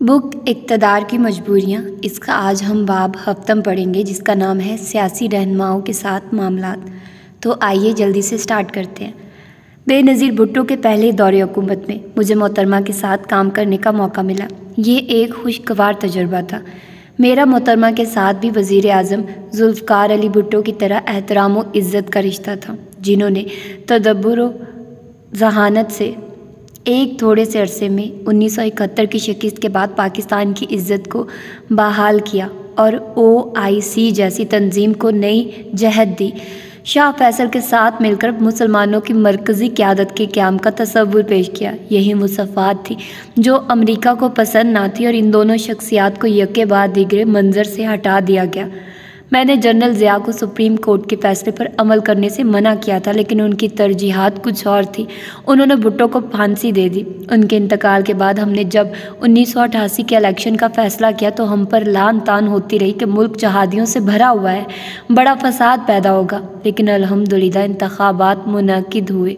بک اقتدار کی مجبوریاں، اس کا آج ہم باب ہفتم پڑھیں گے جس کا نام ہے سیاسی رہنماؤں کے ساتھ معاملات۔ تو آئیے جلدی سے سٹارٹ کرتے ہیں۔ بے نظیر بھٹو کے پہلے دور حکومت میں مجھے محترمہ کے ساتھ کام کرنے کا موقع ملا۔ یہ ایک خوشگوار تجربہ تھا۔ میرا محترمہ کے ساتھ بھی وزیر اعظم ذوالفقار علی بھٹو کی طرح احترام و عزت کا رشتہ تھا، جنہوں نے تدبر و ذہانت سے ایک تھوڑے سے عرصے میں 1971 کی شکست کے بعد پاکستان کی عزت کو بحال کیا اور OIC جیسی تنظیم کو نئی جہت دی۔ شاہ فیصل کے ساتھ مل کر مسلمانوں کی مرکزی قیادت کے قیام کا تصور پیش کیا۔ یہی وہ صفات تھی جو امریکہ کو پسند نہ تھی اور ان دونوں شخصیات کو یکے بعد دیگرے منظر سے ہٹا دیا گیا۔ میں نے جنرل ضیاء کو سپریم کورٹ کے فیصلے پر عمل کرنے سے منع کیا تھا، لیکن ان کی ترجیحات کچھ اور تھیں۔ انہوں نے بھٹو کو پھانسی دے دی۔ ان کے انتقال کے بعد ہم نے جب 1988 کے الیکشن کا فیصلہ کیا تو ہم پر لعن طعن ہوتی رہی کہ ملک جہادیوں سے بھرا ہوا ہے، بڑا فساد پیدا ہوگا، لیکن الحمدللہ انتخابات منعقد ہوئے۔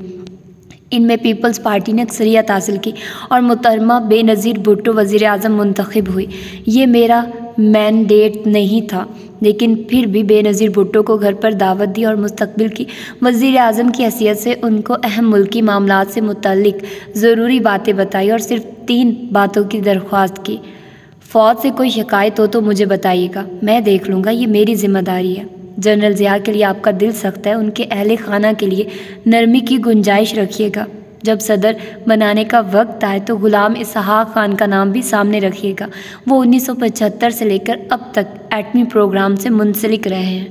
ان میں پیپلز پارٹی نے اکثریت حاصل کی اور محترمہ بے نظیر بھٹو وزیر اعظم منتخب ہوئی۔ یہ میرا مینڈیٹ نہیں تھا، لیکن پھر بھی بے نظیر بھٹو کو گھر پر دعوت دی اور مستقبل کی وزیر اعظم کی حیثیت سے ان کو اہم ملکی معاملات سے متعلق ضروری باتیں بتائی اور صرف 3 باتوں کی درخواست کی۔ فوج سے کوئی شکایت ہو تو مجھے بتائیے گا، میں دیکھ لوں گا، یہ میری ذمہ داری ہے۔ جنرل ضیاء کے لیے آپ کا دل سخت ہے، ان کے اہل خانہ کے لیے نرمی کی گنجائش رکھیے گا۔ جب صدر بنانے کا وقت آئے تو غلام اسحاق خان کا نام بھی سامنے رکھیے گا۔ وہ 1975 سے لے کر اب تک ایٹمی پروگرام سے منسلک رہے ہیں۔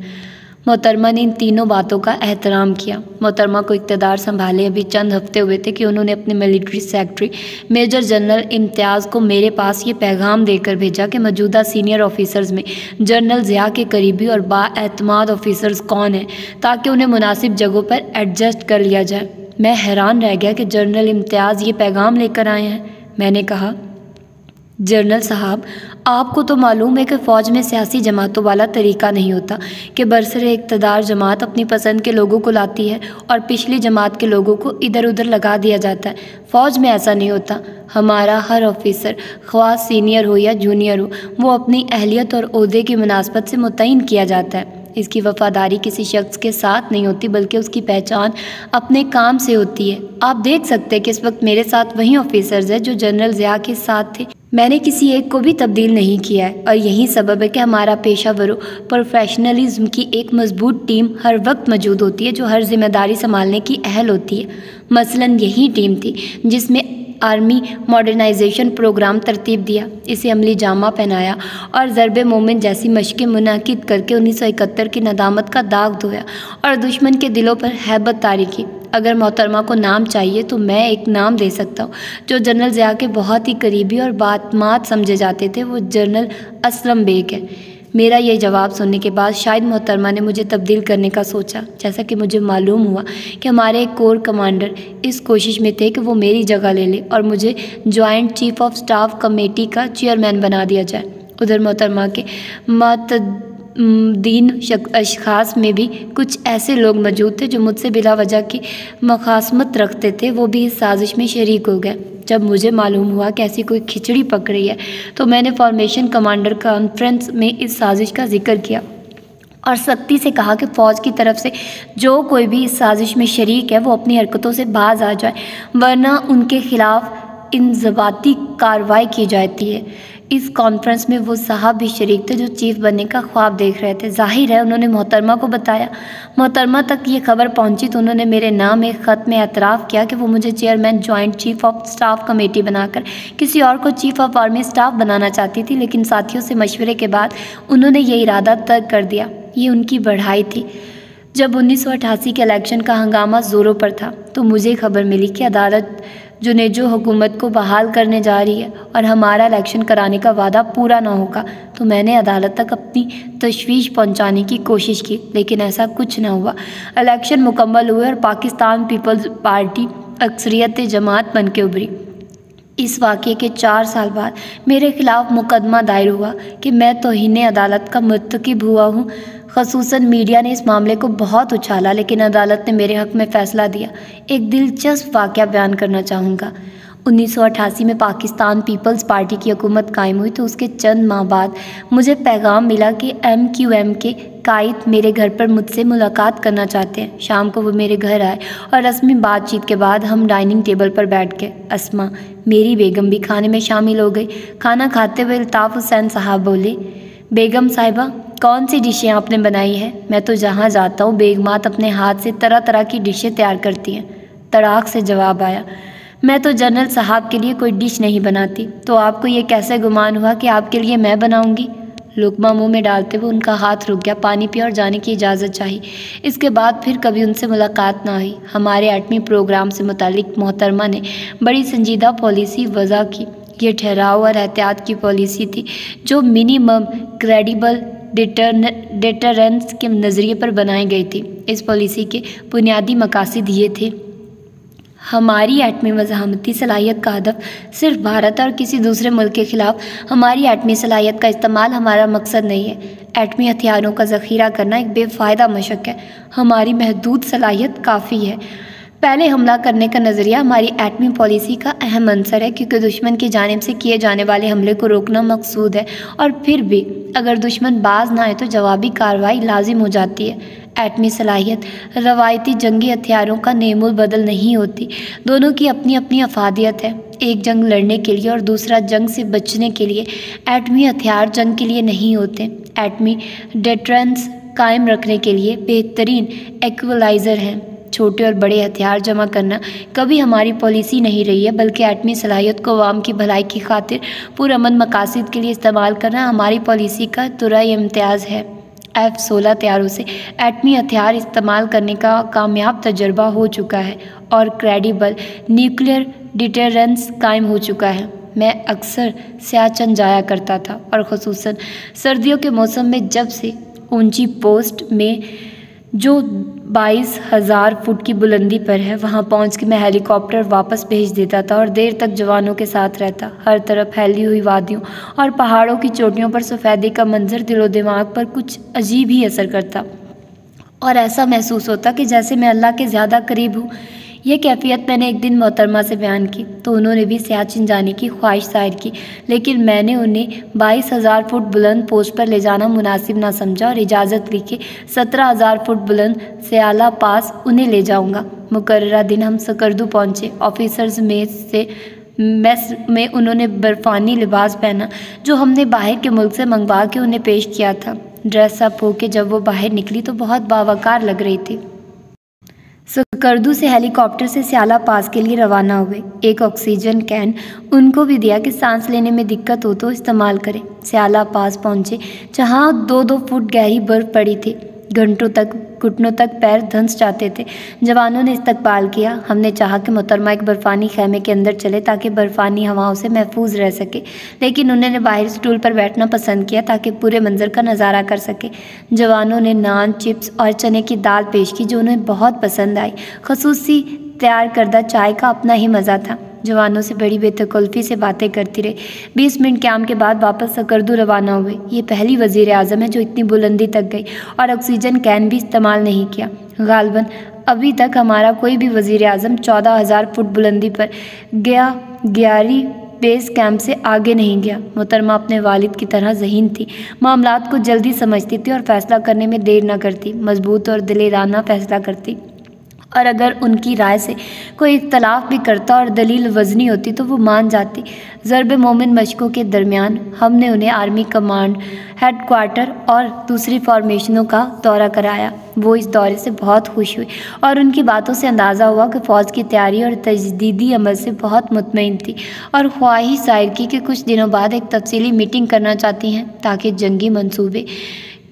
محترمہ نے ان تینوں باتوں کا احترام کیا۔ محترمہ کو اقتدار سنبھالے ابھی چند ہفتے ہوئے تھے کہ انہوں نے اپنے ملٹری سیکرٹری میجر جنرل امتیاز کو میرے پاس یہ پیغام دے کر بھیجا کہ موجودہ سینئر آفیسرز میں جنرل ضیاء کے قریبی اور بااعتماد آفیسرز کون ہیں، تاکہ انہیں مناسب جگہوں پر ایڈجسٹ کر لیا جائے۔ میں حیران رہ گیا کہ جنرل امتیاز یہ پیغام لے کر آئے ہیں۔ میں نے کہا، جنرل صاحب، آپ کو تو معلوم ہے کہ فوج میں سیاسی جماعتوں والا طریقہ نہیں ہوتا کہ برسر اقتدار جماعت اپنی پسند کے لوگوں کو لاتی ہے اور پچھلی جماعت کے لوگوں کو ادھر ادھر لگا دیا جاتا ہے۔ فوج میں ایسا نہیں ہوتا۔ ہمارا ہر آفیسر، خواہ سینئر ہو یا جونیئر ہو، وہ اپنی اہلیت اور عہدے کی مناسبت سے متعین کیا جاتا ہے۔ اس کی وفاداری کسی شخص کے ساتھ نہیں ہوتی، بلکہ اس کی پہچان اپنے کام سے ہوتی ہے۔ آپ دیکھ سکتے ہیں کہ اس وقت میرے ساتھ وہی آفیسرز ہیں جو جنرل ضیاء کے ساتھ تھے۔ میں نے کسی ایک کو بھی تبدیل نہیں کیا ہے، اور یہی سبب ہے کہ ہمارا پیشہ ور و پروفیشنلزم کی ایک مضبوط ٹیم ہر وقت موجود ہوتی ہے جو ہر ذمہ داری سنبھالنے کی اہل ہوتی ہے۔ مثلاً یہی ٹیم تھی جس میں آرمی ماڈرنائزیشن پروگرام ترتیب دیا، اسے عملی جامہ پہنایا اور ضرب مومن جیسی مشقیں منعقد کر کے 1971 کی ندامت کا داغ دھویا اور دشمن کے دلوں پر ہیبت طاری کی۔ اگر محترمہ کو نام چاہیے تو میں ایک نام دے سکتا ہوں جو جنرل ضیاء کے بہت ہی قریبی اور بااعتماد سمجھے جاتے تھے، وہ جنرل اسلم بیگ ہے۔ میرا یہ جواب سننے کے بعد شاید محترمہ نے مجھے تبدیل کرنے کا سوچا، جیسا کہ مجھے معلوم ہوا کہ ہمارے ایک کور کمانڈر اس کوشش میں تھے کہ وہ میری جگہ لے لے اور مجھے joint chief of staff committee کا چیئرمین بنا دیا جائے۔ ادھر محترمہ کے معتدین اشخاص میں بھی کچھ ایسے لوگ موجود تھے جو مجھ سے بلا وجہ کی مخاصمت رکھتے تھے، وہ بھی اس سازش میں شریک ہو گئے۔ جب مجھے معلوم ہوا کہ ایسی کوئی کھچڑی پک رہی ہے تو میں نے فارمیشن کمانڈر کانفرنس میں اس سازش کا ذکر کیا اور سختی سے کہا کہ فوج کی طرف سے جو کوئی بھی اس سازش میں شریک ہے وہ اپنی حرکتوں سے باز آ جائے، ورنہ ان کے خلاف انضباطی کارروائی کی جاتی ہے۔ اس کانفرنس میں وہ صاحب بھی شریک تھے جو چیف بننے کا خواب دیکھ رہے تھے۔ ظاہر ہے انہوں نے محترمہ کو بتایا۔ محترمہ تک یہ خبر پہنچی تو انہوں نے میرے نام ایک خط میں اعتراف کیا کہ وہ مجھے chairman joint chief of staff committee بنا کر کسی اور کو چیف آف آرمی سٹاف بنانا چاہتی تھی، لیکن ساتھیوں سے مشورے کے بعد انہوں نے یہ ارادہ ترک کر دیا۔ یہ ان کی بڑھائی تھی۔ جب 1988 کے الیکشن کا ہنگامہ زوروں پر تھا تو مجھے خبر ملی کہ عدالت جنیجو حکومت کو بحال کرنے جا رہی ہے اور ہمارا الیکشن کرانے کا وعدہ پورا نہ ہوگا، تو میں نے عدالت تک اپنی تشویش پہنچانے کی کوشش کی، لیکن ایسا کچھ نہ ہوا۔ الیکشن مکمل ہوئے اور پاکستان پیپلز پارٹی اکثریت جماعت بن کے ابھری۔ اس واقعے کے 4 سال بعد میرے خلاف مقدمہ دائر ہوا کہ میں توہین عدالت کا مرتکب ہوا ہوں۔ خصوصاً میڈیا نے اس معاملے کو بہت اچھالا، لیکن عدالت نے میرے حق میں فیصلہ دیا۔ ایک دلچسپ واقعہ بیان کرنا چاہوں گا۔ 1988 میں پاکستان پیپلز پارٹی کی حکومت قائم ہوئی تو اس کے چند ماہ بعد مجھے پیغام ملا کہ MQM کے قائد میرے گھر پر مجھ سے ملاقات کرنا چاہتے ہیں۔ شام کو وہ میرے گھر آئے اور رسمی بات چیت کے بعد ہم ڈائننگ ٹیبل پر بیٹھ گئے۔ اسما میری بیگم بھی کھانے میں شامل ہو گئی۔ کھانا کھاتے ہوئے الطاف حسین صاحب بولے، بیگم صاحبہ کون سی ڈشیں آپ نے بنائی ہیں؟ میں تو جہاں جاتا ہوں بیگمات اپنے ہاتھ سے طرح طرح کی ڈشیں تیار کرتی ہیں۔ تڑاک سے جواب آیا، میں تو جنرل صاحب کے لیے کوئی ڈش نہیں بناتی۔ تو آپ کو یہ کیسے گمان ہوا کہ آپ کے لیے میں بناؤں گی؟ لقمہ منہ میں ڈالتے ہوئے ان کا ہاتھ رک گیا، پانی پیا اور جانے کی اجازت چاہی۔ اس کے بعد پھر کبھی ان سے ملاقات نہ ہوئی۔ ہمارے ایٹمی پروگرام سے متعلق محترمہ نے بڑی سنجیدہ پالیسی وضع کی۔ یہ ٹھہراؤ اور احتیاط کی پالیسی تھی جو منیمم کریڈیبل ڈیٹرنس کے نظریے پر بنائی گئی تھی۔ اس پالیسی کے بنیادی مقاصد یہ تھے: ہماری ایٹمی مزاحمتی صلاحیت کا ہدف صرف بھارت اور کسی دوسرے ملک کے خلاف ہماری ایٹمی صلاحیت کا استعمال ہمارا مقصد نہیں ہے۔ ایٹمی ہتھیاروں کا ذخیرہ کرنا ایک بے فائدہ مشق ہے۔ ہماری محدود صلاحیت کافی ہے۔ پہلے حملہ کرنے کا نظریہ ہماری ایٹمی پالیسی کا اہم عنصر ہے، کیونکہ دشمن کی جانب سے کیے جانے والے حملے کو روکنا مقصود ہے، اور پھر بھی اگر دشمن باز نہ آئے تو جوابی کارروائی لازم ہو جاتی ہے۔ ایٹمی صلاحیت روایتی جنگی ہتھیاروں کا نعم البدل نہیں ہوتی۔ دونوں کی اپنی اپنی افادیت ہے۔ ایک جنگ لڑنے کے لیے اور دوسرا جنگ سے بچنے کے لیے۔ ایٹمی ہتھیار جنگ کے لیے نہیں ہوتے۔ ایٹمی ڈیٹرنس قائم رکھنے کے لیے بہترین ایکوولائزر ہیں۔ چھوٹے اور بڑے ہتھیار جمع کرنا کبھی ہماری پالیسی نہیں رہی ہے، بلکہ ایٹمی صلاحیت کو عوام کی بھلائی کی خاطر پرامن مقاصد کے لیے استعمال کرنا ہماری پالیسی کا درجۂ امتیاز ہے۔ F-16 طیاروں سے ایٹمی ہتھیار استعمال کرنے کا کامیاب تجربہ ہو چکا ہے اور کریڈیبل نیوکلیئر ڈیٹرنس قائم ہو چکا ہے۔ میں اکثر سیاچن جایا کرتا تھا، اور خصوصاً سردیوں کے موسم میں، جب سے اونچی پوسٹ میں جو 22,000 فٹ کی بلندی پر ہے وہاں پہنچ کے میں ہیلی کاپٹر واپس بھیج دیتا تھا اور دیر تک جوانوں کے ساتھ رہتا۔ ہر طرف پھیلی ہوئی وادیوں اور پہاڑوں کی چوٹیوں پر سفیدی کا منظر دل و دماغ پر کچھ عجیب ہی اثر کرتا، اور ایسا محسوس ہوتا کہ جیسے میں اللہ کے زیادہ قریب ہوں۔ یہ کیفیت میں نے ایک دن محترمہ سے بیان کی تو انہوں نے بھی سیاچن جانے کی خواہش ظاہر کی، لیکن میں نے انہیں 22,000 فٹ بلند پوسٹ پر لے جانا مناسب نہ سمجھا اور اجازت لی کہ 17,000 فٹ بلند سیالہ پاس انہیں لے جاؤں گا۔ مقررہ دن ہم سکردو پہنچے۔ آفیسرز میس میں انہوں نے برفانی لباس پہنا جو ہم نے باہر کے ملک سے منگوا کے انہیں پیش کیا تھا۔ ڈریس اپ ہو کے جب وہ باہر نکلی تو بہت باوقار لگ رہی تھی۔ سکردو سے ہیلی کاپٹر سے سیالہ پاس کے لیے روانہ ہوئے۔ ایک آکسیجن کین ان کو بھی دیا کہ سانس لینے میں دقت ہو تو استعمال کریں۔ سیالہ پاس پہنچے جہاں 2-2 فٹ گہری برف پڑی تھی۔ گھنٹوں تک گھٹنوں تک پیر دھنس جاتے تھے۔ جوانوں نے استقبال کیا۔ ہم نے چاہا کہ محترمہ ایک برفانی خیمے کے اندر چلے تاکہ برفانی ہواؤں سے محفوظ رہ سکے، لیکن انہوں نے باہر اسٹول پر بیٹھنا پسند کیا تاکہ پورے منظر کا نظارہ کر سکے۔ جوانوں نے نان، چپس اور چنے کی دال پیش کی جو انہیں بہت پسند آئی۔ خصوصی تیار کردہ چائے کا اپنا ہی مزہ تھا۔ جوانوں سے بڑی بے تکلفی سے باتیں کرتی رہی۔ 20 منٹ قیام کے بعد واپس سکردو روانہ ہوئے۔ یہ پہلی وزیر اعظم ہے جو اتنی بلندی تک گئی اور آکسیجن کین بھی استعمال نہیں کیا۔ غالباً ابھی تک ہمارا کوئی بھی وزیر اعظم 14,000 فٹ بلندی پر گیاری بیس کیمپ سے آگے نہیں گیا۔ محترمہ اپنے والد کی طرح ذہین تھی، معاملات کو جلدی سمجھتی تھی اور فیصلہ کرنے میں دیر نہ کرتی، مضبوط اور دلیرانہ فیصلہ کرتی، اور اگر ان کی رائے سے کوئی اختلاف بھی کرتا اور دلیل وزنی ہوتی تو وہ مان جاتی۔ ضرب مومن مشقوں کے درمیان ہم نے انہیں آرمی کمانڈ ہیڈ کوارٹر اور دوسری فارمیشنوں کا دورہ کرایا۔ وہ اس دورے سے بہت خوش ہوئی اور ان کی باتوں سے اندازہ ہوا کہ فوج کی تیاری اور تجدیدی عمل سے بہت مطمئن تھی، اور خواہش ظاہر کی کہ کچھ دنوں بعد ایک تفصیلی میٹنگ کرنا چاہتی ہیں تاکہ جنگی منصوبے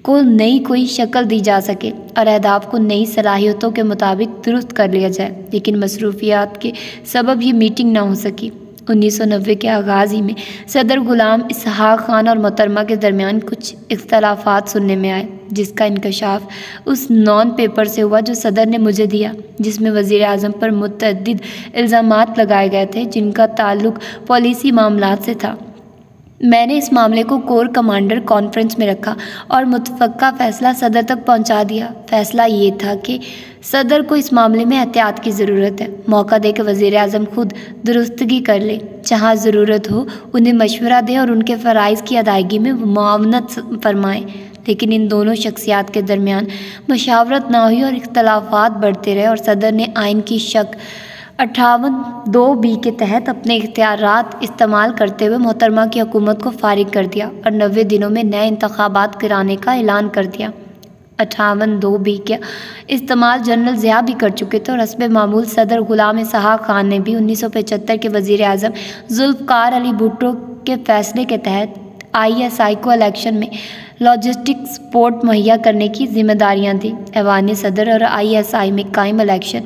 کو نئی کوئی شکل دی جا سکے اور اہداف کو نئی صلاحیتوں کے مطابق درست کر لیا جائے، لیکن مصروفیات کے سبب یہ میٹنگ نہ ہو سکی۔ 1990 کے آغاز ہی میں صدر غلام اسحاق خان اور محترمہ کے درمیان کچھ اختلافات سننے میں آئے، جس کا انکشاف اس نان پیپر سے ہوا جو صدر نے مجھے دیا، جس میں وزیر اعظم پر متعدد الزامات لگائے گئے تھے جن کا تعلق پالیسی معاملات سے تھا۔ میں نے اس معاملے کو کور کمانڈر کانفرنس میں رکھا اور متفقہ فیصلہ صدر تک پہنچا دیا۔ فیصلہ یہ تھا کہ صدر کو اس معاملے میں احتیاط کی ضرورت ہے، موقع دے کہ وزیر اعظم خود درستگی کر لے، جہاں ضرورت ہو انہیں مشورہ دے اور ان کے فرائض کی ادائیگی میں معاونت فرمائے۔ لیکن ان دونوں شخصیات کے درمیان مشاورت نہ ہوئی اور اختلافات بڑھتے رہے، اور صدر نے آئین کی شق 58(2)(b) کے تحت اپنے اختیارات استعمال کرتے ہوئے محترمہ کی حکومت کو فارغ کر دیا اور 90 دنوں میں نئے انتخابات کرانے کا اعلان کر دیا۔ 58(2)(b) کا استعمال جنرل ضیاء بھی کر چکے تھے، اور حسب معمول صدر غلام اسحاق خان نے بھی 1975 کے وزیر اعظم ذوالفقار علی بھٹو کے فیصلے کے تحت ISI کو الیکشن میں لاجسٹک سپورٹ مہیا کرنے کی ذمہ داریاں دیں۔ ایوان صدر اور ISI میں قائم الیکشن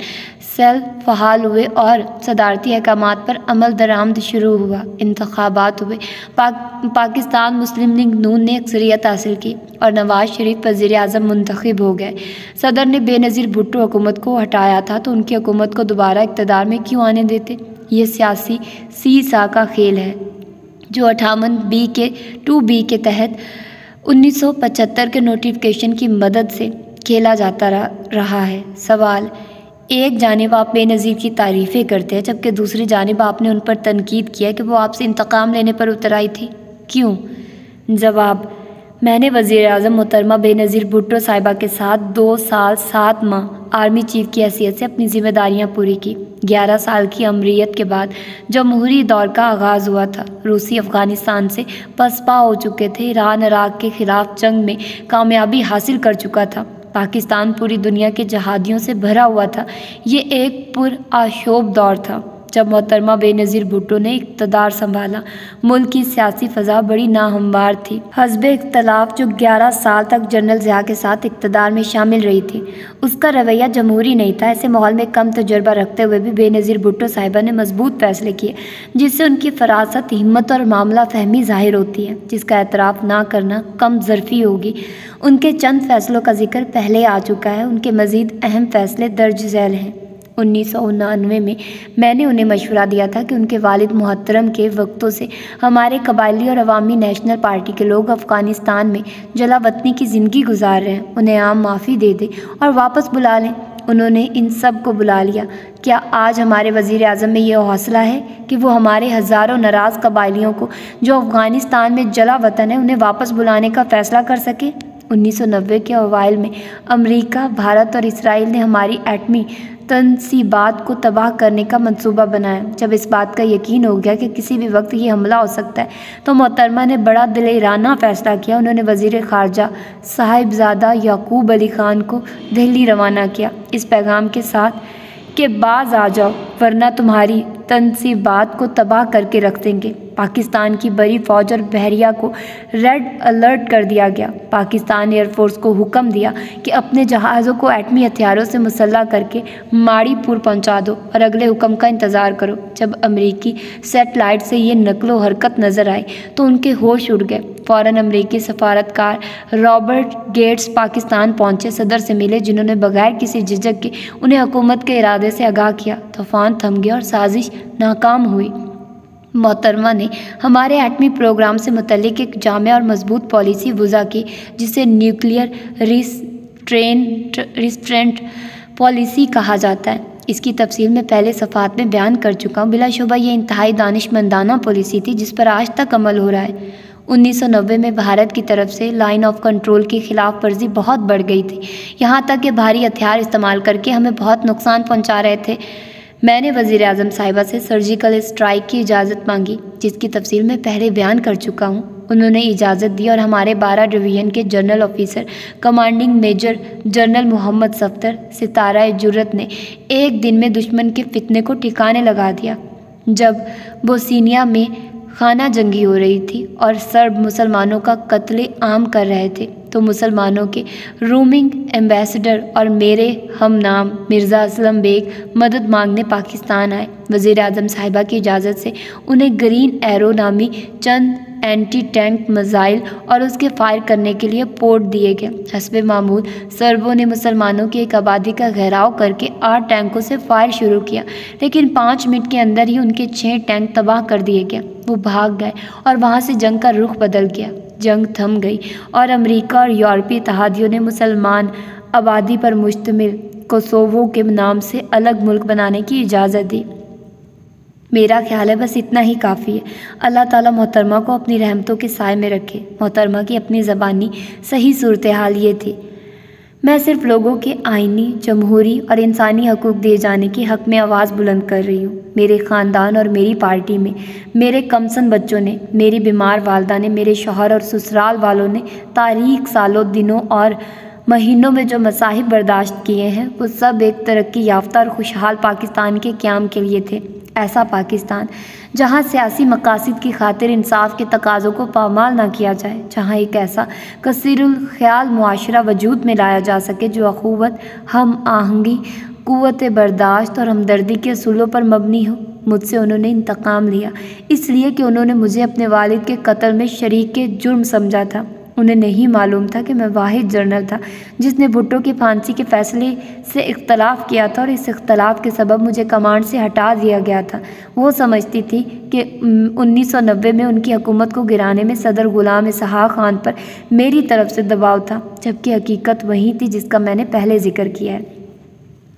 سیل فعال ہوئے اور صدارتی احکامات پر عمل درآمد شروع ہوا۔ انتخابات ہوئے، پاکستان مسلم لیگ نون نے اکثریت حاصل کی اور نواز شریف وزیر اعظم منتخب ہو گئے۔ صدر نے بے نظیر بھٹو حکومت کو ہٹایا تھا تو ان کی حکومت کو دوبارہ اقتدار میں کیوں آنے دیتے؟ یہ سیاسی سیسا کا کھیل ہے جو 58(2)(b) کے تحت 1975 کے نوٹیفکیشن کی مدد سے کھیلا جاتا رہا ہے۔ سوال: ایک جانب آپ بے نظیر کی تعریفیں کرتے ہیں جبکہ دوسری جانب آپ نے ان پر تنقید کیا کہ وہ آپ سے انتقام لینے پر اتر آئی تھی، کیوں؟ جواب: میں نے وزیر اعظم محترمہ بے نظیر بھٹو صاحبہ کے ساتھ 2 سال 7 ماہ آرمی چیف کی حیثیت سے اپنی ذمہ داریاں پوری کی۔ 11 سال کی امریت کے بعد جمہوری دور کا آغاز ہوا تھا۔ روسی افغانستان سے پسپا ہو چکے تھے، ایران عراق کے خلاف جنگ میں کامیابی حاصل کر چکا تھا، پاکستان پوری دنیا کے جہادیوں سے بھرا ہوا تھا۔ یہ ایک پرآشوب دور تھا جب محترمہ بے نظیر بھٹو نے اقتدار سنبھالا۔ ملک کی سیاسی فضا بڑی ناہموار تھی۔ حزب اختلاف جو 11 سال تک جنرل ضیاء کے ساتھ اقتدار میں شامل رہی تھی، اس کا رویہ جمہوری نہیں تھا۔ ایسے ماحول میں کم تجربہ رکھتے ہوئے بھی بے نظیر بھٹو صاحبہ نے مضبوط فیصلے کیے جس سے ان کی فراست، ہمت اور معاملہ فہمی ظاہر ہوتی ہے، جس کا اعتراف نہ کرنا کم ظرفی ہوگی۔ ان کے چند فیصلوں کا ذکر پہلے آ چکا ہے، ان کے مزید اہم فیصلے درج ذیل ہیں۔ 1999 میں نے انہیں مشورہ دیا تھا کہ ان کے والد محترم کے وقتوں سے ہمارے قبائلی اور عوامی نیشنل پارٹی کے لوگ افغانستان میں جلا وطنی کی زندگی گزار رہے ہیں، انہیں عام معافی دے دیں اور واپس بلا لیں۔ انہوں نے ان سب کو بلا لیا۔ کیا آج ہمارے وزیر اعظم میں یہ حوصلہ ہے کہ وہ ہمارے ہزاروں ناراض قبائلیوں کو جو افغانستان میں جلا وطن ہے انہیں واپس بلانے کا فیصلہ کر سکے؟ 1990 کے اوائل میں امریکہ، بھارت اور اسرائیل نے ہماری ایٹمی تنصیبات کو تباہ کرنے کا منصوبہ بنایا۔ جب اس بات کا یقین ہو گیا کہ کسی بھی وقت یہ حملہ ہو سکتا ہے تو محترمہ نے بڑا دلیرانہ فیصلہ کیا۔ انہوں نے وزیر خارجہ صاحبزادہ یعقوب علی خان کو دہلی روانہ کیا اس پیغام کے ساتھ کہ باز آ جاؤ ورنہ تمہاری تنصیبات کو تباہ کر کے رکھ دیں گے۔ پاکستان کی بڑی فوج اور بحریہ کو ریڈ الرٹ کر دیا گیا۔ پاکستان ایئر فورس کو حکم دیا کہ اپنے جہازوں کو ایٹمی ہتھیاروں سے مسلح کر کے ماڑی پور پہنچا دو اور اگلے حکم کا انتظار کرو۔ جب امریکی سیٹلائٹ سے یہ نقل و حرکت نظر آئی تو ان کے ہوش اڑ گئے۔ فوراً امریکی سفارتکار رابرٹ گیٹس پاکستان پہنچے، صدر سے ملے، جنہوں نے بغیر کسی جھجک کے انہیں حکومت کے ارادے سے آگاہ کیا۔ طوفان تھم گیا اور سازش ناکام ہوئی۔ محترمہ نے ہمارے ایٹمی پروگرام سے متعلق ایک جامع اور مضبوط پالیسی وضع کی جسے نیوکلیئر ریسٹرینٹ پالیسی کہا جاتا ہے۔ اس کی تفصیل میں پہلے صفحات میں بیان کر چکا ہوں۔ بلا شبہ یہ انتہائی دانشمندانہ پالیسی تھی جس پر آج تک عمل ہو رہا ہے۔ 1990 میں بھارت کی طرف سے لائن آف کنٹرول کی خلاف ورزی بہت بڑھ گئی تھی، یہاں تک کہ بھاری ہتھیار استعمال کر کے ہمیں بہت نقصان پہنچا رہے تھے۔ میں نے وزیر اعظم صاحبہ سے سرجیکل اسٹرائیک کی اجازت مانگی جس کی تفصیل میں پہلے بیان کر چکا ہوں۔ انہوں نے اجازت دی اور ہمارے 12 ڈویژن کے general officer commanding major general Muhammad Safdar Sitara Jurat نے ایک دن میں دشمن کے فتنے کو ٹھکانے لگا دیا۔ جب بوسنیا میں خانہ جنگی ہو رہی تھی اور سرب مسلمانوں کا قتل عام کر رہے تھے، تو مسلمانوں کے رومنگ ایمبیسڈر اور میرے ہم نام مرزا اسلم بیگ مدد مانگنے پاکستان آئے۔ وزیر اعظم صاحبہ کی اجازت سے انہیں گرین ایرو نامی چند اینٹی ٹینک میزائل اور اس کے فائر کرنے کے لیے پورٹ دیے گئے۔ حسب معمول سربوں نے مسلمانوں کی ایک آبادی کا گھیراؤ کر کے 8 ٹینکوں سے فائر شروع کیا، لیکن 5 منٹ کے اندر ہی ان کے 6 ٹینک تباہ کر دیے گئے۔ وہ بھاگ گئے اور وہاں سے جنگ کا رخ بدل گیا۔ جنگ تھم گئی اور امریکہ اور یورپی اتحادیوں نے مسلمان آبادی پر مشتمل کوسووو کے نام سے الگ ملک بنانے کی اجازت دی۔ میرا خیال ہے بس اتنا ہی کافی ہے۔ اللہ تعالیٰ محترمہ کو اپنی رحمتوں کے سائے میں رکھے۔ محترمہ کی اپنی زبانی صحیح صورتحال یہ تھی: میں صرف لوگوں کے آئینی، جمہوری اور انسانی حقوق دیے جانے کے حق میں آواز بلند کر رہی ہوں۔ میرے خاندان اور میری پارٹی میں میرے کمسن بچوں نے، میری بیمار والدہ نے، میرے شوہر اور سسرال والوں نے تاریک سالوں، دنوں اور مہینوں میں جو مصائب برداشت کیے ہیں، وہ سب ایک ترقی یافتہ اور خوشحال پاکستان کے قیام کے لیے تھے۔ ایسا پاکستان جہاں سیاسی مقاصد کی خاطر انصاف کے تقاضوں کو پامال نہ کیا جائے، جہاں ایک ایسا کثیر الخیال معاشرہ وجود میں لایا جا سکے جو اخوت، ہم آہنگی، قوت برداشت اور ہمدردی کے اصولوں پر مبنی ہو۔ مجھ سے انہوں نے انتقام لیا اس لیے کہ انہوں نے مجھے اپنے والد کے قتل میں شریک کے جرم سمجھا تھا۔ انہیں نہیں معلوم تھا کہ میں واحد جنرل تھا جس نے بھٹو کی پھانسی کے فیصلے سے اختلاف کیا تھا، اور اس اختلاف کے سبب مجھے کمانڈ سے ہٹا دیا گیا تھا۔ وہ سمجھتی تھی کہ 1990 میں ان کی حکومت کو گرانے میں صدر غلام اسحاق خان پر میری طرف سے دباؤ تھا، جبکہ حقیقت وہی تھی جس کا میں نے پہلے ذکر کیا ہے۔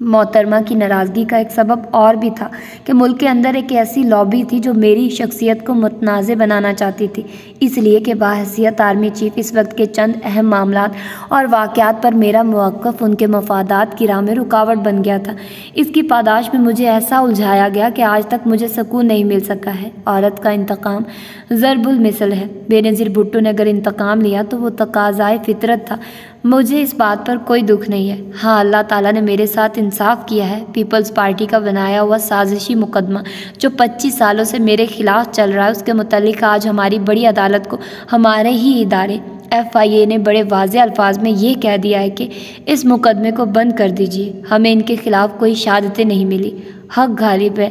محترمہ کی ناراضگی کا ایک سبب اور بھی تھا کہ ملک کے اندر ایک ایسی لابی تھی جو میری شخصیت کو متنازع بنانا چاہتی تھی، اس لیے کہ بحیثیت آرمی چیف اس وقت کے چند اہم معاملات اور واقعات پر میرا موقف ان کے مفادات کی راہ میں رکاوٹ بن گیا تھا۔ اس کی پاداش میں مجھے ایسا الجھایا گیا کہ آج تک مجھے سکون نہیں مل سکا ہے۔ عورت کا انتقام ضرب المثل ہے۔ بے نظیر بھٹو نے اگر انتقام لیا تو وہ تقاضائے فطرت تھا۔ مجھے اس بات پر کوئی دکھ نہیں ہے۔ ہاں، اللہ تعالیٰ نے میرے ساتھ انصاف کیا ہے۔ پیپلز پارٹی کا بنایا ہوا سازشی مقدمہ جو 25 سالوں سے میرے خلاف چل رہا ہے، اس کے متعلق آج ہماری بڑی عدالت کو ہمارے ہی ادارے FIA نے بڑے واضح الفاظ میں یہ کہہ دیا ہے کہ اس مقدمے کو بند کر دیجیے۔ ہمیں ان کے خلاف کوئی شہادتیں نہیں ملی۔ حق غالب ہے،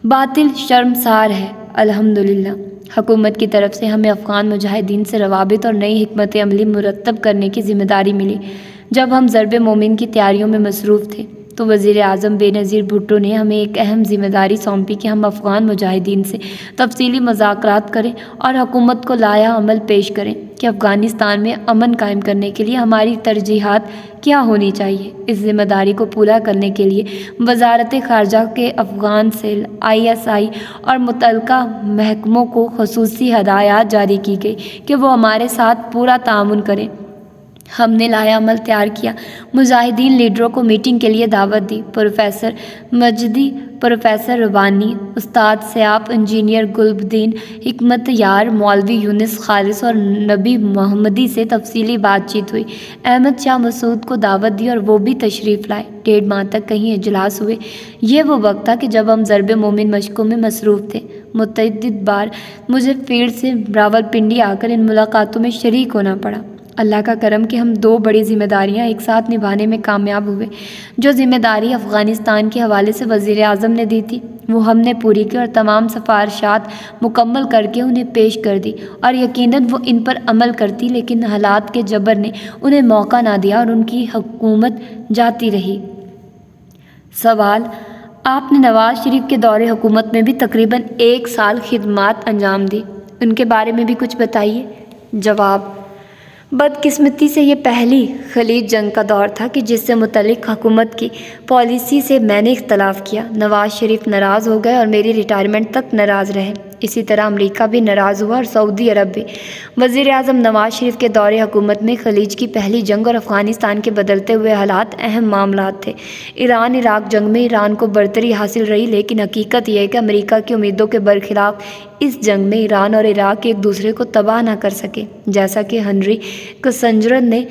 باطل شرمسار ہے۔ الحمدللہ حکومت کی طرف سے ہمیں افغان مجاہدین سے روابط اور نئی حکمت عملی مرتب کرنے کی ذمہ داری ملی۔ جب ہم ضرب مومن کی تیاریوں میں مصروف تھے تو وزیر اعظم بے نظیر بھٹو نے ہمیں ایک اہم ذمہ داری سونپی کہ ہم افغان مجاہدین سے تفصیلی مذاکرات کریں اور حکومت کو لائحہ عمل پیش کریں کہ افغانستان میں امن قائم کرنے کے لیے ہماری ترجیحات کیا ہونی چاہیے۔ اس ذمہ داری کو پورا کرنے کے لیے وزارت خارجہ کے افغان سیل، ISI اور متعلقہ محکموں کو خصوصی ہدایات جاری کی گئی کہ وہ ہمارے ساتھ پورا تعاون کریں۔ ہم نے لائحہ عمل تیار کیا، مجاہدین لیڈروں کو میٹنگ کے لیے دعوت دی۔ پروفیسر مجدی، پروفیسر ربانی، استاد سیاف، انجینئر گلبدین، حکمت یار، مولوی یونس خالص اور نبی محمدی سے تفصیلی بات چیت ہوئی۔ احمد شاہ مسعود کو دعوت دی اور وہ بھی تشریف لائے۔ 1.5 ماہ تک کہیں اجلاس ہوئے۔ یہ وہ وقت تھا کہ جب ہم ضرب مومن مشقوں میں مصروف تھے۔ متعدد بار مجھے فیلڈ سے راولپنڈی آ کر ان ملاقاتوں میں شریک ہونا پڑا۔ اللہ کا کرم کہ ہم 2 بڑی ذمہ داریاں ایک ساتھ نبھانے میں کامیاب ہوئے۔ جو ذمہ داری افغانستان کے حوالے سے وزیر اعظم نے دی تھی وہ ہم نے پوری کی اور تمام سفارشات مکمل کر کے انہیں پیش کر دی، اور یقیناً وہ ان پر عمل کرتی، لیکن حالات کے جبر نے انہیں موقع نہ دیا اور ان کی حکومت جاتی رہی۔ سوال: آپ نے نواز شریف کے دور حکومت میں بھی تقریباً 1 سال خدمات انجام دی، ان کے بارے میں بھی کچھ بتائیے۔ جواب: بدقسمتی سے یہ پہلی خلیج جنگ کا دور تھا کہ جس سے متعلق حکومت کی پالیسی سے میں نے اختلاف کیا۔ نواز شریف ناراض ہو گئے اور میری ریٹائرمنٹ تک ناراض رہے۔ اسی طرح امریکہ بھی ناراض ہوا اور سعودی عرب بھی۔ وزیر اعظم نواز شریف کے دور حکومت میں خلیج کی پہلی جنگ اور افغانستان کے بدلتے ہوئے حالات اہم معاملات تھے۔ ایران عراق جنگ میں ایران کو برتری حاصل رہی، لیکن حقیقت یہ ہے کہ امریکہ کی امیدوں کے برخلاف اس جنگ میں ایران اور عراق ایک دوسرے کو تباہ نہ کر سکے۔ جیسا کہ ہنری کسنجر نے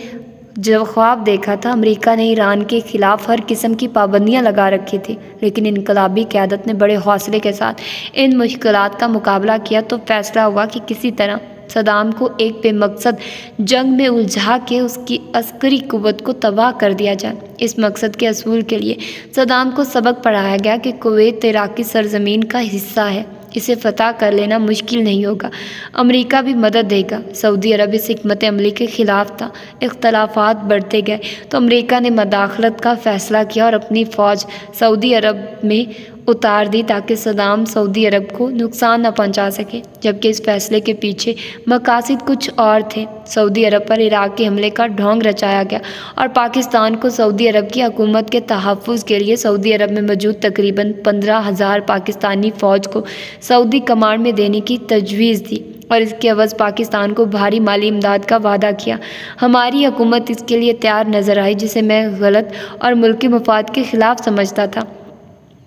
جو خواب دیکھا تھا، امریکہ نے ایران کے خلاف ہر قسم کی پابندیاں لگا رکھی تھی، لیکن انقلابی قیادت نے بڑے حوصلے کے ساتھ ان مشکلات کا مقابلہ کیا تو فیصلہ ہوا کہ کسی طرح صدام کو ایک بے مقصد جنگ میں الجھا کے اس کی عسکری قوت کو تباہ کر دیا جائے۔ اس مقصد کے حصول کے لیے صدام کو سبق پڑھایا گیا کہ کویت عراقی سرزمین کا حصہ ہے، اسے فتح کر لینا مشکل نہیں ہوگا، امریکہ بھی مدد دے گا۔ سعودی عرب اس حکمت عملی کے خلاف تھا۔ اختلافات بڑھتے گئے تو امریکہ نے مداخلت کا فیصلہ کیا اور اپنی فوج سعودی عرب میں اتار دی تاکہ صدام سعودی عرب کو نقصان نہ پہنچا سکے، جبکہ اس فیصلے کے پیچھے مقاصد کچھ اور تھے۔ سعودی عرب پر عراق کے حملے کا ڈھونگ رچایا گیا اور پاکستان کو سعودی عرب کی حکومت کے تحفظ کے لیے سعودی عرب میں موجود تقریباً 15,000 پاکستانی فوج کو سعودی کمانڈ میں دینے کی تجویز دی اور اس کے عوض پاکستان کو بھاری مالی امداد کا وعدہ کیا۔ ہماری حکومت اس کے لیے تیار نظر آئی، جسے میں غلط اور ملکی مفاد کے خلاف سمجھتا تھا۔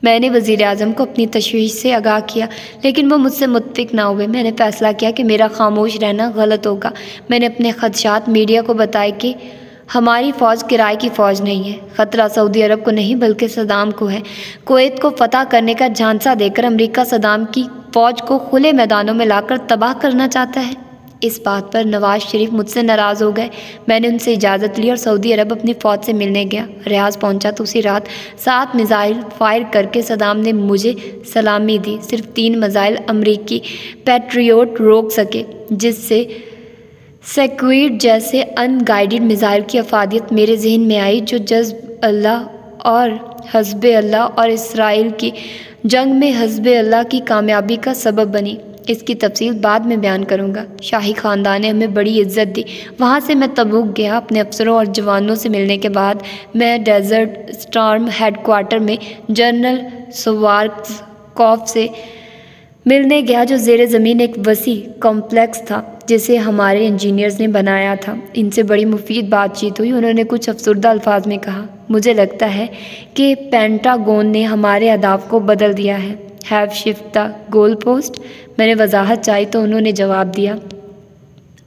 میں نے وزیر اعظم کو اپنی تشویش سے آگاہ کیا، لیکن وہ مجھ سے متفق نہ ہوئے۔ میں نے فیصلہ کیا کہ میرا خاموش رہنا غلط ہوگا۔ میں نے اپنے خدشات میڈیا کو بتائے کہ ہماری فوج کرائے کی فوج نہیں ہے، خطرہ سعودی عرب کو نہیں بلکہ صدام کو ہے۔ کویت کو فتح کرنے کا جھانسا دے کر امریکہ صدام کی فوج کو کھلے میدانوں میں لا کر تباہ کرنا چاہتا ہے۔ اس بات پر نواز شریف مجھ سے ناراض ہو گئے۔ میں نے ان سے اجازت لی اور سعودی عرب اپنی فوج سے ملنے گیا۔ ریاض پہنچا تو اسی رات 7 میزائل فائر کر کے صدام نے مجھے سلامی دی۔ صرف 3 میزائل امریکی پیٹریوٹ روک سکے، جس سے سیکوئڈ جیسے ان گائیڈڈ میزائل کی افادیت میرے ذہن میں آئی، جو جذب اللہ اور حزب اللہ اور اسرائیل کی جنگ میں حزب اللہ کی کامیابی کا سبب بنی۔ اس کی تفصیل بعد میں بیان کروں گا۔ شاہی خاندان نے ہمیں بڑی عزت دی۔ وہاں سے میں تبوک گیا۔ اپنے افسروں اور جوانوں سے ملنے کے بعد میں ڈیزرٹ اسٹارم ہیڈ کوارٹر میں جنرل سوارکوف سے ملنے گیا، جو زیر زمین ایک وسیع کمپلیکس تھا جسے ہمارے انجینئرز نے بنایا تھا۔ ان سے بڑی مفید بات چیت ہوئی۔ انہوں نے کچھ افسردہ الفاظ میں کہا، مجھے لگتا ہے کہ پینٹاگون نے ہمارے اہداف کو بدل دیا ہے۔ Have shift the goal post? میں نے وضاحت چاہی تو انہوں نے جواب دیا،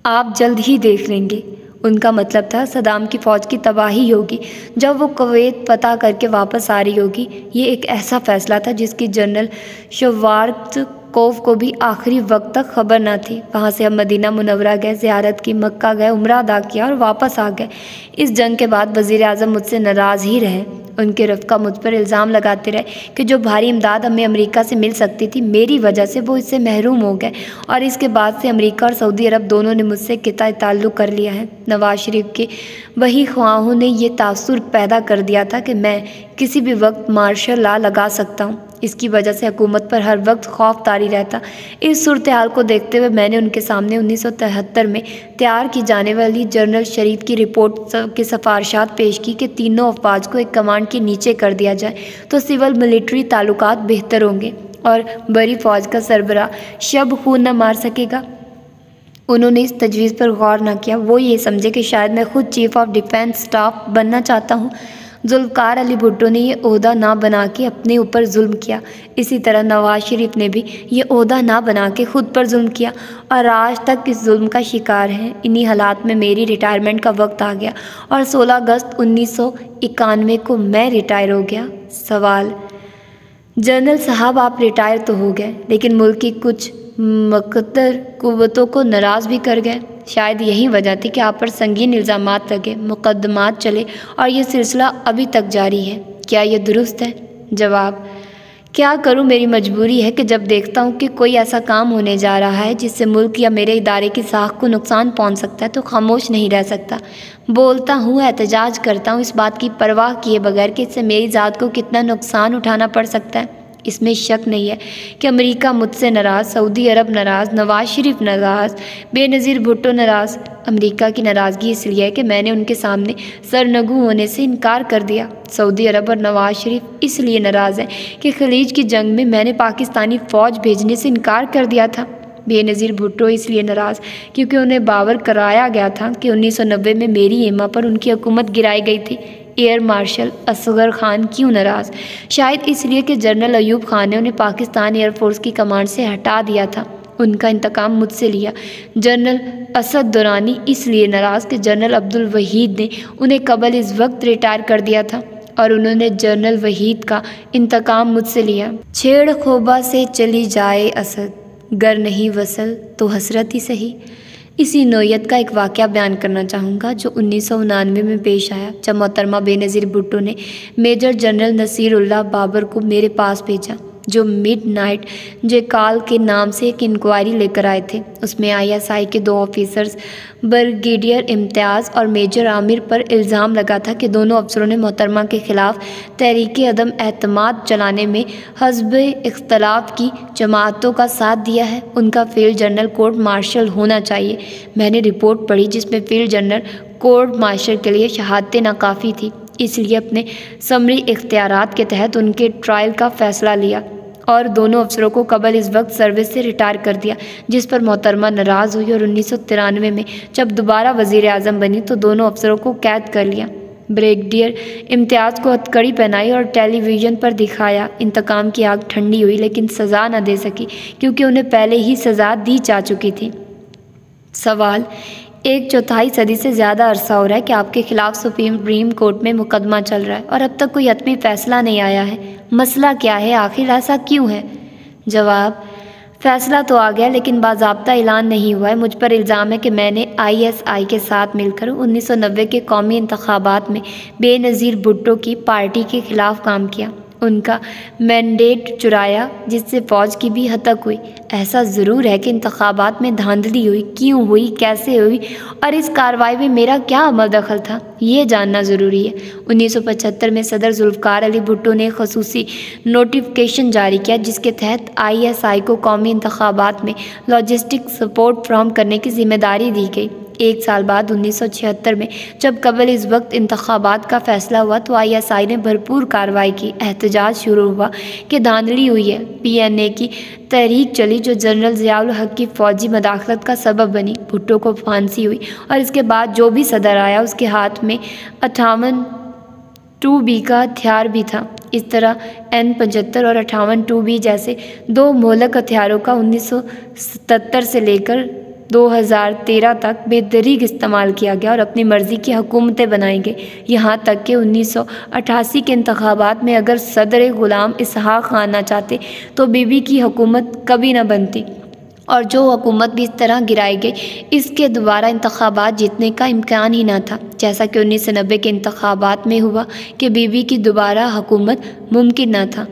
آپ جلد ہی دیکھ لیں گے۔ ان کا مطلب تھا صدام کی فوج کی تباہی ہوگی جب وہ کویت فتح کر کے واپس آ رہی ہوگی۔ یہ ایک ایسا فیصلہ تھا جس کی جنرل شوارکوف کو بھی آخری وقت تک خبر نہ تھی۔ وہاں سے ہم مدینہ منورہ گئے، زیارت کی، مکہ گئے، عمرہ ادا کیا اور واپس آ گئے۔ اس جنگ کے بعد وزیر اعظم مجھ سے ناراض ہی رہے۔ ان کے رفقا مجھ پر الزام لگاتے رہے کہ جو بھاری امداد ہمیں امریکہ سے مل سکتی تھی، میری وجہ سے وہ اس سے محروم ہو گئے، اور اس کے بعد سے امریکہ اور سعودی عرب دونوں نے مجھ سے قطع تعلق کر لیا ہے۔ نواز شریف کے وہی خواہوں نے یہ تاثر پیدا کر دیا تھا کہ میں کسی بھی وقت مارشل لا لگا سکتا ہوں۔ اس کی وجہ سے حکومت پر ہر وقت خوف طاری رہتا۔ اس صورتحال کو دیکھتے ہوئے میں نے ان کے سامنے 1973 میں تیار کی جانے والی جنرل شریف کی رپورٹ کے سفارشات پیش کی کہ تینوں افواج کو ایک کمانڈ کے نیچے کر دیا جائے تو سول ملٹری تعلقات بہتر ہوں گے اور بڑی فوج کا سربراہ شب خون نہ مار سکے گا۔ انہوں نے اس تجویز پر غور نہ کیا۔ وہ یہ سمجھے کہ شاید میں خود چیف آف ڈیفنس اسٹاف بننا چاہتا ہوں۔ ذوالفقار علی بھٹو نے یہ عہدہ نہ بنا کے اپنے اوپر ظلم کیا، اسی طرح نواز شریف نے بھی یہ عہدہ نہ بنا کے خود پر ظلم کیا اور آج تک اس ظلم کا شکار ہیں۔ انہی حالات میں میری ریٹائرمنٹ کا وقت آ گیا اور 16 اگست 1991 کو میں ریٹائر ہو گیا۔ سوال: جنرل صاحب، آپ ریٹائر تو ہو گئے لیکن ملک کی کچھ مقتدر قوتوں کو ناراض بھی کر گئے۔ شاید یہی وجہ تھی کہ آپ پر سنگین الزامات لگے، مقدمات چلے اور یہ سلسلہ ابھی تک جاری ہے۔ کیا یہ درست ہے؟ جواب: کیا کروں، میری مجبوری ہے کہ جب دیکھتا ہوں کہ کوئی ایسا کام ہونے جا رہا ہے جس سے ملک یا میرے ادارے کی ساکھ کو نقصان پہنچ سکتا ہے تو خاموش نہیں رہ سکتا۔ بولتا ہوں، احتجاج کرتا ہوں، اس بات کی پرواہ کیے بغیر کہ اس سے میری ذات کو کتنا نقصان اٹھانا پڑ سکتا ہے۔ اس میں شک نہیں ہے کہ امریکہ مجھ سے ناراض، سعودی عرب ناراض، نواز شریف ناراض، بے نظیر بھٹو ناراض۔ امریکہ کی ناراضگی اس لیے ہے کہ میں نے ان کے سامنے سرنگو ہونے سے انکار کر دیا۔ سعودی عرب اور نواز شریف اس لیے ناراض ہیں کہ خلیج کی جنگ میں میں نے پاکستانی فوج بھیجنے سے انکار کر دیا تھا۔ بے نظیر بھٹو اس لیے ناراض کیونکہ انہیں باور کرایا گیا تھا کہ 1990 میں میری ایما پر ان کی حکومت گرائی گئی تھی۔ ایئر مارشل اصغر خان کیوں ناراض؟ شاید اس لیے کہ جنرل ایوب خان نے انہیں پاکستان ایئر فورس کی کمانڈ سے ہٹا دیا تھا، ان کا انتقام مجھ سے لیا۔ جنرل اسد درانی اس لیے ناراض کہ جنرل عبدالوحید نے انہیں قبل اس وقت ریٹائر کر دیا تھا اور انہوں نے جنرل وحید کا انتقام مجھ سے لیا۔ چھیڑ خوبہ سے چلی جائے اسد، گر نہیں وصل تو حسرت ہی سہی۔ اسی نوعیت کا ایک واقعہ بیان کرنا چاہوں گا جو 1999 میں پیش آیا، جب محترمہ بے نظیر بھٹو نے major general Naseerullah Babar کو میرے پاس بھیجا، جو مڈ نائٹ جیکال کے نام سے ایک انکوائری لے کر آئے تھے۔ اس میں ISI کے 2 آفیسرز بریگیڈیئر امتیاز اور میجر عامر پر الزام لگا تھا کہ دونوں افسروں نے محترمہ کے خلاف تحریک عدم اعتماد چلانے میں حزب اختلاف کی جماعتوں کا ساتھ دیا ہے۔ ان کا فیلڈ جنرل کورٹ مارشل ہونا چاہیے۔ میں نے رپورٹ پڑھی جس میں field general court marshal K لیے شہادتیں ناکافی تھی، اس لیے اپنے سمری اختیارات کے تحت ان کے ٹرائل کا فیصلہ لیا اور دونوں افسروں کو قبل اس وقت سروس سے ریٹائر کر دیا، جس پر محترمہ ناراض ہوئی اور 1993 میں جب دوبارہ وزیر اعظم بنی تو دونوں افسروں کو قید کر لیا۔ بریگیڈیئر امتیاز کو ہتھکڑی پہنائی اور ٹیلی ویژن پر دکھایا۔ انتقام کی آگ ٹھنڈی ہوئی لیکن سزا نہ دے سکی کیونکہ انہیں پہلے ہی سزا دی جا چکی تھی۔ سوال: 1/4 صدی سے زیادہ عرصہ ہو رہا ہے کہ آپ کے خلاف سپریم کورٹ میں مقدمہ چل رہا ہے اور اب تک کوئی حتمی فیصلہ نہیں آیا ہے، مسئلہ کیا ہے؟ آخر ایسا کیوں ہے؟ جواب: فیصلہ تو آ گیا لیکن باضابطہ اعلان نہیں ہوا ہے۔ مجھ پر الزام ہے کہ میں نے ISI کے ساتھ مل کر 1990 کے قومی انتخابات میں بے نظیر بھٹو کی پارٹی کے خلاف کام کیا، ان کا مینڈیٹ چرایا، جس سے فوج کی بھی ہتک ہوئی۔ ایسا ضرور ہے کہ انتخابات میں دھاندلی ہوئی، کیوں ہوئی، کیسے ہوئی اور اس کارروائی میں میرا کیا عمل دخل تھا، یہ جاننا ضروری ہے۔ 1975 میں صدر ذوالفقار علی بھٹو نے خصوصی نوٹیفیکیشن جاری کیا جس کے تحت ISI کو قومی انتخابات میں لاجسٹک سپورٹ فراہم کرنے کی ذمہ داری دی گئی۔ 1 سال بعد 1976 میں جب قبل اس وقت انتخابات کا فیصلہ ہوا تو ISI نے بھرپور کارروائی کی۔ احتجاج شروع ہوا کہ دھاندلی ہوئی ہے۔ PNA کی تحریک چلی جو جنرل ضیاء الحق کی فوجی مداخلت کا سبب بنی۔ بھٹو کو پھانسی ہوئی اور اس کے بعد جو بھی صدر آیا اس کے ہاتھ میں 58(2)B کا ہتھیار بھی تھا۔ اس طرح N75 اور 58(2)B جیسے 2 مہلک ہتھیاروں کا 1977 سے لے کر 2013 تک بے دریغ استعمال کیا گیا اور اپنی مرضی کی حکومتیں بنائی گئی، یہاں تک کہ 1988 کے انتخابات میں اگر صدر غلام اسحاق خان نہ چاہتے تو بی بی کی حکومت کبھی نہ بنتی اور جو حکومت بھی اس طرح گرائی گئی اس کے دوبارہ انتخابات جیتنے کا امکان ہی نہ تھا، جیسا کہ 1990 کے انتخابات میں ہوا کہ بی بی کی دوبارہ حکومت ممکن نہ تھا۔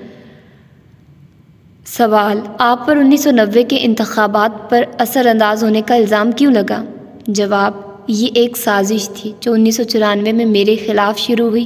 سوال: آپ پر 1990 کے انتخابات پر اثر انداز ہونے کا الزام کیوں لگا؟ جواب: یہ ایک سازش تھی جو 1994 میں میرے خلاف شروع ہوئی۔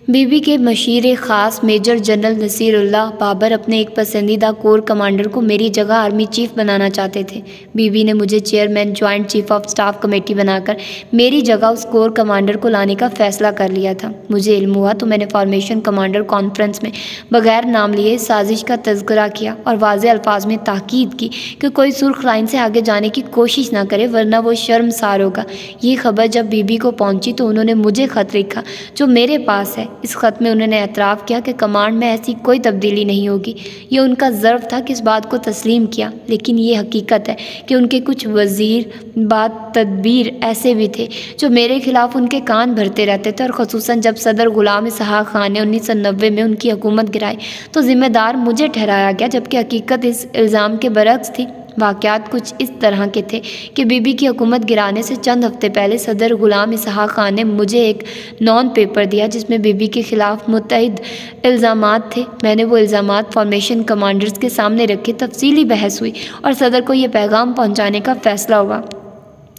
بی بی کے مشیر خاص major general Naseerullah Babar اپنے ایک پسندیدہ کور کمانڈر کو میری جگہ آرمی چیف بنانا چاہتے تھے۔ بی بی نے مجھے chairman joint chief of staff committee بنا کر میری جگہ اس کور کمانڈر کو لانے کا فیصلہ کر لیا تھا۔ مجھے علم ہوا تو میں نے فارمیشن کمانڈر کانفرنس میں بغیر نام لیے سازش کا تذکرہ کیا اور واضح الفاظ میں تاکید کی کہ کوئی سرخ لائن سے آگے جانے کی کوشش نہ کرے ورنہ وہ شرمسار ہوگا۔ یہ خبر جب بی بی کو پہنچی تو انہوں نے مجھے خط لکھا جو میرے پاس ہے۔ اس خط میں انہوں نے اعتراف کیا کہ کمانڈ میں ایسی کوئی تبدیلی نہیں ہوگی۔ یہ ان کا ظرف تھا کہ اس بات کو تسلیم کیا، لیکن یہ حقیقت ہے کہ ان کے کچھ وزیر بعد تدبیر ایسے بھی تھے جو میرے خلاف ان کے کان بھرتے رہتے تھے اور خصوصاً جب صدر غلام اسحاق خان نے 1990 میں ان کی حکومت گرائی تو ذمہ دار مجھے ٹھہرایا گیا، جبکہ حقیقت اس الزام کے برعکس تھی۔ واقعات کچھ اس طرح کے تھے کہ بی بی کی حکومت گرانے سے چند ہفتے پہلے صدر غلام اسحاق خان نے مجھے ایک نان پیپر دیا جس میں بی بی کے خلاف متعدد الزامات تھے۔ میں نے وہ الزامات فارمیشن کمانڈرز کے سامنے رکھے، تفصیلی بحث ہوئی اور صدر کو یہ پیغام پہنچانے کا فیصلہ ہوا: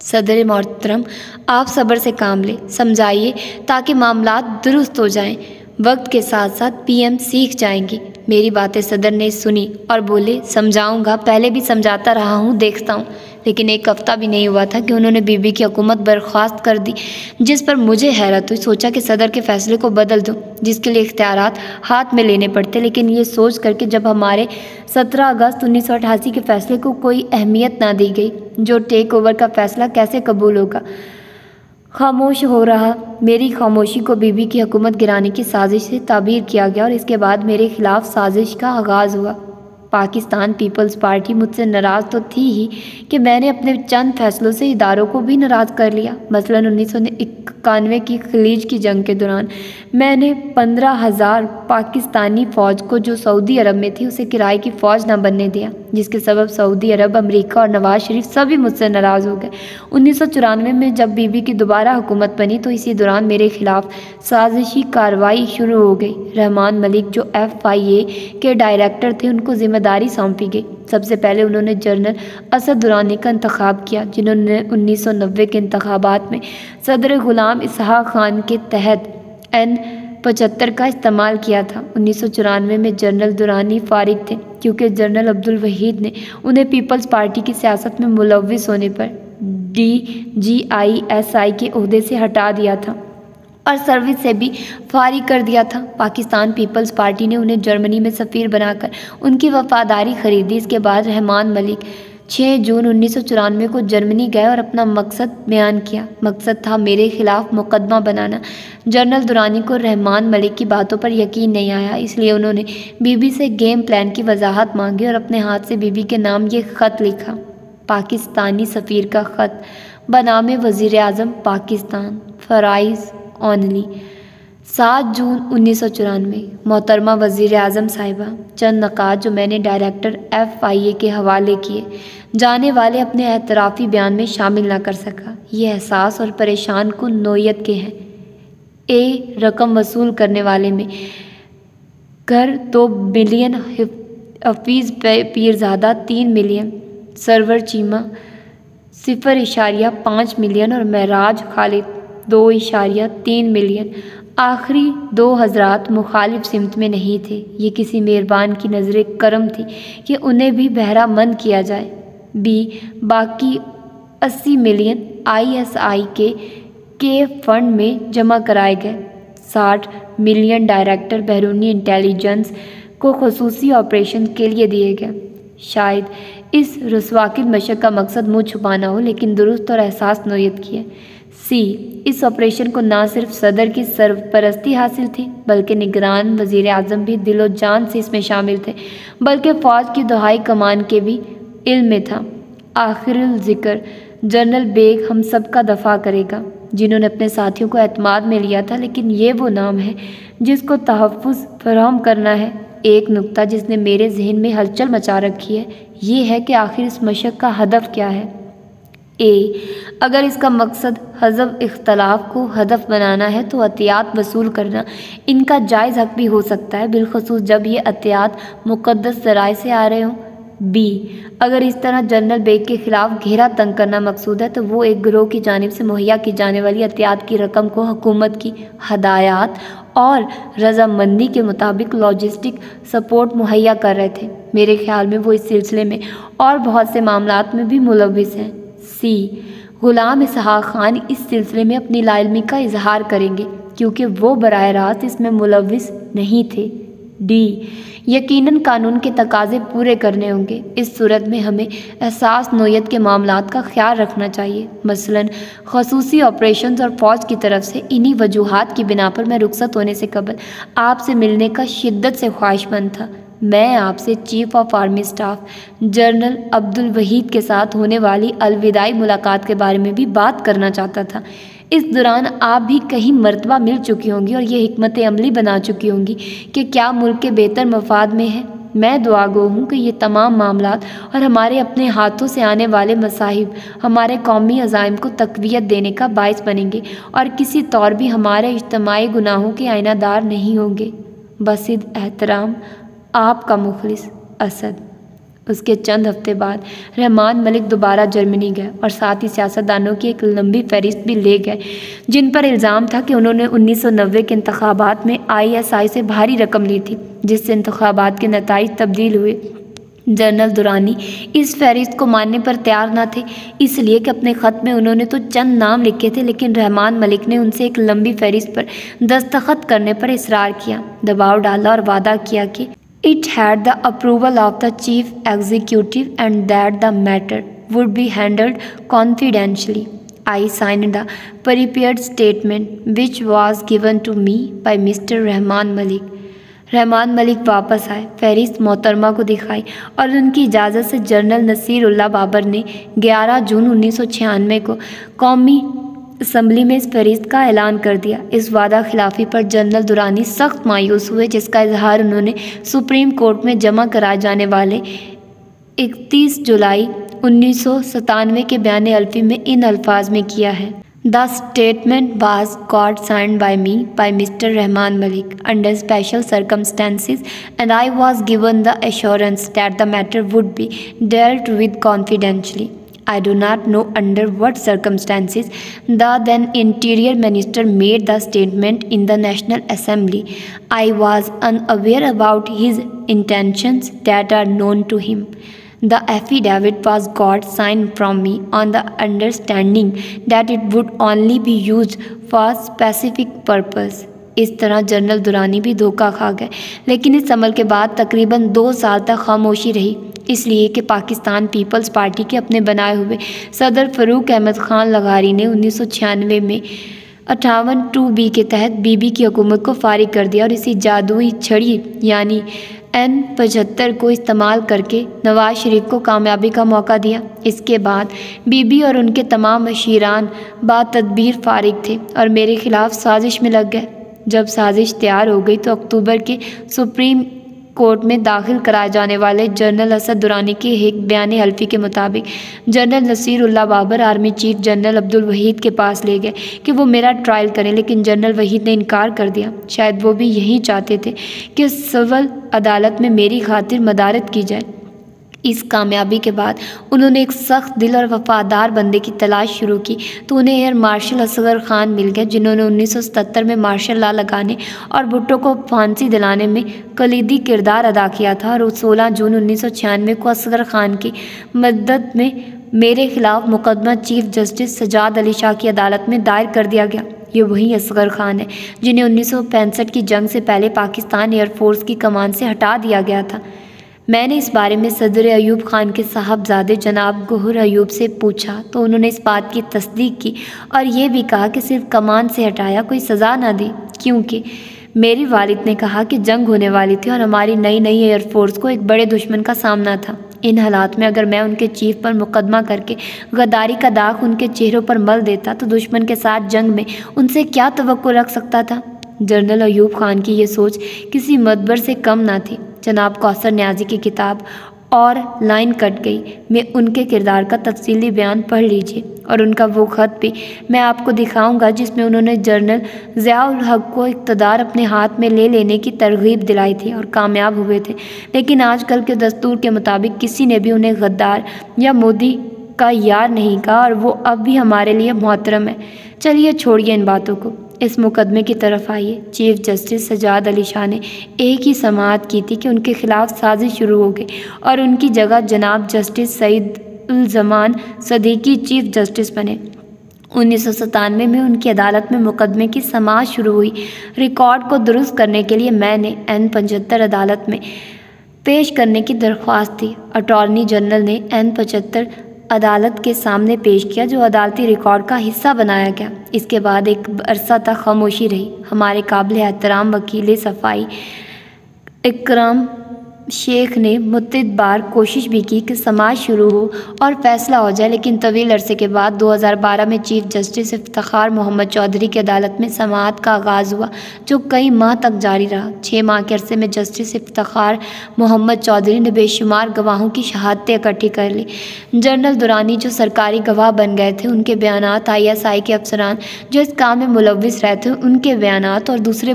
صدر محترم، آپ صبر سے کام لیں، سمجھائیے تاکہ معاملات درست ہو جائیں۔ وقت کے ساتھ ساتھ PM سیکھ جائیں گی۔ میری باتیں صدر نے سنی اور بولے: سمجھاؤں گا، پہلے بھی سمجھاتا رہا ہوں، دیکھتا ہوں۔ لیکن 1 ہفتہ بھی نہیں ہوا تھا کہ انہوں نے بی بی کی حکومت برخاست کر دی، جس پر مجھے حیرت ہوئی۔ سوچا کہ صدر کے فیصلے کو بدل دوں جس کے لیے اختیارات ہاتھ میں لینے پڑتے، لیکن یہ سوچ کر کہ جب ہمارے 17 اگست 1988 کے فیصلے کو کوئی اہمیت نہ دی گئی، جو ٹیک اوور کا فیصلہ کیسے قبول ہوگا، خاموش ہو رہا۔ میری خاموشی کو بی بی کی حکومت گرانے کی سازش سے تعبیر کیا گیا اور اس کے بعد میرے خلاف سازش کا آغاز ہوا۔ پاکستان پیپلز پارٹی مجھ سے ناراض تو تھی ہی کہ میں نے اپنے چند فیصلوں سے اداروں کو بھی ناراض کر لیا۔ مثلاً 1991 کی خلیج کی جنگ کے دوران میں نے 15,000 پاکستانی فوج کو جو سعودی عرب میں تھی اسے کرائے کی فوج نہ بننے دیا، جس کے سبب سعودی عرب، امریکہ اور نواز شریف سبھی مجھ سے ناراض ہو گئے۔ 1994 میں جب بی بی کی دوبارہ حکومت بنی تو اسی دوران میرے خلاف سازشی کارروائی شروع ہو گئی۔ رحمان ملک جو FIA کے ڈائریکٹر تھے ان کو ذمہ داری سونپی گئی۔ سب سے پہلے انہوں نے جنرل اسد درانی کا انتخاب کیا، جنہوں نے 1990 کے انتخابات میں صدر غلام اسحاق خان کے تحت N-75 کا استعمال کیا تھا۔ 1994 میں جنرل درانی فارغ تھے کیونکہ جنرل عبدالوحید نے انہیں پیپلز پارٹی کی سیاست میں ملوث ہونے پر DGISI کے عہدے سے ہٹا دیا تھا اور سروس سے بھی فارغ کر دیا تھا۔ پاکستان پیپلز پارٹی نے انہیں جرمنی میں سفیر بنا کر ان کی وفاداری خریدی۔ اس کے بعد رحمان ملک 6 جون 1994 کو جرمنی گئے اور اپنا مقصد بیان کیا۔ مقصد تھا میرے خلاف مقدمہ بنانا۔ جنرل درانی کو رحمان ملک کی باتوں پر یقین نہیں آیا، اس لیے انہوں نے بی بی سے گیم پلان کی وضاحت مانگی اور اپنے ہاتھ سے بی بی کے نام یہ خط لکھا۔ پاکستانی سفیر کا خط بنام وزیر اعظم پاکستان، فرائض اونلی، 7 جون 1994۔ محترمہ وزیر اعظم صاحبہ، چند نکات جو میں نے ڈائریکٹر FIA کے حوالے کیے جانے والے اپنے اعترافی بیان میں شامل نہ کر سکا، یہ حساس اور پریشان کن نوعیت کے ہیں۔ رقم وصول کرنے والے میں گھر 2 ملین، حفیظ پیرزادہ 3 ملین، سرور چیمہ 0.5 ملین اور معراج خالد 2.3 ملین۔ آخری 2 حضرات مخالف سمت میں نہیں تھے۔ یہ کسی مہربان کی نظر کرم تھی کہ انہیں بھی بہرہ مند کیا جائے۔ باقی 80 ملین ISI کے فنڈ میں جمع کرائے گئے۔ 60 ملین ڈائریکٹر بیرونی انٹیلیجنس کو خصوصی آپریشن کے لیے دیے گئے۔ شاید اس رسواکن مشق کا مقصد منہ چھپانا ہو، لیکن درست اور احساس نوعیت کی ہے۔ اس آپریشن کو نہ صرف صدر کی سرپرستی حاصل تھی بلکہ نگران وزیر اعظم بھی دل و جان سے اس میں شامل تھے، بلکہ فوج کی دہائی کمان کے بھی علم میں تھا۔ آخر الذکر جنرل بیگ ہم سب کا دفاع کرے گا، جنہوں نے اپنے ساتھیوں کو اعتماد میں لیا تھا، لیکن یہ وہ نام ہے جس کو تحفظ فراہم کرنا ہے۔ ایک نکتہ جس نے میرے ذہن میں ہلچل مچا رکھی ہے یہ ہے کہ آخر اس مشق کا ہدف کیا ہے۔ اگر اس کا مقصد حزب اختلاف کو ہدف بنانا ہے تو عطیات وصول کرنا ان کا جائز حق بھی ہو سکتا ہے، بالخصوص جب یہ عطیات مقدس ذرائع سے آ رہے ہوں۔ اگر اس طرح جنرل بیگ کے خلاف گھیرا تنگ کرنا مقصود ہے تو وہ ایک گروہ کی جانب سے مہیا کی جانے والی عطیات کی رقم کو حکومت کی ہدایات اور رضامندی کے مطابق لاجسٹک سپورٹ مہیا کر رہے تھے۔ میرے خیال میں وہ اس سلسلے میں اور بہت سے معاملات میں بھی ملوث ہیں۔ غلام اسحاق خان اس سلسلے میں اپنی لا علمی کا اظہار کریں گے کیونکہ وہ براہ راست اس میں ملوث نہیں تھے۔ یقیناً قانون کے تقاضے پورے کرنے ہوں گے۔ اس صورت میں ہمیں احساس نوعیت کے معاملات کا خیال رکھنا چاہیے، مثلاً خصوصی آپریشنز اور فوج کی طرف سے۔ انہی وجوہات کی بنا پر میں رخصت ہونے سے قبل آپ سے ملنے کا شدت سے خواہش مند تھا۔ میں آپ سے chief of army staff general Abdul Waheed کے ساتھ ہونے والی الوداعی ملاقات کے بارے میں بھی بات کرنا چاہتا تھا۔ اس دوران آپ بھی کئی مرتبہ مل چکی ہوں گی اور یہ حکمت عملی بنا چکی ہوں گی کہ کیا ملک کے بہتر مفاد میں ہے۔ میں دعا گو ہوں کہ یہ تمام معاملات اور ہمارے اپنے ہاتھوں سے آنے والے مصائب ہمارے قومی عزائم کو تقویت دینے کا باعث بنیں گے اور کسی طور بھی ہمارے اجتماعی گناہوں کے آئینہ دار نہیں ہوں گے۔ بصد احترام، آپ کا مخلص اسد۔ اس کے چند ہفتے بعد رحمان ملک دوبارہ جرمنی گئے اور ساتھ ہی سیاستدانوں کی ایک لمبی فہرست بھی لے گئے جن پر الزام تھا کہ انہوں نے 1990 کے انتخابات میں ISI سے بھاری رقم لی تھی، جس سے انتخابات کے نتائج تبدیل ہوئے۔ جنرل درانی اس فہرست کو ماننے پر تیار نہ تھے، اس لیے کہ اپنے خط میں انہوں نے تو چند نام لکھے تھے، لیکن رحمان ملک نے ان سے ایک لمبی فہرست پر دستخط کرنے پر اصرار کیا، دباؤ ڈالا اور وعدہ کیا کہ it had the approval of the chief executive and that the matter would be handled confidentially. I signed the prepared statement which was given to me by Mr. Rahman Malik. Rehman Malik واپس آئے، فہرست محترمہ کو دکھائی اور ان کی اجازت سے جنرل نصیر اللہ بابر نے 11 جون 1996 کو قومی اسمبلی میں اس فہرست کا اعلان کر دیا۔ اس وعدہ خلافی پر جنرل درانی سخت مایوس ہوئے، جس کا اظہار انہوں نے سپریم کورٹ میں جمع کرائے جانے والے 31 جولائی 1997 کے بیان الفی میں ان الفاظ میں کیا ہے: The statement was got signed by me, by Mr. Rahman Malik, under special circumstances, and I was given the assurance that the matter would be dealt with confidentially. I do not know under what circumstances the then Interior Minister made the statement in the National Assembly. I was unaware about his intentions that are known to him. The affidavit was got signed from me on the understanding that it would only be used for specific purpose. اس طرح general Durrani بھی دھوکہ کھا گئے، لیکن اس عمل کے بعد تقریباً 2 سال تک خاموشی رہی، اس لیے کہ پاکستان پیپلز پارٹی کے اپنے بنائے ہوئے صدر فاروق احمد خان لغاری نے 1996 میں 58(2)B کے تحت بی بی کی حکومت کو فارغ کر دیا اور اسی جادوئی چھڑی یعنی N75 کو استعمال کر کے نواز شریف کو کامیابی کا موقع دیا۔ اس کے بعد بی بی اور ان کے تمام مشیران باتدبیر فارغ تھے اور میرے خلاف سازش میں لگ گئے۔ جب سازش تیار ہو گئی تو اکتوبر کے سپریم کورٹ میں داخل کرائے جانے والے جنرل اسد درانی کے ایک بیان حلفی کے مطابق general Naseerullah Babar army chief general Abdul Waheed کے پاس لے گئے کہ وہ میرا ٹرائل کریں، لیکن جنرل وحید نے انکار کر دیا۔ شاید وہ بھی یہی چاہتے تھے کہ سول عدالت میں میری خاطر مدارت کی جائے۔ اس کامیابی کے بعد انہوں نے ایک سخت دل اور وفادار بندے کی تلاش شروع کی تو انہیں ایئر مارشل اصغر خان مل گئے، جنہوں نے 1977 میں مارشل لا لگانے اور بھٹو کو پھانسی دلانے میں کلیدی کردار ادا کیا تھا، اور 16 جون 1996 کو اصغر خان کی مدد میں میرے خلاف مقدمہ چیف جسٹس سجاد علی شاہ کی عدالت میں دائر کر دیا گیا۔ یہ وہی اصغر خان ہے جنہیں 1965 کی جنگ سے پہلے پاکستان ایئر فورس کی کمان سے ہٹا دیا گیا تھا۔ میں نے اس بارے میں صدر ایوب خان کے صاحبزادے جناب گوہر ایوب سے پوچھا تو انہوں نے اس بات کی تصدیق کی اور یہ بھی کہا کہ صرف کمان سے ہٹایا، کوئی سزا نہ دی، کیونکہ میری والد نے کہا کہ جنگ ہونے والی تھی اور ہماری نئی ایئر فورس کو ایک بڑے دشمن کا سامنا تھا۔ ان حالات میں اگر میں ان کے چیف پر مقدمہ کر کے غداری کا داغ ان کے چہروں پر مل دیتا تو دشمن کے ساتھ جنگ میں ان سے کیا توقع رکھ سکتا تھا؟ جنرل ایوب خان کی یہ سوچ کسی مدبر سے کم نہ تھی۔ جناب کوثر نیازی کی کتاب اور لائن کٹ گئی میں ان کے کردار کا تفصیلی بیان پڑھ لیجئے، اور ان کا وہ خط بھی میں آپ کو دکھاؤں گا جس میں انہوں نے جنرل ضیاء الحق کو اقتدار اپنے ہاتھ میں لے لینے کی ترغیب دلائی تھی اور کامیاب ہوئے تھے، لیکن آج کل کے دستور کے مطابق کسی نے بھی انہیں غدار یا مودی کا یار نہیں کہا، اور وہ اب بھی ہمارے لیے محترم ہے۔ چلیے چھوڑیے ان باتوں کو، اس مقدمے کی طرف آئیے۔ چیف جسٹس سجاد علی شاہ نے ایک ہی سماعت کی تھی کہ ان کے خلاف سازش شروع ہو گئی اور ان کی جگہ جناب جسٹس سعید الزمان صدیقی چیف جسٹس بنے۔ 1997 میں ان کی عدالت میں مقدمے کی سماعت شروع ہوئی۔ ریکارڈ کو درست کرنے کے لیے میں نے N75 عدالت میں پیش کرنے کی درخواست دی۔ اٹارنی جنرل نے N75 عدالت کے سامنے پیش کیا، جو عدالتی ریکارڈ کا حصہ بنایا گیا۔ اس کے بعد ایک عرصہ تک خاموشی رہی۔ ہمارے قابل احترام وکیل صفائی اکرم شیخ نے متعدد بار کوشش بھی کی کہ سماعت شروع ہو اور فیصلہ ہو جائے، لیکن طویل عرصے کے بعد 2012 میں چیف جسٹس افتخار محمد چودھری کی عدالت میں سماعت کا آغاز ہوا، جو کئی ماہ تک جاری رہا۔ 6 ماہ کے عرصے میں جسٹس افتخار محمد چودھری نے بے شمار گواہوں کی شہادتیں اکٹھی کر لی۔ جنرل درانی جو سرکاری گواہ بن گئے تھے، ان کے بیانات، ISI کے افسران جو اس کام میں ملوث رہے تھے ان کے بیانات، اور دوسرے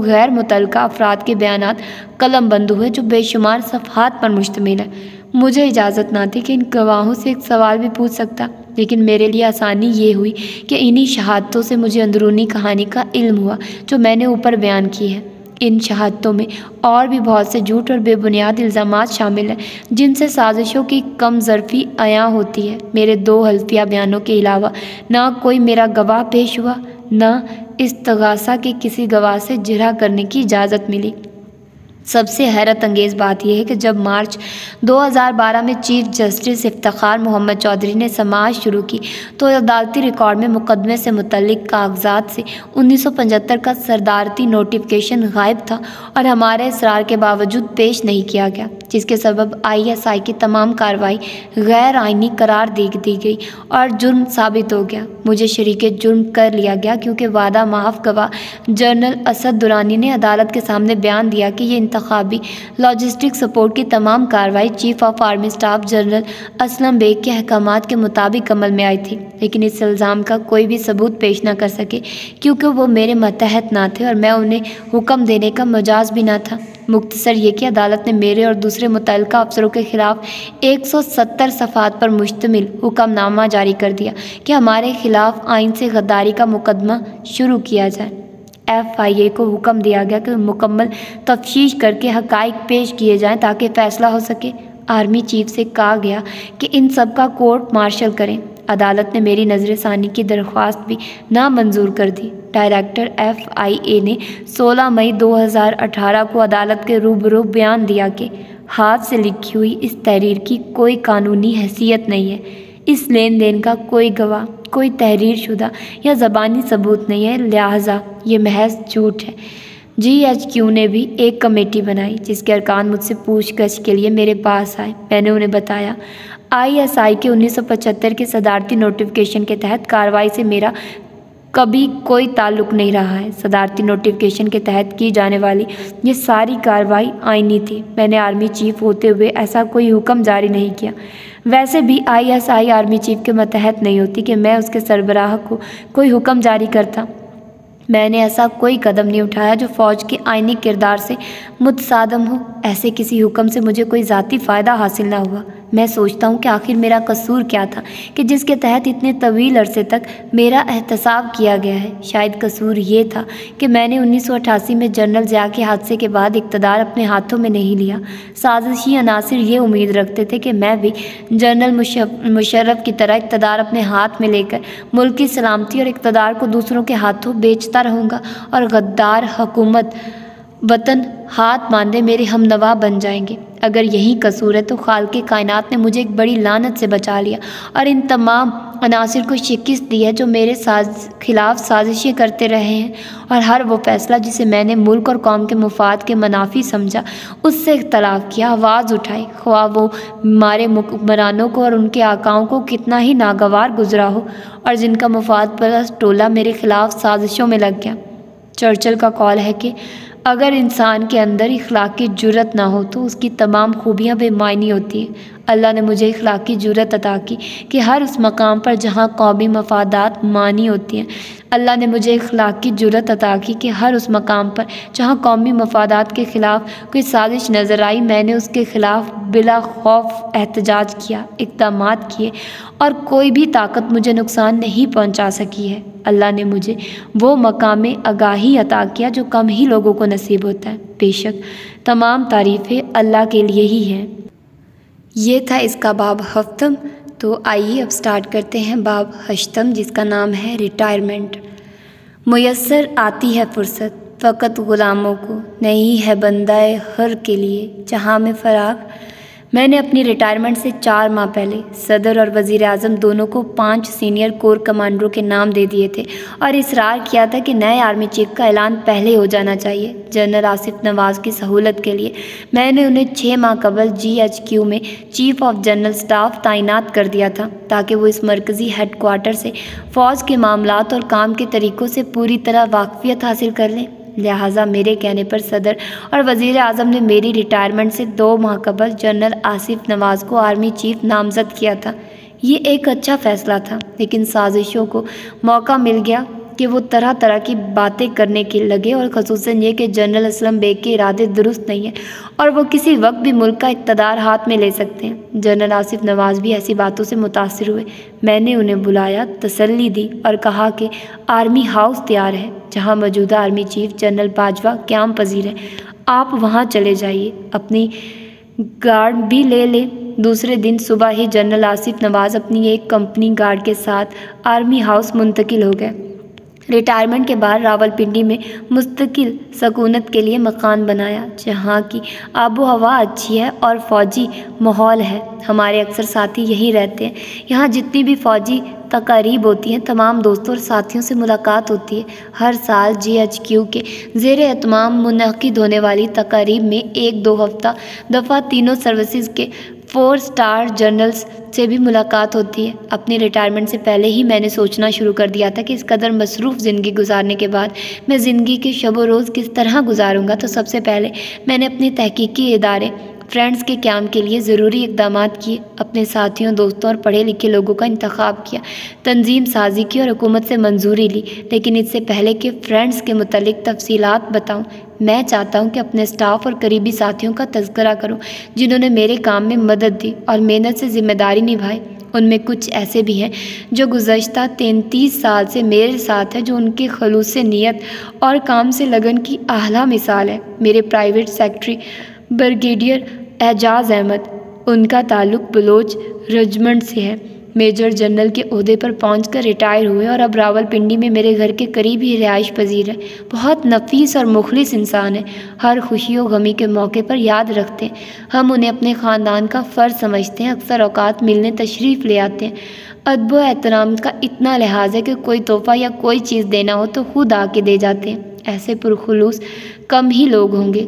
غیر متعلقہ افراد کے بیانات قلم بند ہوئے، جو بے شمار صفحات پر مشتمل ہے۔ مجھے اجازت نہ تھی کہ ان گواہوں سے ایک سوال بھی پوچھ سکتا، لیکن میرے لیے آسانی یہ ہوئی کہ انہی شہادتوں سے مجھے اندرونی کہانی کا علم ہوا جو میں نے اوپر بیان کی ہے۔ ان شہادتوں میں اور بھی بہت سے جھوٹ اور بے بنیاد الزامات شامل ہیں، جن سے سازشوں کی کم ظرفی عیاں ہوتی ہے۔ میرے 2 حلفیہ بیانوں کے علاوہ نہ کوئی میرا گواہ پیش ہوا، نہ استغاثہ کے کسی گواہ سے جرح کرنے کی اجازت ملی۔ سب سے حیرت انگیز بات یہ ہے کہ جب مارچ 2012 میں چیف جسٹس افتخار محمد چودھری نے سماعت شروع کی تو عدالتی ریکارڈ میں مقدمے سے متعلق کاغذات سے 1975 کا صدارتی نوٹیفکیشن غائب تھا اور ہمارے اصرار کے باوجود پیش نہیں کیا گیا، جس کے سبب ISI کی تمام کارروائی غیر آئینی قرار دی گئی اور جرم ثابت ہو گیا۔ مجھے شریک جرم کر لیا گیا کیونکہ وعدہ معاف گواہ جنرل اسد درانی نے عدالت کے سامنے بیان دیا کہ یہ انتخابی لاجسٹک سپورٹ کی تمام کارروائی chief of army staff general Aslam Baig کے احکامات کے مطابق عمل میں آئی تھی، لیکن اس الزام کا کوئی بھی ثبوت پیش نہ کر سکے کیونکہ وہ میرے ماتحت نہ تھے اور میں انہیں حکم دینے کا مجاز بھی نہ تھا۔ مختصر یہ کہ عدالت نے میرے اور دوسرے متعلقہ افسروں کے خلاف 170 صفحات پر مشتمل حکم نامہ جاری کر دیا کہ ہمارے خلاف آئین سے غداری کا مقدمہ شروع کیا جائے۔ FIA کو حکم دیا گیا کہ مکمل تفتیش کر کے حقائق پیش کیے جائیں تاکہ فیصلہ ہو سکے۔ آرمی چیف سے کہا گیا کہ ان سب کا کورٹ مارشل کریں۔ عدالت نے میری نظر ثانی کی درخواست بھی نامنظور کر دی۔ ڈائریکٹر FIA نے 16 مئی 2018 کو عدالت کے روبرو بیان دیا کہ ہاتھ سے لکھی ہوئی اس تحریر کی کوئی قانونی حیثیت نہیں ہے، اس لین دین کا کوئی گواہ، کوئی تحریر شدہ یا زبانی ثبوت نہیں ہے، لہٰذا یہ محض جھوٹ ہے۔ GHQ نے بھی ایک کمیٹی بنائی جس کے ارکان مجھ سے پوچھ گچھ کے لیے میرے پاس آئے۔ میں نے انہیں بتایا ISI کے 1975 کے صدارتی نوٹیفکیشن کے تحت کارروائی سے میرا کبھی کوئی تعلق نہیں رہا ہے۔ صدارتی نوٹیفکیشن کے تحت کی جانے والی یہ ساری کارروائی آئینی تھی۔ میں نے آرمی چیف ہوتے ہوئے ایسا کوئی حکم جاری نہیں کیا۔ ویسے بھی ISI آرمی چیف کے ماتحت نہیں ہوتی کہ میں اس کے سربراہ کو کوئی حکم جاری کرتا۔ میں نے ایسا کوئی قدم نہیں اٹھایا جو فوج کے آئینی کردار سے متصادم ہو۔ ایسے کسی حکم سے مجھے کوئی ذاتی فائدہ حاصل نہ ہوا۔ میں سوچتا ہوں کہ آخر میرا قصور کیا تھا کہ جس کے تحت اتنے طویل عرصے تک میرا احتساب کیا گیا ہے۔ شاید قصور یہ تھا کہ میں نے 1988 میں جنرل ضیاء کے حادثے کے بعد اقتدار اپنے ہاتھوں میں نہیں لیا۔ سازشی عناصر یہ امید رکھتے تھے کہ میں بھی جنرل مشرف کی طرح اقتدار اپنے ہاتھ میں لے کر ملک کی سلامتی اور اقتدار کو دوسروں کے ہاتھوں بیچتا رہوں گا اور غدار حکومت وطن ہاتھ باندھے میرے ہمنوا بن جائیں گے۔ اگر یہی قصور ہے تو خالق کائنات نے مجھے ایک بڑی لعنت سے بچا لیا اور ان تمام عناصر کو شکست دی ہے جو میرے خلاف سازشیں کرتے رہے ہیں، اور ہر وہ فیصلہ جسے میں نے ملک اور قوم کے مفاد کے منافی سمجھا اس سے اختلاف کیا، آواز اٹھائی، خواہ وہ ہمارے حکمرانوں کو اور ان کے آقاؤں کو کتنا ہی ناگوار گزرا ہو، اور جن کا مفاد پرست ٹولہ میرے خلاف سازشوں میں لگ گیا۔ چرچل کا قول ہے کہ اگر انسان کے اندر اخلاقی جرأت نہ ہو تو اس کی تمام خوبیاں بے معنی ہوتی ہیں۔ اللہ نے مجھے اخلاقی جرأت عطا کی کہ ہر اس مقام پر جہاں قومی مفادات مانی ہوتی ہیں، اللہ نے مجھے اخلاقی جرأت عطا کی کہ ہر اس مقام پر جہاں قومی مفادات کے خلاف کوئی سازش نظر آئی، میں نے اس کے خلاف بلا خوف احتجاج کیا، اقدامات کیے، اور کوئی بھی طاقت مجھے نقصان نہیں پہنچا سکی ہے۔ اللہ نے مجھے وہ مقام آگاہی عطا کیا جو کم ہی لوگوں کو نصیب ہوتا ہے۔ بے شک تمام تعریفیں اللہ کے لیے ہی ہیں۔ یہ تھا اس کا باب ہفتم۔ تو آئیے اب سٹارٹ کرتے ہیں باب ہشتم، جس کا نام ہے ریٹائرمنٹ۔ میسر آتی ہے فرصت فقط غلاموں کو، نہیں ہے بندہ حر کے لیے جہاں میں فراغ۔ میں نے اپنی ریٹائرمنٹ سے 4 ماہ پہلے صدر اور وزیر اعظم دونوں کو 5 سینئر کور کمانڈروں کے نام دے دیے تھے اور اصرار کیا تھا کہ نئے آرمی چیف کا اعلان پہلے ہو جانا چاہیے۔ جنرل آصف نواز کی سہولت کے لیے میں نے انہیں 6 ماہ قبل GHQ میں چیف آف جنرل اسٹاف تعینات کر دیا تھا تاکہ وہ اس مرکزی ہیڈ کوارٹر سے فوج کے معاملات اور کام کے طریقوں سے پوری طرح واقفیت حاصل کر لیں۔ لہٰذا میرے کہنے پر صدر اور وزیر اعظم نے میری ریٹائرمنٹ سے 2 ماہ قبل جنرل آصف نواز کو آرمی چیف نامزد کیا تھا۔ یہ ایک اچھا فیصلہ تھا، لیکن سازشوں کو موقع مل گیا کہ وہ طرح طرح کی باتیں کرنے کے لگے، اور خصوصاً یہ کہ جنرل اسلم بیگ کے ارادے درست نہیں ہیں اور وہ کسی وقت بھی ملک کا اقتدار ہاتھ میں لے سکتے ہیں۔ جنرل آصف نواز بھی ایسی باتوں سے متاثر ہوئے۔ میں نے انہیں بلایا، تسلی دی اور کہا کہ آرمی ہاؤس تیار ہے جہاں موجودہ آرمی چیف جنرل باجوہ قیام پذیر ہے، آپ وہاں چلے جائیے، اپنی گارڈ بھی لے لیں۔ دوسرے دن صبح ہی جنرل آصف نواز اپنی ایک کمپنی گارڈ کے ساتھ آرمی ہاؤس منتقل ہو گئے۔ ریٹائرمنٹ کے بعد راولپنڈی میں مستقل سکونت کے لیے مکان بنایا، جہاں کی آب و ہوا اچھی ہے اور فوجی ماحول ہے۔ ہمارے اکثر ساتھی یہی رہتے ہیں۔ یہاں جتنی بھی فوجی تقاریب ہوتی ہیں، تمام دوستوں اور ساتھیوں سے ملاقات ہوتی ہے۔ ہر سال GHQ کے زیر اہتمام منعقد ہونے والی تقاریب میں 1-2 ہفتہ دفعہ تینوں سروسز کے 4 اسٹار جنرلز سے بھی ملاقات ہوتی ہے۔ اپنی ریٹائرمنٹ سے پہلے ہی میں نے سوچنا شروع کر دیا تھا کہ اس قدر مصروف زندگی گزارنے کے بعد میں زندگی کے شب و روز کس طرح گزاروں گا۔ تو سب سے پہلے میں نے اپنے تحقیقی ادارے فرینڈز کے قیام کے لیے ضروری اقدامات کیے، اپنے ساتھیوں، دوستوں اور پڑھے لکھے لوگوں کا انتخاب کیا، تنظیم سازی کی اور حکومت سے منظوری لی۔ لیکن اس سے پہلے کہ فرینڈز کے متعلق تفصیلات بتاؤں، میں چاہتا ہوں کہ اپنے سٹاف اور قریبی ساتھیوں کا تذکرہ کروں جنہوں نے میرے کام میں مدد دی اور محنت سے ذمہ داری نبھائی۔ ان میں کچھ ایسے بھی ہیں جو گزشتہ 33 سال سے میرے ساتھ ہیں، جو ان کے خلوص نیت اور کام سے لگن کی اعلیٰ مثال ہے۔ میرے پرائیویٹ سیکرٹری بریگیڈیئر اعجاز احمد، ان کا تعلق بلوچ رجمنٹ سے ہے، میجر جنرل کے عہدے پر پہنچ کر ریٹائر ہوئے اور اب راولپنڈی میں میرے گھر کے قریب ہی رہائش پذیر ہیں۔ بہت نفیس اور مخلص انسان ہیں، ہر خوشی و غمی کے موقع پر یاد رکھتے ہیں۔ ہم انہیں اپنے خاندان کا فرد سمجھتے ہیں، اکثر اوقات ملنے تشریف لے آتے ہیں۔ ادب و احترام کا اتنا لحاظ ہے کہ کوئی تحفہ یا کوئی چیز دینا ہو تو خود آ کے دے جاتے ہیں۔ ایسے پرخلوص کم ہی لوگ ہوں گے۔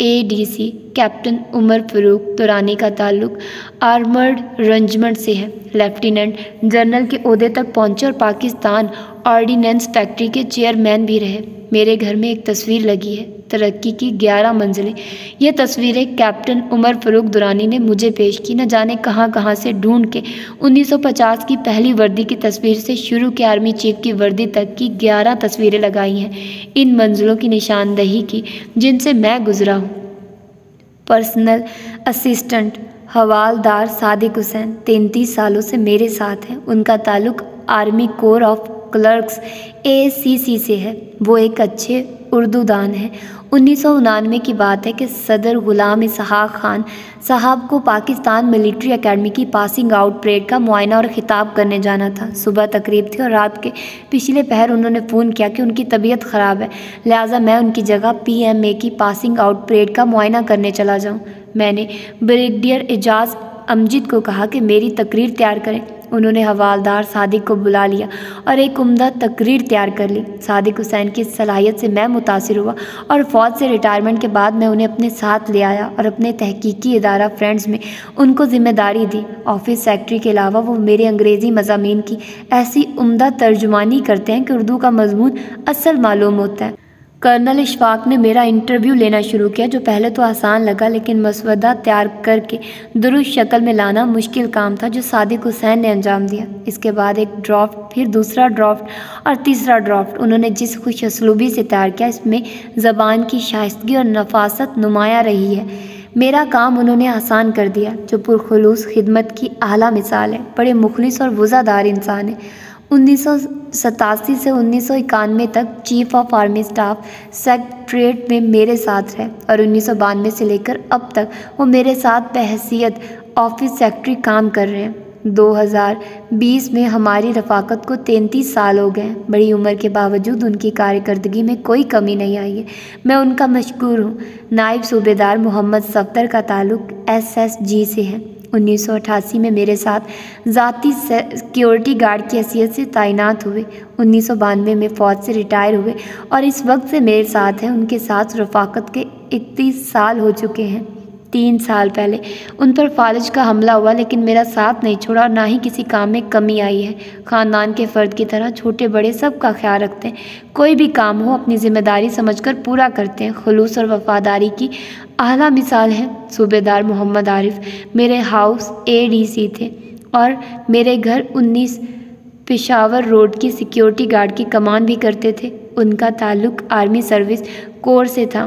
ADC کیپٹن عمر فاروق درانی کا تعلق آرمرڈ رجمنٹ سے ہے، لیفٹیننٹ جنرل کے عہدے تک پہنچے اور پاکستان آرڈیننس فیکٹری کے چیئرمین بھی رہے۔ میرے گھر میں ایک تصویر لگی ہے، ترقی کی 11 منزلیں۔ یہ تصویریں کیپٹن عمر فاروق درانی نے مجھے پیش کی، نہ جانے کہاں کہاں سے ڈھونڈ کے 1950 کی پہلی وردی کی تصویر سے شروع کے آرمی چیف کی وردی تک کی 11 تصویریں لگائی ہیں، ان منزلوں کی نشاندہی کی جن سے میں گزرا ہوں۔ پرسنل اسسٹنٹ حوالدار صادق حسین 33 سالوں سے میرے ساتھ ہیں، ان کا تعلق army corps of clerks ACC سے ہے۔ وہ ایک اچھے اردو دان ہیں۔ 1999 کی بات ہے کہ صدر غلام اسحاق خان صاحب کو پاکستان ملٹری اکیڈمی کی پاسنگ آؤٹ پریڈ کا معائنہ اور خطاب کرنے جانا تھا۔ صبح تقریب تھی اور رات کے پچھلے پہر انہوں نے فون کیا کہ ان کی طبیعت خراب ہے، لہٰذا میں ان کی جگہ PMA کی پاسنگ آؤٹ پریڈ کا معائنہ کرنے چلا جاؤں۔ میں نے بریگیڈیئر اعجاز امجد کو کہا کہ میری تقریر تیار کریں۔ انہوں نے حوالدار صادق کو بلا لیا اور ایک عمدہ تقریر تیار کر لی۔ صادق حسین کی صلاحیت سے میں متاثر ہوا اور فوج سے ریٹائرمنٹ کے بعد میں انہیں اپنے ساتھ لے آیا اور اپنے تحقیقی ادارہ فرینڈز میں ان کو ذمہ داری دی۔ آفس سیکرٹری کے علاوہ وہ میرے انگریزی مضامین کی ایسی عمدہ ترجمانی کرتے ہیں کہ اردو کا مضمون اصل معلوم ہوتا ہے۔ کرنل اشفاق نے میرا انٹرویو لینا شروع کیا، جو پہلے تو آسان لگا، لیکن مسودہ تیار کر کے درست شکل میں لانا مشکل کام تھا، جو صادق حسین نے انجام دیا۔ اس کے بعد ایک ڈرافٹ، پھر دوسرا ڈرافٹ اور تیسرا ڈرافٹ انہوں نے جس خوش اسلوبی سے تیار کیا، اس میں زبان کی شائستگی اور نفاست نمایاں رہی ہے۔ میرا کام انہوں نے آسان کر دیا، جو پرخلوص خدمت کی اعلیٰ مثال ہے، بڑے مخلص اور وفادار انسان ہیں۔ 1987 سے 1991 تک chief of army staff secretariat میں میرے ساتھ رہے اور 1992 سے لے کر اب تک وہ میرے ساتھ بحیثیت آفس سیکریٹری کام کر رہے ہیں۔ 2020 میں ہماری رفاقت کو 33 سال ہو گئے ہیں۔ بڑی عمر کے باوجود ان کی کارکردگی میں کوئی کمی نہیں آئی ہے، میں ان کا مشکور ہوں۔ نائب صوبیدار محمد صفدر کا تعلق SSG سے ہے۔ 1988 میں میرے ساتھ ذاتی سیکیورٹی گارڈ کی حیثیت سے تعینات ہوئے۔ 1992 میں فوج سے ریٹائر ہوئے اور اس وقت سے میرے ساتھ ہیں۔ ان کے ساتھ رفاقت کے 31 سال ہو چکے ہیں۔ 3 سال پہلے ان پر فالج کا حملہ ہوا، لیکن میرا ساتھ نہیں چھوڑا اور نہ ہی کسی کام میں کمی آئی ہے۔ خاندان کے فرد کی طرح چھوٹے بڑے سب کا خیال رکھتے ہیں، کوئی بھی کام ہو اپنی ذمہ داری سمجھ کر پورا کرتے ہیں۔ خلوص اور وفاداری کی اعلیٰ مثال ہے۔ صوبیدار محمد عارف میرے ہاؤس ADC تھے اور میرے گھر 19 پشاور روڈ کی سیکیورٹی گارڈ کی کمان بھی کرتے تھے۔ ان کا تعلق آرمی سروس کور سے تھا۔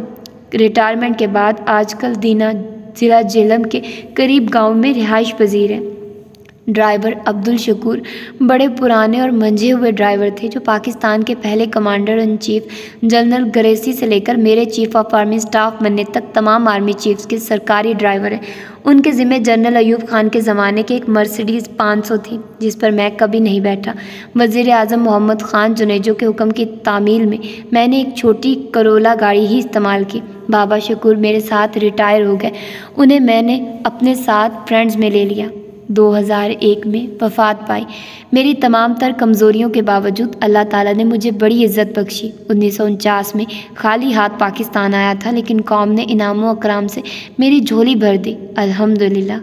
ریٹائرمنٹ کے بعد آج کل دینا ضلع جہلم کے قریب گاؤں میں رہائش پذیر ہے۔ ڈرائیور عبدالشکور بڑے پرانے اور منجھے ہوئے ڈرائیور تھے جو پاکستان کے پہلے commander in chief general Gracey سے لے کر میرے چیف آف آرمی اسٹاف بننے تک تمام آرمی چیفز کے سرکاری ڈرائیور ہیں۔ ان کے ذمہ جنرل ایوب خان کے زمانے کے ایک مرسیڈیز 500 تھی جس پر میں کبھی نہیں بیٹھا۔ وزیر اعظم محمد خان جنیجو کے حکم کی تعمیل میں نے ایک چھوٹی کرولا گاڑی ہی استعمال کی۔ بابا شکور میرے ساتھ ریٹائر ہو گئے، انہیں میں نے اپنے ساتھ فرینڈز میں لے لیا۔ 2001 میں وفات پائی۔ میری تمام تر کمزوریوں کے باوجود اللہ تعالیٰ نے مجھے بڑی عزت بخشی۔ 1949 میں خالی ہاتھ پاکستان آیا تھا لیکن قوم نے انعام و اکرام سے میری جھولی بھر دی، الحمدللہ۔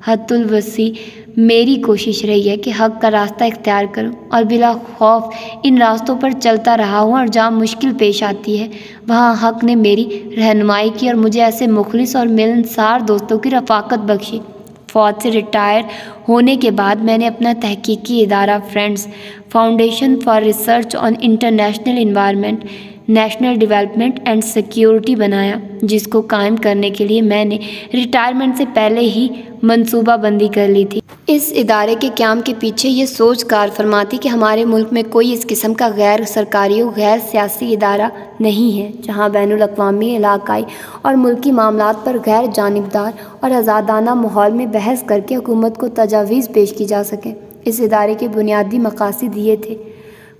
حد الوسیع میری کوشش رہی ہے کہ حق کا راستہ اختیار کروں اور بلا خوف ان راستوں پر چلتا رہا ہوں، اور جہاں مشکل پیش آتی ہے وہاں حق نے میری رہنمائی کی اور مجھے ایسے مخلص اور ملنسار دوستوں کی رفاقت بخشی۔ فوج سے ریٹائر ہونے کے بعد میں نے اپنا تحقیقی ادارہ friends foundation for research on international environment, national development and security بنایا، جس کو قائم کرنے کے لیے میں نے ریٹائرمنٹ سے پہلے ہی منصوبہ بندی کر لی تھی۔ اس ادارے کے قیام کے پیچھے یہ سوچ کار فرما تھی کہ ہمارے ملک میں کوئی اس قسم کا غیر سرکاری و غیر سیاسی ادارہ نہیں ہے جہاں بین الاقوامی، علاقائی اور ملکی معاملات پر غیر جانبدار اور آزادانہ ماحول میں بحث کر کے حکومت کو تجاویز پیش کی جا سکیں۔ اس ادارے کے بنیادی مقاصد یہ تھے: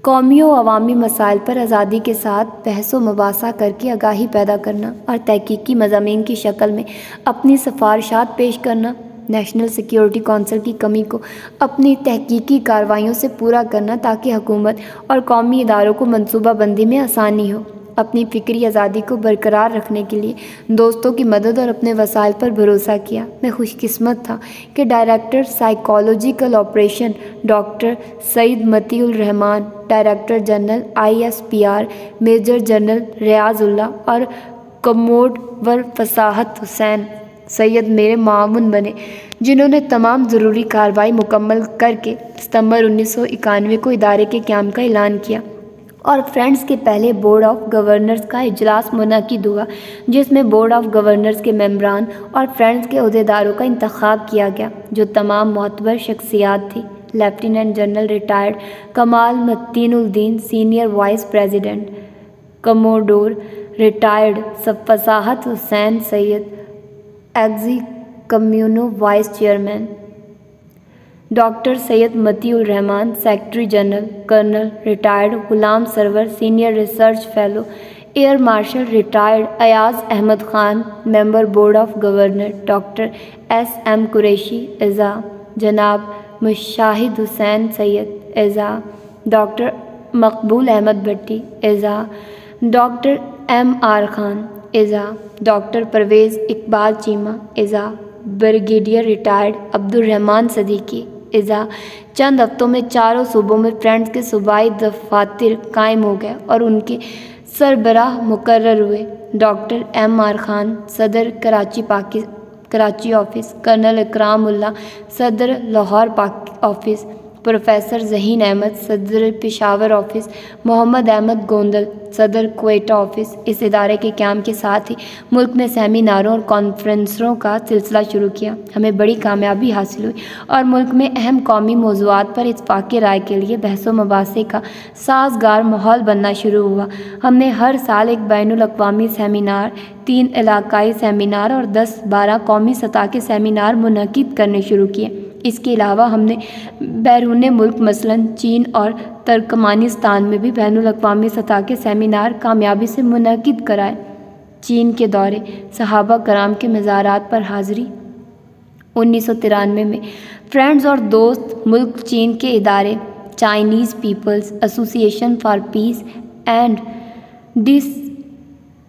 قومی و عوامی مسائل پر آزادی کے ساتھ بحث و مباحثہ کر کے آگاہی پیدا کرنا اور تحقیقی مضامین کی شکل میں اپنی سفارشات پیش کرنا، نیشنل سیکیورٹی کونسل کی کمی کو اپنی تحقیقی کارروائیوں سے پورا کرنا تاکہ حکومت اور قومی اداروں کو منصوبہ بندی میں آسانی ہو، اپنی فکری آزادی کو برقرار رکھنے کے لیے دوستوں کی مدد اور اپنے وسائل پر بھروسہ کیا۔ میں خوش قسمت تھا کہ director psychological operation doctor Saeed Matiur Rahman, director general ISPR major general Riazullah اور کموڈور فصاحت حسین سید میرے معاون بنے، جنہوں نے تمام ضروری کارروائی مکمل کر کے ستمبر 1991 کو ادارے کے قیام کا اعلان کیا اور فرینڈز کے پہلے بورڈ آف گورنرز کا اجلاس منعقد ہوا جس میں بورڈ آف گورنرز کے ممبران اور فرینڈز کے عہدیداروں کا انتخاب کیا گیا، جو تمام معتبر شخصیات تھیں۔ Lieutenant general retired Kamal Mateenuddin senior vice president, commodore retired Fasahat Hussain Syed ایگزی کمیونو vice chairman, doctor Syed Matiur Rahman secretary general, colonel retired Ghulam Sarwar senior research fellow, air marshal retired Ayaz Ahmed Khan member board of governor, doctor SM Qureshi اعزا، جناب مشاہد حسین سید اعزا، ڈاکٹر مقبول احمد بھٹی اعزا، ڈاکٹر MR خان اعزا، doctor Pervez Iqbal Cheema اعزا، brigadier retired Abdul Rahman Siddiqui اعزا۔ چند ہفتوں میں چاروں صوبوں میں فرینڈز کے صوبائی دفاتر قائم ہو گئے اور ان کے سربراہ مقرر ہوئے۔ ڈاکٹر MR خان صدر کراچی آفس، کرنل اکرام اللہ صدر لاہور آفس، پروفیسر ذہین احمد صدر پشاور آفس، محمد احمد گوندل صدر کوئٹہ آفس۔ اس ادارے کے قیام کے ساتھ ہی ملک میں سیمیناروں اور کانفرنسوں کا سلسلہ شروع کیا۔ ہمیں بڑی کامیابی حاصل ہوئی اور ملک میں اہم قومی موضوعات پر اتفاق رائے کے لیے بحث و مباحثے کا سازگار ماحول بننا شروع ہوا۔ ہم نے ہر سال ایک بین الاقوامی سیمینار، 3 علاقائی سیمینار اور 10-12 قومی سطح کے سیمینار منعقد کرنے شروع کیے۔ اس کے علاوہ ہم نے بیرون ملک مثلاً چین اور ترکمانستان میں بھی بین الاقوامی سطح کے سیمینار کامیابی سے منعقد کرائے۔ چین کے دورے، صحابہ کرام کے مزارات پر حاضری۔ 1993 میں فرینڈز اور دوست ملک چین کے ادارے Chinese people's association for peace and dish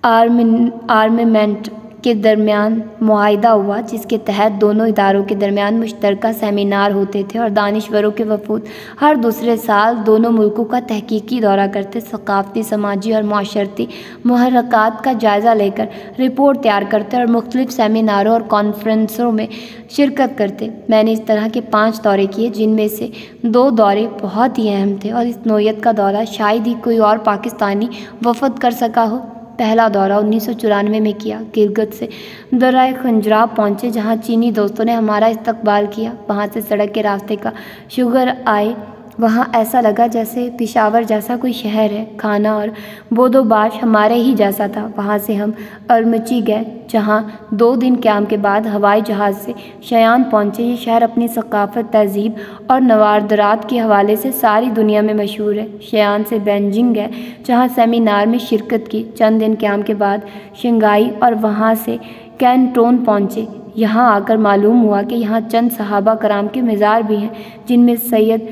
armament کے درمیان معاہدہ ہوا، جس کے تحت دونوں اداروں کے درمیان مشترکہ سیمینار ہوتے تھے اور دانشوروں کے وفود ہر دوسرے سال دونوں ملکوں کا تحقیقی دورہ کرتے، ثقافتی، سماجی اور معاشرتی محرکات کا جائزہ لے کر رپورٹ تیار کرتے اور مختلف سیمیناروں اور کانفرنسوں میں شرکت کرتے۔ میں نے اس طرح کے 5 دورے کیے، جن میں سے 2 دورے بہت ہی اہم تھے اور اس نوعیت کا دورہ شاید ہی کوئی اور پاکستانی وفد کر سکا ہو۔ پہلا دورہ 1994 میں کیا۔ گلگت سے درہ خنجراب پہنچے جہاں چینی دوستوں نے ہمارا استقبال کیا۔ وہاں سے سڑک کے راستے کا شوگر آئے، وہاں ایسا لگا جیسے پشاور جیسا کوئی شہر ہے۔ کھانا اور بود و باش ہمارے ہی جیسا تھا۔ وہاں سے ہم المچی گئے جہاں 2 دن قیام کے بعد ہوائی جہاز سے شیان پہنچے۔ یہ شہر اپنی ثقافت، تہذیب اور نوادرات کے حوالے سے ساری دنیا میں مشہور ہے۔ شیان سے بینجنگ گئے جہاں سیمینار میں شرکت کی۔ چند دن قیام کے بعد شنگھائی اور وہاں سے کینٹون پہنچے۔ یہاں آ کر معلوم ہوا کہ یہاں چند صحابہ کرام کے مزار بھی ہیں جن میں سید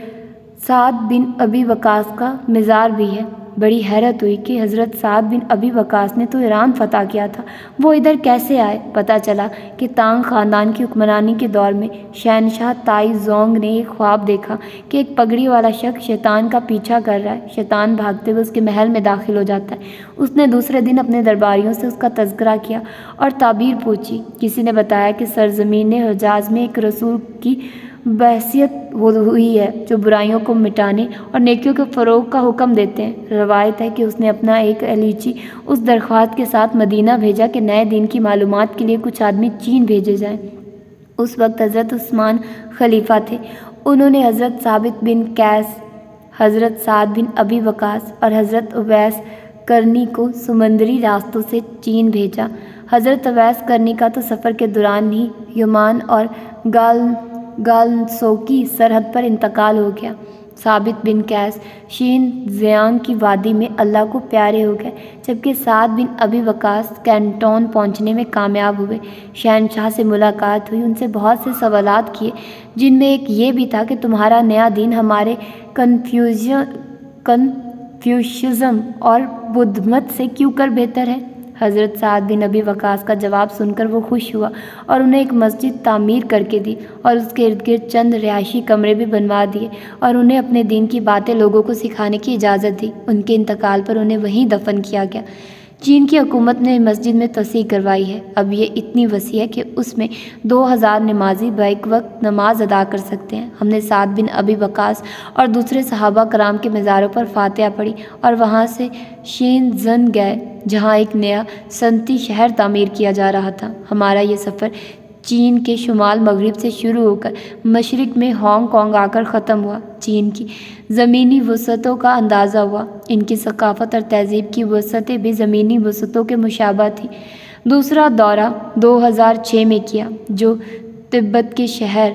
سعد بن ابی وقاص کا مزار بھی ہے۔ بڑی حیرت ہوئی کہ حضرت سعد بن ابی وقاص نے تو ایران فتح کیا تھا، وہ ادھر کیسے آئے؟ پتہ چلا کہ تانگ خاندان کی حکمرانی کے دور میں شہنشاہ تائی زونگ نے ایک خواب دیکھا کہ ایک پگڑی والا شخص شیطان کا پیچھا کر رہا ہے۔ شیطان بھاگتے ہوئے اس کے محل میں داخل ہو جاتا ہے۔ اس نے دوسرے دن اپنے درباریوں سے اس کا تذکرہ کیا اور تعبیر پوچھی۔ کسی نے بتایا کہ سرزمین حجاز میں ایک رسول کی بعثت ہوئی ہے جو برائیوں کو مٹانے اور نیکیوں کے فروغ کا حکم دیتے ہیں۔ روایت ہے کہ اس نے اپنا ایک ایلچی اس درخواست کے ساتھ مدینہ بھیجا کہ نئے دین کی معلومات کے لیے کچھ آدمی چین بھیجے جائیں۔ اس وقت حضرت عثمان خلیفہ تھے۔ انہوں نے حضرت ثابت بن قیس، حضرت سعد بن ابی وقاص اور حضرت اویس کرنی کو سمندری راستوں سے چین بھیجا۔ حضرت اویس کرنی کا تو سفر کے دوران ہی یونان اور گالنسو کی سرحد پر انتقال ہو گیا۔ ثابت بن قیس شین زیانگ کی وادی میں اللہ کو پیارے ہو گئے، جبکہ سعد بن ابی وقاص کینٹون پہنچنے میں کامیاب ہوئے۔ شہنشاہ سے ملاقات ہوئی، ان سے بہت سے سوالات کیے، جن میں ایک یہ بھی تھا کہ تمہارا نیا دین ہمارے کنفیوشزم اور بدھ مت سے کیوں کر بہتر ہے؟ حضرت سعد بن ابی وقاص کا جواب سن کر وہ خوش ہوا اور انہیں ایک مسجد تعمیر کر کے دی اور اس کے ارد گرد چند رہائشی کمرے بھی بنوا دیے اور انہیں اپنے دین کی باتیں لوگوں کو سکھانے کی اجازت دی۔ ان کے انتقال پر انہیں وہیں دفن کیا گیا۔ چین کی حکومت نے مسجد میں توسیع کروائی ہے۔ اب یہ اتنی وسیع ہے کہ اس میں 2000 نمازی بیک وقت نماز ادا کر سکتے ہیں۔ ہم نے سعد بن ابی وقاص اور دوسرے صحابہ کرام کے مزاروں پر فاتحہ پڑھی اور وہاں سے شینزن گئے جہاں ایک نیا صنعتی شہر تعمیر کیا جا رہا تھا۔ ہمارا یہ سفر چین کے شمال مغرب سے شروع ہو کر مشرق میں ہانگ کانگ آ کر ختم ہوا۔ چین کی زمینی وسعتوں کا اندازہ ہوا۔ ان کی ثقافت اور تہذیب کی وسعتیں بھی زمینی وسعتوں کے مشابہ تھیں۔ دوسرا دورہ 2006 میں کیا جو تبت کے شہر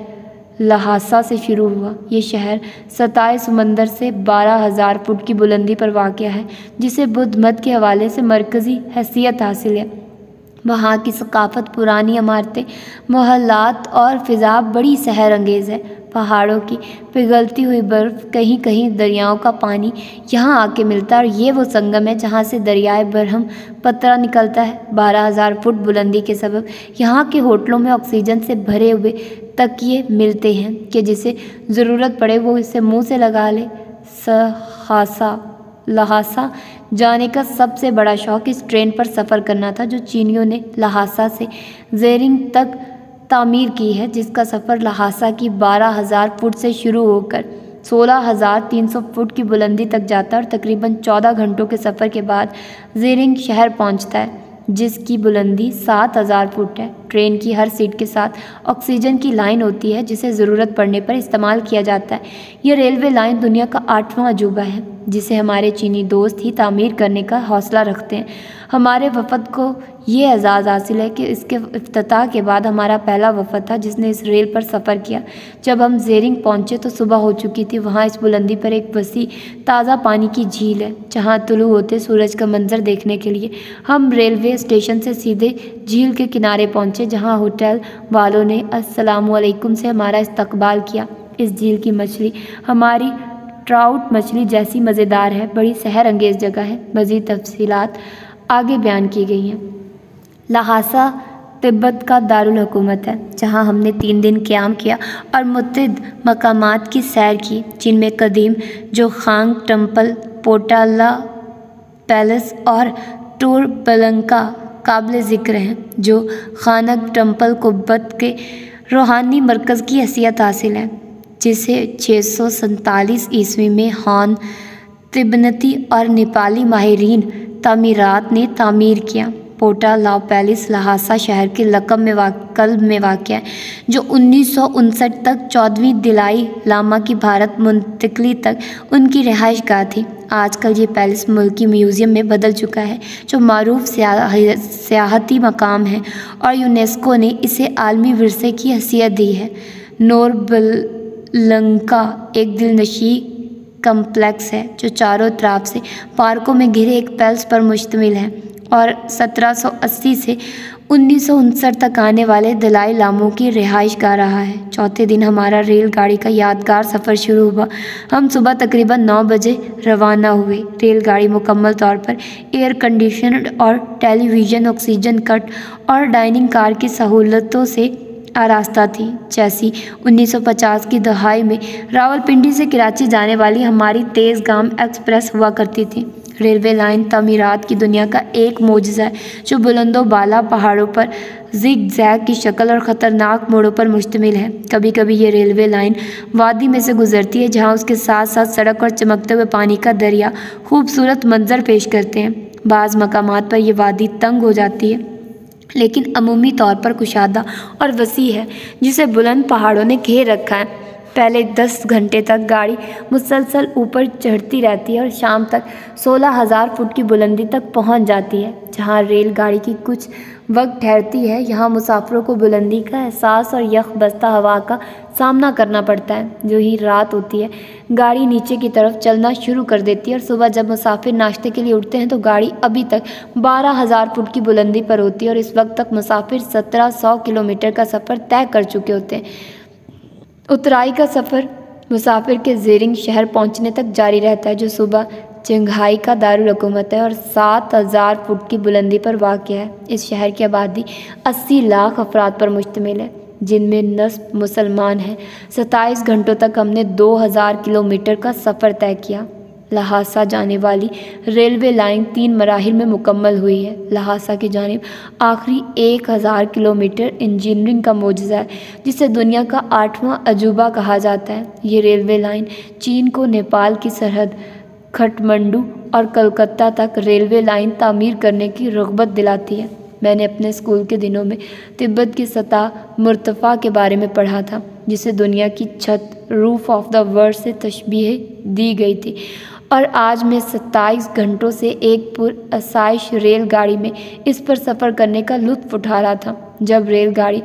لہاسا سے شروع ہوا۔ یہ شہر سطح سمندر سے 12,000 فٹ کی بلندی پر واقع ہے، جسے بدھ مت کے حوالے سے مرکزی حیثیت حاصل ہے۔ وہاں کی ثقافت، پرانی عمارتیں، محلات اور فضا بڑی سحر انگیز ہے۔ پہاڑوں کی پگھلتی ہوئی برف، کہیں کہیں دریاؤں کا پانی یہاں آ کے ملتا ہے اور یہ وہ سنگم ہے جہاں سے دریائے برہم پترا نکلتا ہے۔ 12,000 فٹ بلندی کے سبب یہاں کے ہوٹلوں میں آکسیجن سے بھرے ہوئے تکیے ملتے ہیں کہ جسے ضرورت پڑے وہ اسے منہ سے لگا لے۔ لہاسا جانے کا سب سے بڑا شوق اس ٹرین پر سفر کرنا تھا جو چینیوں نے لہاسا سے زیرنگ تک تعمیر کی ہے، جس کا سفر لہاسا کی 12,000 فٹ سے شروع ہو کر 16,300 فٹ کی بلندی تک جاتا ہے اور تقریباً 14 گھنٹوں کے سفر کے بعد زیرنگ شہر پہنچتا ہے جس کی بلندی 7,000 فٹ ہے۔ ٹرین کی ہر سیٹ کے ساتھ آکسیجن کی لائن ہوتی ہے جسے ضرورت پڑنے پر استعمال کیا جاتا ہے۔ یہ ریلوے لائن دنیا کا 8واں عجوبہ ہے جسے ہمارے چینی دوست ہی تعمیر کرنے کا حوصلہ رکھتے ہیں۔ ہمارے وفد کو یہ اعزاز حاصل ہے کہ اس کے افتتاح کے بعد ہمارا پہلا وفد تھا جس نے اس ریل پر سفر کیا۔ جب ہم زیرنگ پہنچے تو صبح ہو چکی تھی۔ وہاں اس بلندی پر ایک وسیع تازہ پانی کی جھیل ہے جہاں طلوع ہوتے سورج کا منظر دیکھنے کے لیے ہم ریلوے اسٹیشن سے سیدھے جھیل کے کنارے پہنچے جہاں ہوٹل والوں نے السلام علیکم سے ہمارا استقبال کیا۔ اس جھیل کی مچھلی ہماری ٹراؤٹ مچھلی جیسی مزیدار ہے، بڑی سحر انگیز جگہ ہے۔ مزید تفصیلات آگے بیان کی گئی ہیں۔ لہاسا تبت کا دارالحکومت ہے جہاں ہم نے 3 دن قیام کیا اور متعدد مقامات کی سیر کی جن میں قدیم جوخانگ ٹیمپل، پوٹالا پیلس اور ٹور بلنکا قابل ذکر ہیں۔ جو خانگ ٹیمپل کو بدھ کے روحانی مرکز کی حیثیت حاصل ہے جسے 647 عیسوی میں ہان، تبنتی اور نیپالی ماہرین تعمیرات نے تعمیر کیا۔ پورٹا لا پیلس لہٰذا شہر کے قلب میں واقع ہے، جو 1959 تک 14ویں دلائی لاما کی بھارت منتقلی تک ان کی رہائش گاہ تھی۔ آج کل یہ پیلس ملکی میوزیم میں بدل چکا ہے، جو معروف سیاحتی مقام ہے اور یونیسکو نے اسے عالمی ورثے کی حیثیت دی ہے۔ نوربلنکا ایک دلنشیں کمپلیکس ہے جو چاروں طرف سے پارکوں میں گھرے ایک پیلس پر مشتمل ہے اور 1780 سے 1959 تک آنے والے دلائی لاموں کی رہائش گاہ رہا ہے۔ چوتھے دن ہمارا ریل گاڑی کا یادگار سفر شروع ہوا۔ ہم صبح تقریباً 9 بجے روانہ ہوئے۔ ریل گاڑی مکمل طور پر ایئر کنڈیشنڈ اور ٹیلی ویژن، آکسیجن کٹ اور ڈائننگ کار کی سہولتوں سے آراستہ تھی، جیسی 1950 کی دہائی میں راولپنڈی سے کراچی جانے والی ہماری تیز گام ایکسپریس ہوا کرتی تھی۔ ریلوے لائن تعمیرات کی دنیا کا ایک معجزہ ہے جو بلند و بالا پہاڑوں پر زگ زیگ کی شکل اور خطرناک موڑوں پر مشتمل ہے۔ کبھی کبھی یہ ریلوے لائن وادی میں سے گزرتی ہے، جہاں اس کے ساتھ ساتھ سڑک اور چمکتے ہوئے پانی کا دریا خوبصورت منظر پیش کرتے ہیں۔ بعض مقامات پر یہ وادی تنگ ہو جاتی ہے، لیکن عمومی طور پر کشادہ اور وسیع ہے، جسے بلند پہاڑوں نے گھیر رکھا ہے۔ پہلے 10 گھنٹے تک گاڑی مسلسل اوپر چڑھتی رہتی ہے اور شام تک 16,000 فٹ کی بلندی تک پہنچ جاتی ہے۔ جہاں ریل گاڑی کی کچھ وقت ٹھہرتی ہے، یہاں مسافروں کو بلندی کا احساس اور یخ بستہ ہوا کا سامنا کرنا پڑتا ہے۔ جو ہی رات ہوتی ہے، گاڑی نیچے کی طرف چلنا شروع کر دیتی ہے اور صبح جب مسافر ناشتے کے لیے اٹھتے ہیں تو گاڑی ابھی تک 12,000 فٹ کی بلندی پر ہوتی ہے اور اس وقت تک مسافر 1700 کلومیٹر کا سفر طے کر چکے ہوتے ہیں۔ اترائی کا سفر مسافر کے زیرنگ شہر پہنچنے تک جاری رہتا ہے، جو صوبہ چنگھائی کا دارالحکومت ہے اور 7,000 فٹ کی بلندی پر واقع ہے۔ اس شہر کی آبادی 80 لاکھ افراد پر مشتمل ہے، جن میں نصف مسلمان ہیں۔ 27 گھنٹوں تک ہم نے 2000 کلومیٹر کا سفر طے کیا۔ لہٰذا جانے والی ریلوے لائن 3 مراحل میں مکمل ہوئی ہے۔ لہٰذا کی جانب آخری 1000 کلومیٹر انجینئرنگ کا معجزہ ہے، جسے دنیا کا 8واں عجوبہ کہا جاتا ہے۔ یہ ریلوے لائن چین کو نیپال کی سرحد کھٹمنڈو اور کلکتہ تک ریلوے لائن تعمیر کرنے کی رغبت دلاتی ہے۔ میں نے اپنے اسکول کے دنوں میں تبت کی سطح مرتفع کے بارے میں پڑھا تھا، جسے دنیا کی چھت روف آف دا ورلڈ سے تشبیہ دی گئی تھی، اور آج میں 27 گھنٹوں سے ایک پرآسائش ریل گاڑی میں اس پر سفر کرنے کا لطف اٹھا رہا تھا۔ جب ریل گاڑی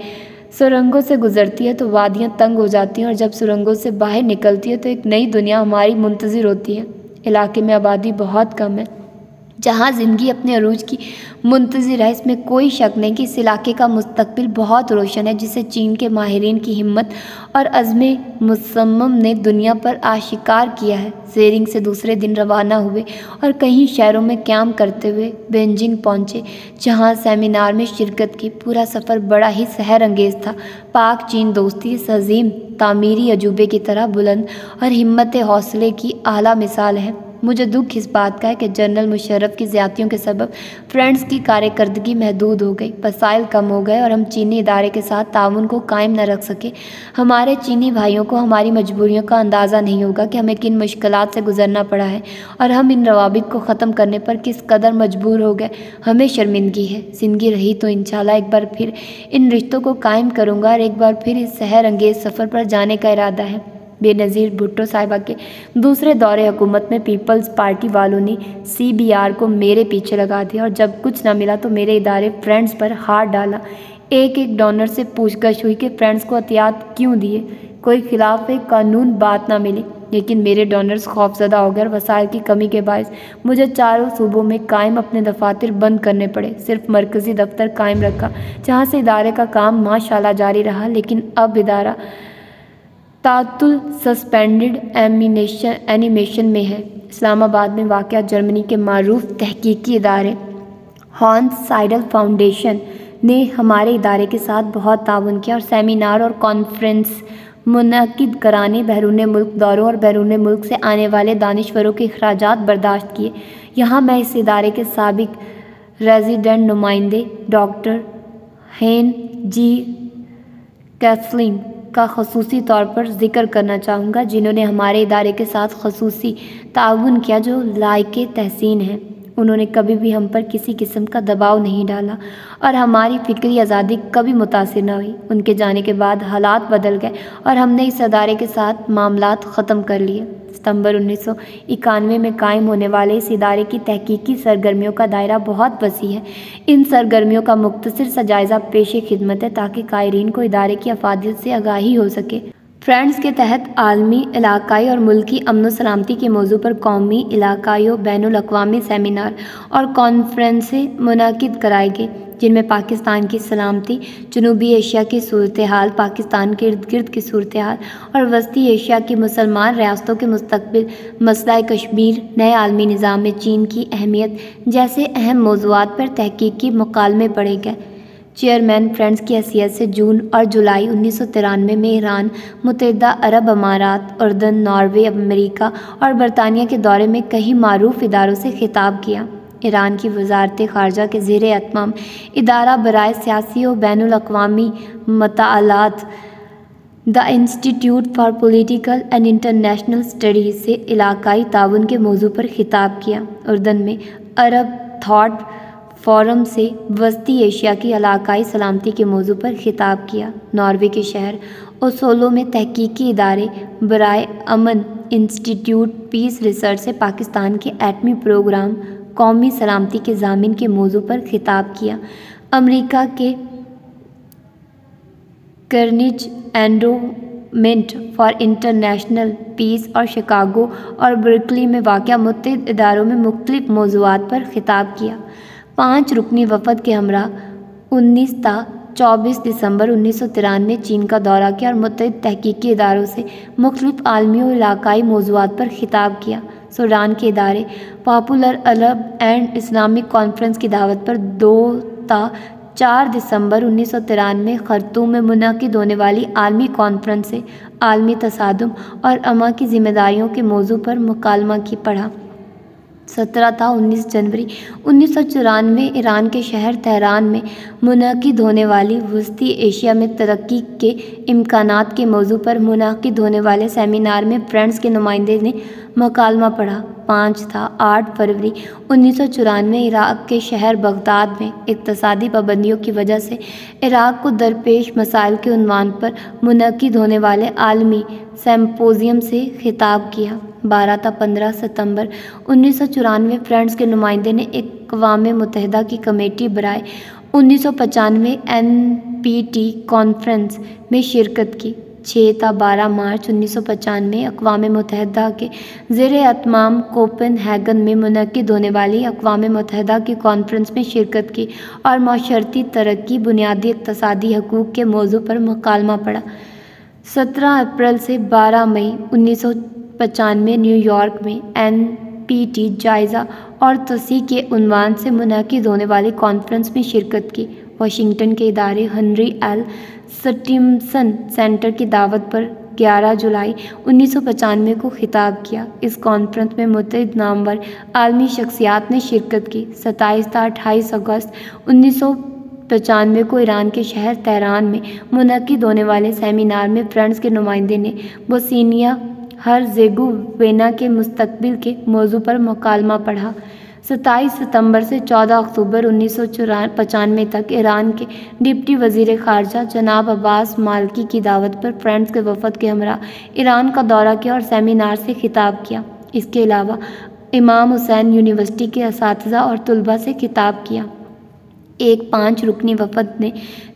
سرنگوں سے گزرتی ہے تو وادیاں تنگ ہو جاتی ہیں، اور جب سرنگوں سے باہر نکلتی ہے تو ایک نئی دنیا ہماری منتظر ہوتی ہے۔ علاقے میں آبادی بہت کم ہے، جہاں زندگی اپنے عروج کی منتظر ہے۔ اس میں کوئی شک نہیں کہ اس علاقے کا مستقبل بہت روشن ہے، جسے چین کے ماہرین کی ہمت اور عزم مصمم نے دنیا پر آشکار کیا ہے۔ زیرنگ سے دوسرے دن روانہ ہوئے اور کئی شہروں میں قیام کرتے ہوئے بیجنگ پہنچے، جہاں سیمینار میں شرکت کی۔ پورا سفر بڑا ہی سحر انگیز تھا۔ پاک چین دوستی اس عظیم تعمیری عجوبے کی طرح بلند اور ہمت حوصلے کی اعلیٰ مثال ہے۔ مجھے دکھ اس بات کا ہے کہ جنرل مشرف کی زیادتیوں کے سبب فرینڈز کی کارکردگی محدود ہو گئی، وسائل کم ہو گئے اور ہم چینی ادارے کے ساتھ تعاون کو قائم نہ رکھ سکے۔ ہمارے چینی بھائیوں کو ہماری مجبوریوں کا اندازہ نہیں ہوگا کہ ہمیں کن مشکلات سے گزرنا پڑا ہے اور ہم ان روابط کو ختم کرنے پر کس قدر مجبور ہو گئے۔ ہمیں شرمندگی ہے۔ زندگی رہی تو انشاءاللہ ایک بار پھر ان رشتوں کو قائم کروں گا اور ایک بار پھر اس سحر انگیز سفر پر جانے کا ارادہ ہے۔ بے نظیر بھٹو صاحبہ کے دوسرے دور حکومت میں پیپلز پارٹی والوں نے CBR کو میرے پیچھے لگا دیا، اور جب کچھ نہ ملا تو میرے ادارے فرینڈز پر ہاتھ ڈالا۔ ایک ڈونر سے پوچھ گچھ ہوئی کہ فرینڈز کو عطیات کیوں دیے۔ کوئی خلاف قانون بات نہ ملی، لیکن میرے ڈونرز خوفزدہ ہو گئے اور وسائل کی کمی کے باعث مجھے چاروں صوبوں میں قائم اپنے دفاتر بند کرنے پڑے۔ صرف مرکزی دفتر قائم رکھا، جہاں سے ادارے کا کام ماشاءاللہ جاری رہا، لیکن اب ادارہ تعطل سسپینڈڈ اینیمیشن میں ہے۔ اسلام آباد میں واقع جرمنی کے معروف تحقیقی ادارے ہانس سائڈل فاؤنڈیشن نے ہمارے ادارے کے ساتھ بہت تعاون کیا اور سیمینار اور کانفرنس منعقد کرانے، بیرون ملک دوروں اور بیرون ملک سے آنے والے دانشوروں کے اخراجات برداشت کیے۔ یہاں میں اس ادارے کے سابق ریزیڈنٹ نمائندے ڈاکٹر ہین جی کیفلنگ کا خصوصی طور پر ذکر کرنا چاہوں گا، جنہوں نے ہمارے ادارے کے ساتھ خصوصی تعاون کیا جو لائق تحسین ہے۔ انہوں نے کبھی بھی ہم پر کسی قسم کا دباؤ نہیں ڈالا اور ہماری فکری آزادی کبھی متاثر نہ ہوئی۔ ان کے جانے کے بعد حالات بدل گئے اور ہم نے اس ادارے کے ساتھ معاملات ختم کر لیے۔ ستمبر 1991 میں قائم ہونے والے اس ادارے کی تحقیقی سرگرمیوں کا دائرہ بہت وسیع ہے۔ ان سرگرمیوں کا مختصر سا جائزہ پیش خدمت ہے تاکہ قارئین کو ادارے کی افادیت سے آگاہی ہو سکے۔ فرینڈز کے تحت عالمی، علاقائی اور ملکی امن و سلامتی کے موضوع پر قومی، علاقائی و بین الاقوامی سیمینار اور کانفرنسیں منعقد کرائے گئے، جن میں پاکستان کی سلامتی، جنوبی ایشیا کی صورتحال، پاکستان کے ارد گرد کی صورتحال اور وسطی ایشیا کی مسلمان ریاستوں کے مستقبل، مسئلہ کشمیر، نئے عالمی نظام میں چین کی اہمیت جیسے اہم موضوعات پر تحقیقی مکالمے پڑھے گئے۔ چیئرمین فرینڈز کی حیثیت سے جون اور جولائی 1993 میں ایران، متحدہ عرب امارات، اردن، ناروے، امریکہ اور برطانیہ کے دورے میں کئی معروف اداروں سے خطاب کیا۔ ایران کی وزارت خارجہ کے زیر اہتمام ادارہ برائے سیاسی و بین الاقوامی مطالعات دی انسٹی ٹیوٹ for political and international studies سے علاقائی تعاون کے موضوع پر خطاب کیا۔ اردن میں عرب تھاٹ فورم سے وسطی ایشیا کی علاقائی سلامتی کے موضوع پر خطاب کیا۔ ناروے کے شہر اوسلو میں تحقیقی ادارے برائے امن انسٹی ٹیوٹ پیس ریسرچ سے پاکستان کے ایٹمی پروگرام، قومی سلامتی کے ضامن کے موضوع پر خطاب کیا۔ امریکہ کے کرنیج اینڈومنٹ فار انٹرنیشنل پیس اور شکاگو اور برکلی میں واقع متعدد اداروں میں مختلف موضوعات پر خطاب کیا۔ 5 رکنی وفد کے ہمراہ 19 تا 24 دسمبر 1993 چین کا دورہ کیا اور متعدد تحقیقی اداروں سے مختلف عالمی و علاقائی موضوعات پر خطاب کیا۔ سوڈان کے ادارے popular Arab and Islamic conference کی دعوت پر 2 تا 4 دسمبر 1993 خرطوم میں منعقد ہونے والی عالمی کانفرنس سے عالمی تصادم اور امن کی ذمہ داریوں کے موضوع پر مکالمہ کی پڑھا۔ 17 تا 19 جنوری 1994 ایران کے شہر تہران میں منعقد ہونے والی وسطی ایشیا میں ترقی کے امکانات کے موضوع پر منعقد ہونے والے سیمینار میں فرینڈز کے نمائندے نے مکالمہ پڑھا۔ 5 تا 8 فروری 1994 عراق کے شہر بغداد میں اقتصادی پابندیوں کی وجہ سے عراق کو درپیش مسائل کے عنوان پر منعقد ہونے والے عالمی سمپوزیم سے خطاب کیا۔ 12 تا 15 ستمبر 1994 فرینڈز کے نمائندے نے اقوام متحدہ کی کمیٹی برائے 1995 NPT کانفرنس میں شرکت کی۔ 6 تا 12 مارچ 1995 اقوام متحدہ کے زیر اہتمام کوپن ہیگن میں منعقد ہونے والی اقوام متحدہ کی کانفرنس میں شرکت کی اور معاشرتی ترقی، بنیادی اقتصادی حقوق کے موضوع پر مکالمہ پڑھا۔ 17 اپریل سے 12 مئی 1995 نیو یارک میں NPT جائزہ اور توسیع کے عنوان سے منعقد ہونے والی کانفرنس میں شرکت کی۔ واشنگٹن کے ادارے ہنری ایل سٹیمسن سینٹر کی دعوت پر 11 جولائی 1995 کو خطاب کیا۔ اس کانفرنس میں متعدد نامور عالمی شخصیات نے شرکت کی۔ 27 تا 28 اگست 1995 کو ایران کے شہر تہران میں منعقد ہونے والے سیمینار میں فرینڈز کے نمائندے نے بوسنیا ہرزیگووینا کے مستقبل کے موضوع پر مکالمہ پڑھا۔ 27 ستمبر سے 14 اکتوبر 1995 تک ایران کے ڈپٹی وزیر خارجہ جناب عباس مالکی کی دعوت پر فرینڈز کے وفد کے ہمراہ ایران کا دورہ کیا اور سیمینار سے خطاب کیا۔ اس کے علاوہ امام حسین یونیورسٹی کے اساتذہ اور طلباء سے خطاب کیا۔ ایک 5 رکنی وفد نے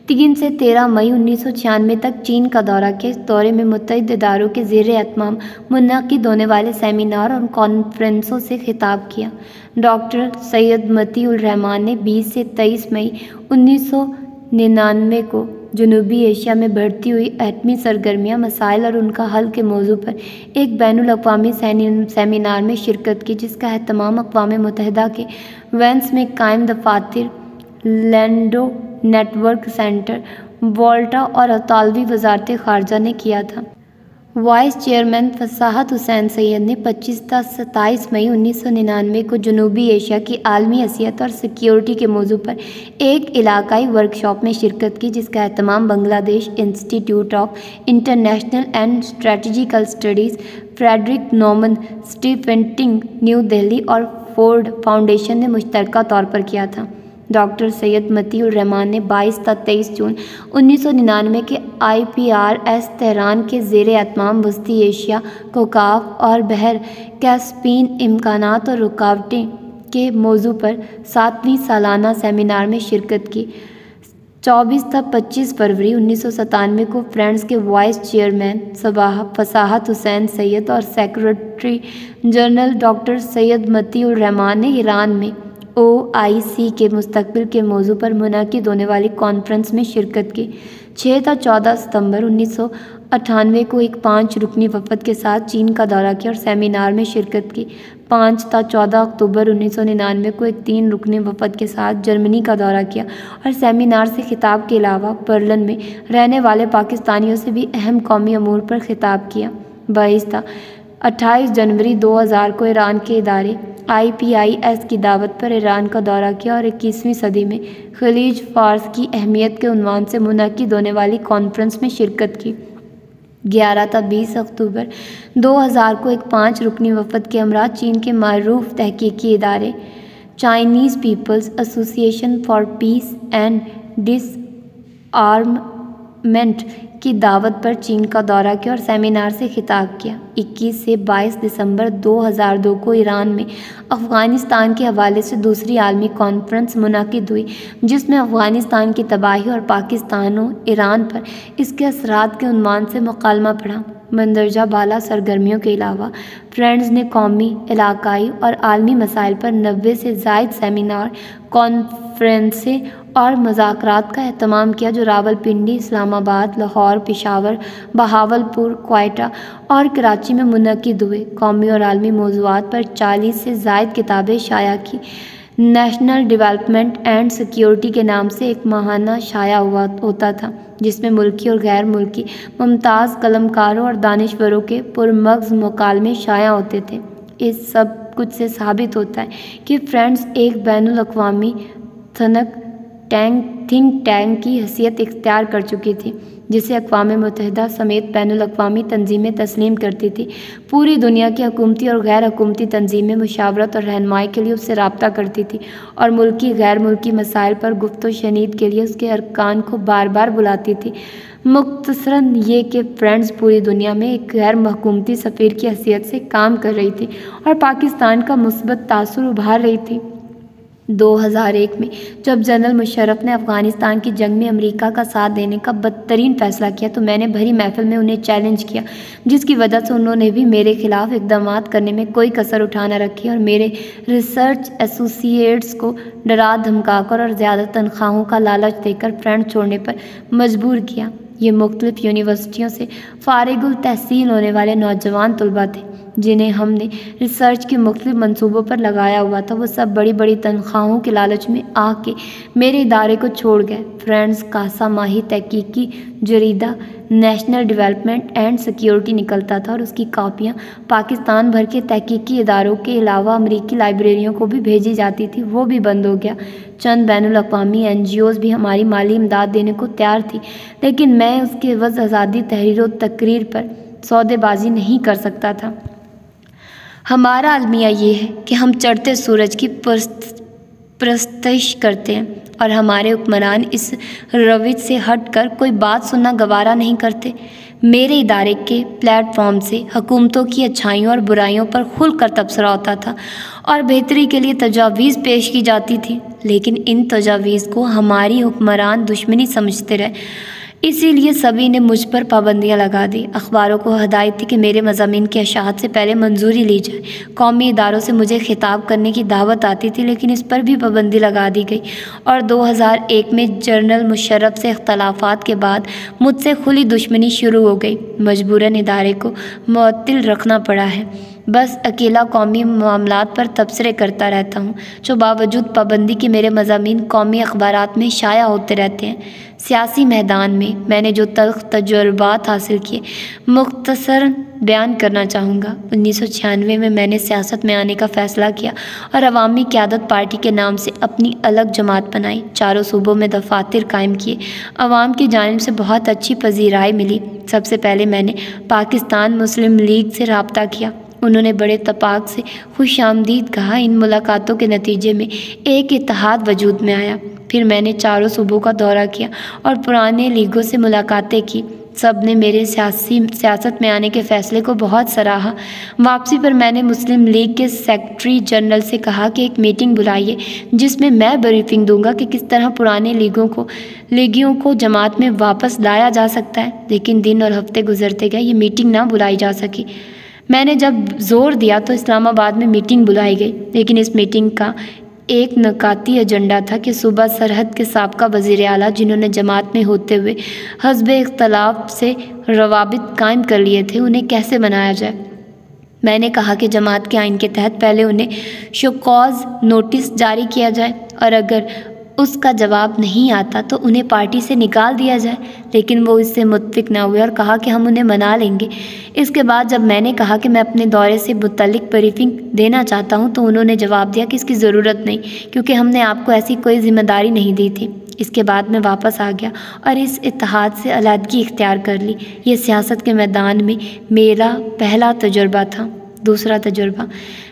3 سے 13 مئی 1996 تک چین کا دورہ کیا۔ اس دورے میں متعدد اداروں کے زیر اہتمام منعقد ہونے والے سیمینار اور کانفرنسوں سے خطاب کیا۔ ڈاکٹر سید مطیع الرحمان نے 20 سے 23 مئی 1999 کو جنوبی ایشیا میں بڑھتی ہوئی ایٹمی سرگرمیاں، مسائل اور ان کا حل کے موضوع پر ایک بین الاقوامی سیمینار میں شرکت کی، جس کا اہتمام اقوام متحدہ کے وینس میں قائم دفاتر، لینڈو نیٹورک سینٹر، والٹا اور اطالوی وزارت خارجہ نے کیا تھا۔ وائس چیئرمین فصاحت حسین سید نے 25 تا 27 مئی 1999 کو جنوبی ایشیا کی عالمی حیثیت اور سیکیورٹی کے موضوع پر ایک علاقائی ورکشاپ میں شرکت کی، جس کا اہتمام بنگلہ دیش institute of international and strategic studies, Friedrich Naumann Stiftung, New Delhi اور فورڈ فاؤنڈیشن نے مشترکہ طور پر کیا تھا۔ ڈاکٹر سید مطیع الرحمان نے 22 تا 23 جون 1999 کے IPRS تہران کے زیر اہتمام وسطی ایشیا، کوکاف اور بحر کیسپیئن امکانات اور رکاوٹیں کے موضوع پر 7ویں سالانہ سیمینار میں شرکت کی۔ 24 تا 25 فروری 1997 کو فرینڈز کے وائس چیئرمین فصاحت حسین سید اور secretary general doctor Syed Matiur الرحمان نے ایران میں OIC کے مستقبل کے موضوع پر منعقد ہونے والی کانفرنس میں شرکت کی۔ 6 تا 14 ستمبر 1998 کو ایک 5 رکنی وفد کے ساتھ چین کا دورہ کیا اور سیمینار میں شرکت کی۔ 5 تا 14 اکتوبر 1999 کو ایک 3 رکنی وفد کے ساتھ جرمنی کا دورہ کیا اور سیمینار سے خطاب کے علاوہ برلن میں رہنے والے پاکستانیوں سے بھی اہم قومی امور پر خطاب کیا۔ 22 تا 28 جنوری 2000 کو ایران کے ادارے IPIS کی دعوت پر ایران کا دورہ کیا اور 21ویں صدی میں خلیج فارس کی اہمیت کے عنوان سے منعقد ہونے والی کانفرنس میں شرکت کی۔ 11 تا 20 اکتوبر 2000 کو ایک 5 رکنی وفد کے ہمراہ چین کے معروف تحقیقی ادارے Chinese people's association for peace and disarmament کی دعوت پر چین کا دورہ کیا اور سیمینار سے خطاب کیا۔ 21 سے 22 دسمبر 2002 کو ایران میں افغانستان کے حوالے سے دوسری عالمی کانفرنس منعقد ہوئی، جس میں افغانستان کی تباہی اور پاکستان و ایران پر اس کے اثرات کے عنوان سے مکالمہ پڑھا۔ مندرجہ بالا سرگرمیوں کے علاوہ فرینڈز نے قومی، علاقائی اور عالمی مسائل پر 90 سے زائد سیمینار، کانفرنسیں اور مذاکرات کا اہتمام کیا، جو راولپنڈی، اسلام آباد، لاہور، پشاور، بہاولپور، کوئٹہ اور کراچی میں منعقد ہوئے۔ قومی اور عالمی موضوعات پر 40 سے زائد کتابیں شائع کی۔ نیشنل ڈیولپمنٹ اینڈ سیکیورٹی کے نام سے ایک ماہانہ شائع ہوتا تھا، جس میں ملکی اور غیر ملکی ممتاز قلمکاروں اور دانشوروں کے پرمغز مکالمے شائع ہوتے تھے۔ اس سب کچھ سے ثابت ہوتا ہے کہ فرینڈز ایک بین الاقوامی تھنک ٹینک کی حیثیت اختیار کر چکی تھی، جسے اقوام متحدہ سمیت بین الاقوامی تنظیمیں تسلیم کرتی تھیں۔ پوری دنیا کی حکومتی اور غیر حکومتی تنظیمیں مشاورت اور رہنمائی کے لیے اس سے رابطہ کرتی تھیں اور ملکی غیر ملکی مسائل پر گفت و شنید کے لیے اس کے ارکان کو بار بار بلاتی تھی۔ مختصراً یہ کہ فرینڈز پوری دنیا میں ایک غیر حکومتی سفیر کی حیثیت سے کام کر رہی تھی اور پاکستان کا مثبت تاثر ابھار رہی تھی۔ 2001 میں جب جنرل مشرف نے افغانستان کی جنگ میں امریکہ کا ساتھ دینے کا بدترین فیصلہ کیا تو میں نے بھری محفل میں انہیں چیلنج کیا، جس کی وجہ سے انہوں نے بھی میرے خلاف اقدامات کرنے میں کوئی کسر اٹھا نہ رکھی اور میرے ریسرچ ایسوسیٹس کو ڈرا دھمکا کر اور زیادہ تنخواہوں کا لالچ دے کر فرینڈ چھوڑنے پر مجبور کیا۔ یہ مختلف یونیورسٹیوں سے فارغ التحصیل ہونے والے نوجوان طلباء تھے، جنہیں ہم نے ریسرچ کے مختلف منصوبوں پر لگایا ہوا تھا۔ وہ سب بڑی بڑی تنخواہوں کے لالچ میں آ کے میرے ادارے کو چھوڑ گئے۔ فرینڈز کاسا ماہی تحقیقی جریدہ نیشنل ڈیولپمنٹ اینڈ سیکیورٹی نکلتا تھا اور اس کی کاپیاں پاکستان بھر کے تحقیقی اداروں کے علاوہ امریکی لائبریریوں کو بھی بھیجی جاتی تھی، وہ بھی بند ہو گیا۔ چند بین الاقوامی NGOs بھی ہماری مالی امداد دینے کو تیار تھی، لیکن میں اس کے عوض آزادی تحریر و تقریر پر سودے بازی نہیں کر سکتا تھا۔ ہمارا المیہ یہ ہے کہ ہم چڑھتے سورج کی پرستش کرتے ہیں اور ہمارے حکمران اس روش سے ہٹ کر کوئی بات سننا گوارا نہیں کرتے۔ میرے ادارے کے پلیٹ فارم سے حکومتوں کی اچھائیوں اور برائیوں پر کھل کر تبصرہ ہوتا تھا اور بہتری کے لیے تجاویز پیش کی جاتی تھی، لیکن ان تجاویز کو ہماری حکمران دشمنی سمجھتے رہے، اسی لیے سبھی نے مجھ پر پابندیاں لگا دی۔ اخباروں کو ہدایت تھی کہ میرے مضامین کی اشاعت سے پہلے منظوری لی جائے۔ قومی اداروں سے مجھے خطاب کرنے کی دعوت آتی تھی، لیکن اس پر بھی پابندی لگا دی گئی اور 2001 میں جنرل مشرف سے اختلافات کے بعد مجھ سے کھلی دشمنی شروع ہو گئی۔ مجبوراً ادارے کو معطل رکھنا پڑا ہے۔ بس اکیلا قومی معاملات پر تبصرے کرتا رہتا ہوں، جو باوجود پابندی کے میرے مضامین قومی اخبارات میں شائع ہوتے رہتے ہیں۔ سیاسی میدان میں میں نے جو تلخ تجربات حاصل کیے مختصراً بیان کرنا چاہوں گا۔ 1996 میں میں نے سیاست میں آنے کا فیصلہ کیا اور عوامی قیادت پارٹی کے نام سے اپنی الگ جماعت بنائی۔ 4 صوبوں میں دفاتر قائم کیے۔ عوام کی جانب سے بہت اچھی پذیرائی ملی۔ سب سے پہلے میں نے پاکستان مسلم لیگ سے رابطہ کیا۔ انہوں نے بڑے تپاک سے خوش آمدید کہا۔ ان ملاقاتوں کے نتیجے میں ایک اتحاد وجود میں آیا۔ پھر میں نے چاروں صوبوں کا دورہ کیا اور پرانے لیگوں سے ملاقاتیں کی۔ سب نے میرے سیاست میں آنے کے فیصلے کو بہت سراہا۔ واپسی پر میں نے مسلم لیگ کے سیکرٹری جنرل سے کہا کہ ایک میٹنگ بلائیے جس میں میں بریفنگ دوں گا کہ کس طرح پرانے لیگیوں کو جماعت میں واپس لایا جا سکتا ہے، لیکن دن اور ہفتے گزرتے گئے، یہ میٹنگ نہ بلائی جا سکی۔ میں نے جب زور دیا تو اسلام آباد میں میٹنگ بلائی گئی، لیکن اس میٹنگ کا ایک نکاتی ایجنڈا تھا کہ صوبہ سرحد کے سابقہ وزیر اعلیٰ جنہوں نے جماعت میں ہوتے ہوئے حزب اختلاف سے روابط قائم کر لیے تھے، انہیں کیسے بنایا جائے۔ میں نے کہا کہ جماعت کے آئین کے تحت پہلے انہیں شو کاز نوٹس جاری کیا جائے اور اگر اس کا جواب نہیں آتا تو انہیں پارٹی سے نکال دیا جائے، لیکن وہ اس سے متفق نہ ہوئے اور کہا کہ ہم انہیں منا لیں گے۔ اس کے بعد جب میں نے کہا کہ میں اپنے دورے سے متعلق بریفنگ دینا چاہتا ہوں تو انہوں نے جواب دیا کہ اس کی ضرورت نہیں، کیونکہ ہم نے آپ کو ایسی کوئی ذمہ داری نہیں دی تھی۔ اس کے بعد میں واپس آ گیا اور اس اتحاد سے علیحدگی اختیار کر لی۔ یہ سیاست کے میدان میں میرا پہلا تجربہ تھا۔ دوسرا تجربہ،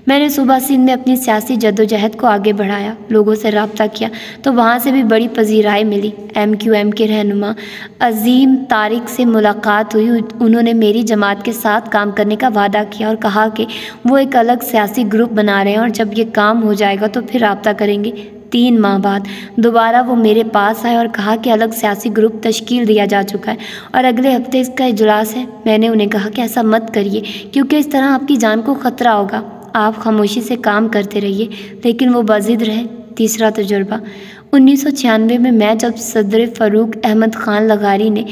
میں نے صوبہ سندھ میں اپنی سیاسی جدوجہد کو آگے بڑھایا، لوگوں سے رابطہ کیا تو وہاں سے بھی بڑی پذیرائی ملی۔ MQM کے رہنما عظیم طارق سے ملاقات ہوئی۔ انہوں نے میری جماعت کے ساتھ کام کرنے کا وعدہ کیا اور کہا کہ وہ ایک الگ سیاسی گروپ بنا رہے ہیں اور جب یہ کام ہو جائے گا تو پھر رابطہ کریں گے۔ 3 ماہ بعد دوبارہ وہ میرے پاس آئے اور کہا کہ الگ سیاسی گروپ تشکیل دیا جا چکا ہے اور اگلے ہفتے اس کا اجلاس ہے۔ میں نے انہیں کہا کہ ایسا مت کریے کیونکہ اس طرح آپ کی جان کو خطرہ ہوگا، آپ خاموشی سے کام کرتے رہیے، لیکن وہ باضد رہے۔ تیسرا تجربہ، 1996 میں جب صدر فاروق احمد خان لغاری نے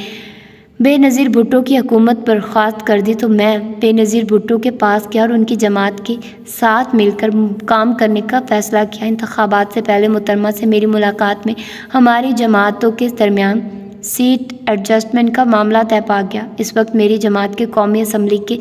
بے نظیر بھٹو کی حکومت برخاست کر دی تو میں بے نظیر بھٹو کے پاس گیا اور ان کی جماعت کے ساتھ مل کر کام کرنے کا فیصلہ کیا۔ انتخابات سے پہلے محترمہ سے میری ملاقات میں ہماری جماعتوں کے درمیان سیٹ ایڈجسٹمنٹ کا معاملہ طے پا گیا۔ اس وقت میری جماعت کے قومی اسمبلی کے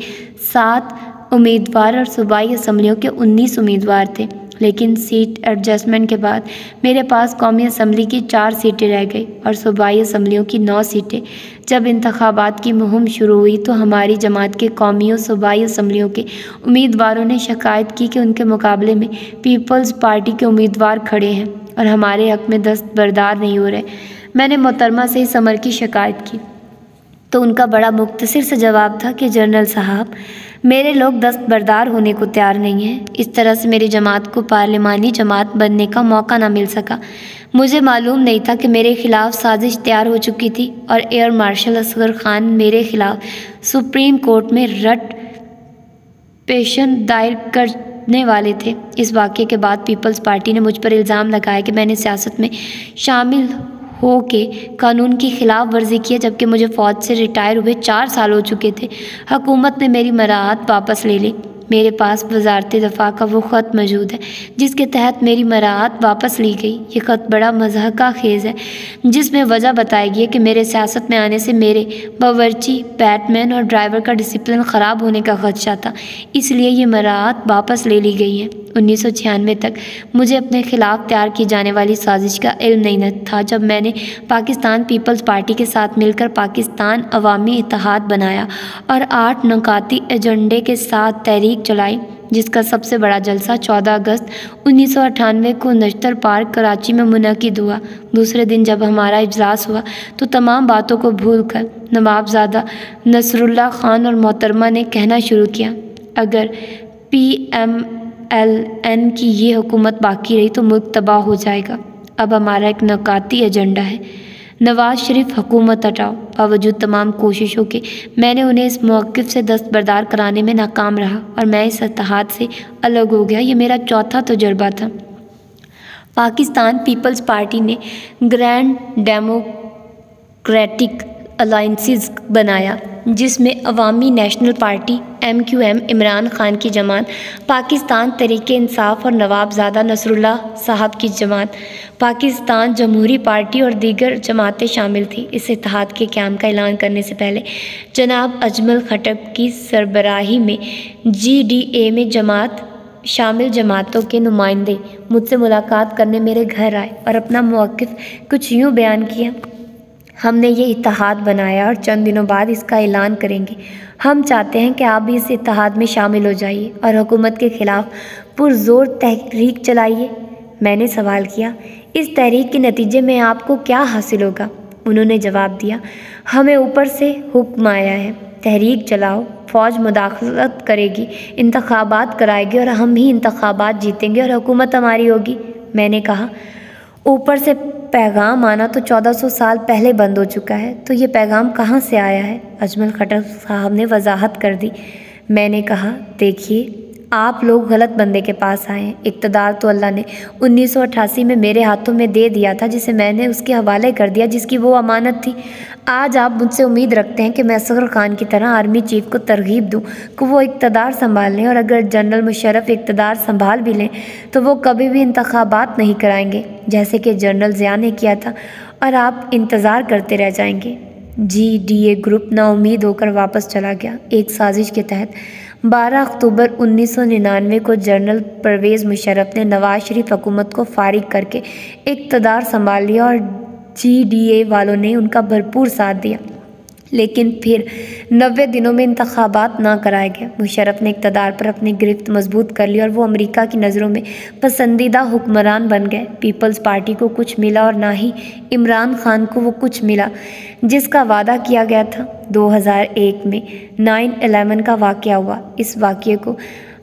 7 امیدوار اور صوبائی اسمبلیوں کے 19 امیدوار تھے، لیکن سیٹ ایڈجسٹمنٹ کے بعد میرے پاس قومی اسمبلی کی 4 سیٹیں رہ گئی اور صوبائی اسمبلیوں کی 9 سیٹیں۔ جب انتخابات کی مہم شروع ہوئی تو ہماری جماعت کے قومی اور صوبائی اسمبلیوں کے امیدواروں نے شکایت کی کہ ان کے مقابلے میں پیپلز پارٹی کے امیدوار کھڑے ہیں اور ہمارے حق میں دستبردار نہیں ہو رہے۔ میں نے محترمہ سے اس امر کی شکایت کی تو ان کا بڑا مختصر سا جواب تھا کہ جنرل صاحب، میرے لوگ دستبردار ہونے کو تیار نہیں ہیں۔ اس طرح سے میری جماعت کو پارلیمانی جماعت بننے کا موقع نہ مل سکا۔ مجھے معلوم نہیں تھا کہ میرے خلاف سازش تیار ہو چکی تھی اور ایئر مارشل اصغر خان میرے خلاف سپریم کورٹ میں رٹ پیشن دائر کرنے والے تھے۔ اس واقعے کے بعد پیپلز پارٹی نے مجھ پر الزام لگایا کہ میں نے سیاست میں شامل ہو کے قانون کی خلاف ورزی کی ہے، جبکہ مجھے فوج سے ریٹائر ہوئے 4 سال ہو چکے تھے۔ حکومت نے میری مراعات واپس لے لی۔ میرے پاس وزارت دفاع کا وہ خط موجود ہے جس کے تحت میری مراعات واپس لی گئی۔ یہ خط بڑا مضحکہ خیز ہے، جس میں وجہ بتائی گئی ہے کہ میرے سیاست میں آنے سے میرے باورچی، بیٹ مین اور ڈرائیور کا ڈسپلن خراب ہونے کا خدشہ تھا، اس لیے یہ مراعات واپس لے لی گئی ہیں۔ 1996 تک مجھے اپنے خلاف تیار کی جانے والی سازش کا علم نہیں تھا، جب میں نے پاکستان پیپلز پارٹی کے ساتھ مل کر پاکستان عوامی اتحاد بنایا اور 8 نکاتی ایجنڈے کے ساتھ تحریک چلائی، جس کا سب سے بڑا جلسہ 14 اگست 1998 کو نشتر پارک کراچی میں منعقد ہوا۔ دوسرے دن جب ہمارا اجلاس ہوا تو تمام باتوں کو بھول کر نوابزادہ نصر اللہ خان اور محترمہ نے کہنا شروع کیا، اگر PMLN کی یہ حکومت باقی رہی تو ملک تباہ ہو جائے گا۔ اب ہمارا ایک نکاتی ایجنڈا ہے، نواز شریف حکومت ہٹاؤ۔ باوجود تمام کوششوں کے میں نے انہیں اس موقف سے دستبردار کرانے میں ناکام رہا اور میں اس اتحاد سے الگ ہو گیا۔ یہ میرا چوتھا تجربہ تھا۔ پاکستان پیپلز پارٹی نے گرینڈ ڈیموکریٹک الائنسز بنایا، جس میں عوامی national party MQM، Imran Khan کی جماعت، پاکستان تحریک انصاف اور نوابزادہ نصر اللہ صاحب کی جماعت، پاکستان جمہوری پارٹی اور دیگر جماعتیں شامل تھیں۔ اس اتحاد کے قیام کا اعلان کرنے سے پہلے جناب اجمل خٹک کی سربراہی میں GDA میں شامل جماعتوں کے نمائندے مجھ سے ملاقات کرنے میرے گھر آئے اور اپنا موقف کچھ یوں بیان کیا، ہم نے یہ اتحاد بنایا اور چند دنوں بعد اس کا اعلان کریں گے۔ ہم چاہتے ہیں کہ آپ بھی اس اتحاد میں شامل ہو جائیے اور حکومت کے خلاف پرزور تحریک چلائیے۔ میں نے سوال کیا، اس تحریک کے نتیجے میں آپ کو کیا حاصل ہوگا؟ انہوں نے جواب دیا، ہمیں اوپر سے حکم آیا ہے، تحریک چلاؤ، فوج مداخلت کرے گی، انتخابات کرائے گی اور ہم ہی انتخابات جیتیں گے اور حکومت ہماری ہوگی۔ میں نے کہا، اوپر سے پیغام آنا تو 1400 سال پہلے بند ہو چکا ہے، تو یہ پیغام کہاں سے آیا ہے؟ اجمل خٹک صاحب نے وضاحت کر دی۔ میں نے کہا، دیکھیے، آپ لوگ غلط بندے کے پاس آئے ہیں۔ اقتدار تو اللہ نے 1988 میں میرے ہاتھوں میں دے دیا تھا، جسے میں نے اس کے حوالے کر دیا جس کی وہ امانت تھی۔ آج آپ مجھ سے امید رکھتے ہیں کہ میں اصغر خان کی طرح آرمی چیف کو ترغیب دوں کہ وہ اقتدار سنبھال لیں، اور اگر جنرل مشرف اقتدار سنبھال بھی لیں تو وہ کبھی بھی انتخابات نہیں کرائیں گے جیسے کہ جنرل ضیاء نے کیا تھا، اور آپ انتظار کرتے رہ جائیں گے۔ GDA گروپ نا امید ہو کر واپس چلا گیا۔ ایک سازش کے تحت 12 اکتوبر 1999 کو جنرل پرویز مشرف نے نواز شریف حکومت کو فارغ کر کے اقتدار سنبھال لیا اور GDA والوں نے ان کا بھرپور ساتھ دیا، لیکن پھر 90 دنوں میں انتخابات نہ کرائے گئے۔ مشرف نے اقتدار پر اپنی گرفت مضبوط کر لی اور وہ امریکہ کی نظروں میں پسندیدہ حکمران بن گئے۔ پیپلز پارٹی کو کچھ ملا اور نہ ہی عمران خان کو وہ کچھ ملا جس کا وعدہ کیا گیا تھا۔ 2001 میں 9/11 کا واقعہ ہوا۔ اس واقعے کو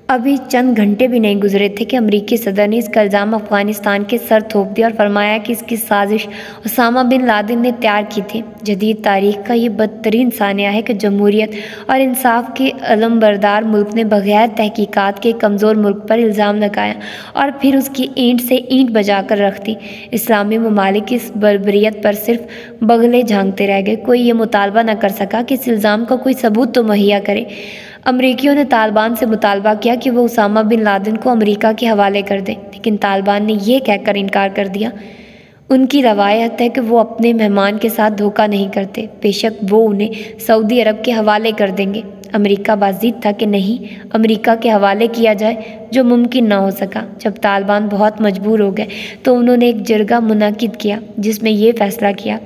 ابھی چند گھنٹے بھی نہیں گزرے تھے کہ امریکی صدر نے اس کا الزام افغانستان کے سر تھوپ دیا اور فرمایا کہ اس کی سازش اسامہ بن لادن نے تیار کی تھی۔ جدید تاریخ کا یہ بدترین سانحہ ہے کہ جمہوریت اور انصاف کے علمبردار ملک نے بغیر تحقیقات کے کمزور ملک پر الزام لگایا اور پھر اس کی اینٹ سے اینٹ بجا کر رکھ دی۔ اسلامی ممالک اس بربریت پر صرف بغلے جھانکتے رہ گئے۔ کوئی یہ مطالبہ نہ کر سکا کہ اس الزام کا کوئی ثبوت تو مہیا کرے۔ امریکیوں نے طالبان سے مطالبہ کیا کہ وہ اسامہ بن لادن کو امریکہ کے حوالے کر دیں، لیکن طالبان نے یہ کہہ کر انکار کر دیا۔ ان کی روایت ہے کہ وہ اپنے مہمان کے ساتھ دھوکہ نہیں کرتے، بے شک وہ انہیں سعودی عرب کے حوالے کر دیں گے۔ امریکہ بازید تھا کہ نہیں امریکہ کے حوالے کیا جائے، جو ممکن نہ ہو سکا۔ جب طالبان بہت مجبور ہو گئے تو انہوں نے ایک جرگہ منعقد کیا جس میں یہ فیصلہ کیا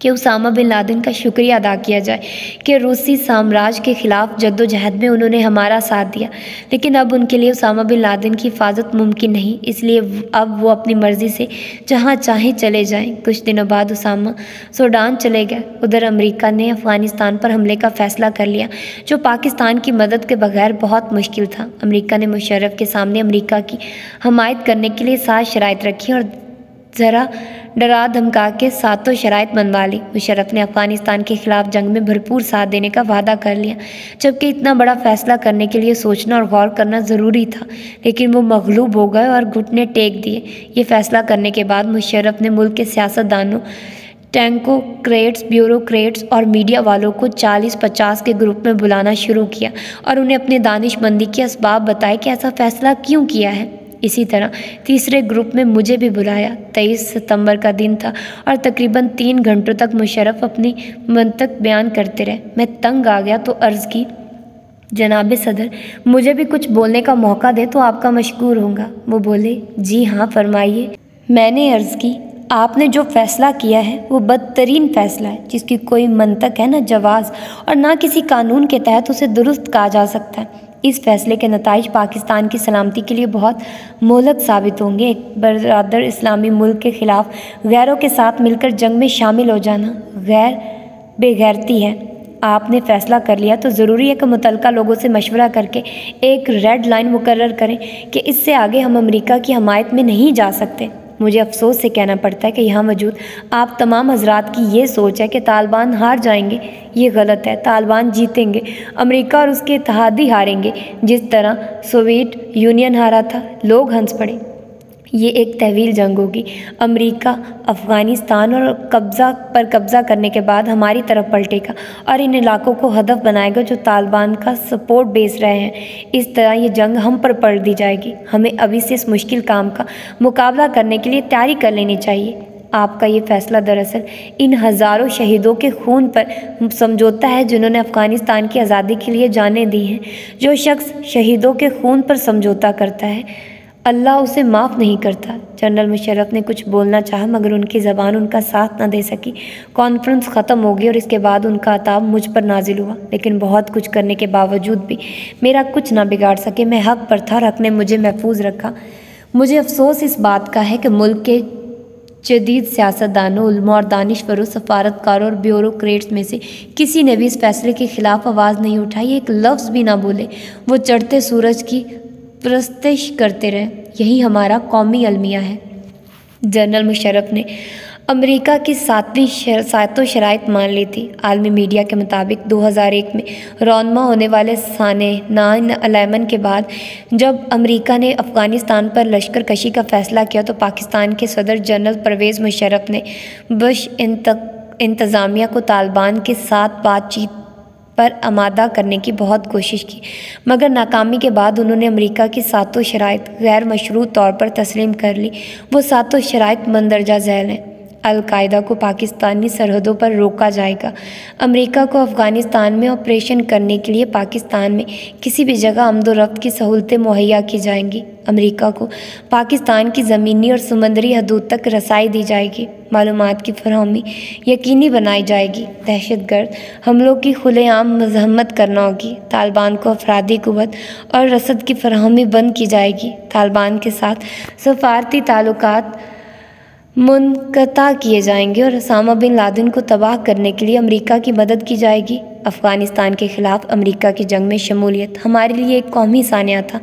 کہ اسامہ بن لادن کا شکریہ ادا کیا جائے کہ روسی سامراج کے خلاف جدوجہد میں انہوں نے ہمارا ساتھ دیا، لیکن اب ان کے لیے اسامہ بن لادن کی حفاظت ممکن نہیں، اس لیے اب وہ اپنی مرضی سے جہاں چاہیں چلے جائیں۔ کچھ دنوں بعد اسامہ سوڈان چلے گئے۔ ادھر امریکہ نے افغانستان پر حملے کا فیصلہ کر لیا، جو پاکستان کی مدد کے بغیر بہت مشکل تھا۔ امریکہ نے مشرف کے سامنے امریکہ کی حمایت کرنے کے لیے 7 شرائط رکھی اور ذرا ڈرا دھمکا کے 7 شرائط منوا لی۔ مشرف نے افغانستان کے خلاف جنگ میں بھرپور ساتھ دینے کا وعدہ کر لیا، جبکہ اتنا بڑا فیصلہ کرنے کے لیے سوچنا اور غور کرنا ضروری تھا، لیکن وہ مغلوب ہو گئے اور گھٹنے ٹیک دیے۔ یہ فیصلہ کرنے کے بعد مشرف نے ملک کے سیاستدانوں، ٹینکوکریٹس، بیوروکریٹس اور میڈیا والوں کو 40-50 کے گروپ میں بلانا شروع کیا اور انہیں اپنے دانش مندی کے اسباب بتائے کہ ایسا فیصلہ کیوں کیا ہے۔ اسی طرح تیسرے گروپ میں مجھے بھی بلایا۔ 23 ستمبر کا دن تھا اور تقریباً 3 گھنٹوں تک مشرف اپنی منطق بیان کرتے رہے۔ میں تنگ آ گیا تو عرض کی، جناب صدر، مجھے بھی کچھ بولنے کا موقع دے تو آپ کا مشکور ہوں گا۔ وہ بولے، جی ہاں فرمائیے۔ میں نے عرض کی، آپ نے جو فیصلہ کیا ہے وہ بدترین فیصلہ ہے، جس کی کوئی منطق ہے نہ جواز، اور نہ کسی قانون کے تحت اسے درست کہا جا سکتا ہے۔ اس فیصلے کے نتائج پاکستان کی سلامتی کے لیے بہت مہلک ثابت ہوں گے۔ ایک برادر اسلامی ملک کے خلاف غیروں کے ساتھ مل کر جنگ میں شامل ہو جانا بے غیرتی ہے۔ آپ نے فیصلہ کر لیا تو ضروری ہے کہ متعلقہ لوگوں سے مشورہ کر کے ایک ریڈ لائن مقرر کریں کہ اس سے آگے ہم امریکہ کی حمایت میں نہیں جا سکتے۔ مجھے افسوس سے کہنا پڑتا ہے کہ یہاں موجود آپ تمام حضرات کی یہ سوچ ہے کہ طالبان ہار جائیں گے۔ یہ غلط ہے، طالبان جیتیں گے، امریکہ اور اس کے اتحادی ہاریں گے، جس طرح سوویت یونین ہارا تھا۔ لوگ ہنس پڑے۔ یہ ایک طویل جنگ ہوگی۔ امریکہ افغانستان اور قبضہ کرنے کے بعد ہماری طرف پلٹے گا اور ان علاقوں کو ہدف بنائے گا جو طالبان کا سپورٹ بیس رہے ہیں۔ اس طرح یہ جنگ ہم پر پلٹ دی جائے گی۔ ہمیں ابھی سے اس مشکل کام کا مقابلہ کرنے کے لیے تیاری کر لینی چاہیے۔ آپ کا یہ فیصلہ دراصل ان ہزاروں شہیدوں کے خون پر سمجھوتا ہے جنہوں نے افغانستان کی آزادی کے لیے جانیں دی ہیں۔ جو شخص شہیدوں کے خون پر سمجھوتا کرتا ہے اللہ اسے معاف نہیں کرتا۔ جنرل مشرف نے کچھ بولنا چاہا مگر ان کی زبان ان کا ساتھ نہ دے سکی۔ کانفرنس ختم ہو گئی اور اس کے بعد ان کا عتاب مجھ پر نازل ہوا، لیکن بہت کچھ کرنے کے باوجود بھی میرا کچھ نہ بگاڑ سکے۔ میں حق پر تھا اور حق نے مجھے محفوظ رکھا۔ مجھے افسوس اس بات کا ہے کہ ملک کے جدید سیاستدانوں، علماء اور دانشوروں، سفارتکاروں اور بیوروکریٹس میں سے کسی نے بھی اس فیصلے کے خلاف آواز نہیں اٹھائی، ایک لفظ بھی نہ بولے۔ وہ چڑھتے سورج کی پرستش کرتے رہے۔ یہی ہمارا قومی المیہ ہے۔ جنرل مشرف نے امریکہ کی ساتوں شرائط مان لی تھی۔ عالمی میڈیا کے مطابق 2001 میں رونما ہونے والے سانحہ 9/11 کے بعد جب امریکہ نے افغانستان پر لشکر کشی کا فیصلہ کیا تو پاکستان کے صدر جنرل پرویز مشرف نے بش انتظامیہ کو طالبان کے ساتھ بات چیت پر آمادہ کرنے کی بہت کوشش کی، مگر ناکامی کے بعد انہوں نے امریکہ کی ساتوں شرائط غیر مشروط طور پر تسلیم کر لی۔ وہ ساتوں شرائط مندرجہ ذیل ہیں۔ القاعدہ کو پاکستانی سرحدوں پر روکا جائے گا۔ امریکہ کو افغانستان میں آپریشن کرنے کے لیے پاکستان میں کسی بھی جگہ آمد و رفت کی سہولتیں مہیا کی جائیں گی۔ امریکہ کو پاکستان کی زمینی اور سمندری حدود تک رسائی دی جائے گی۔ معلومات کی فراہمی یقینی بنائی جائے گی۔ دہشت گرد حملوں کی کھلے عام مزاحمت کرنا ہوگی۔ طالبان کو افرادی قوت اور رسد کی فراہمی بند کی جائے گی۔ طالبان کے ساتھ سفارتی تعلقات منقطع کیے جائیں گے اور اسامہ بن لادن کو تباہ کرنے کے لیے امریکہ کی مدد کی جائے گی۔ افغانستان کے خلاف امریکہ کی جنگ میں شمولیت ہمارے لیے ایک قومی سانحہ تھا۔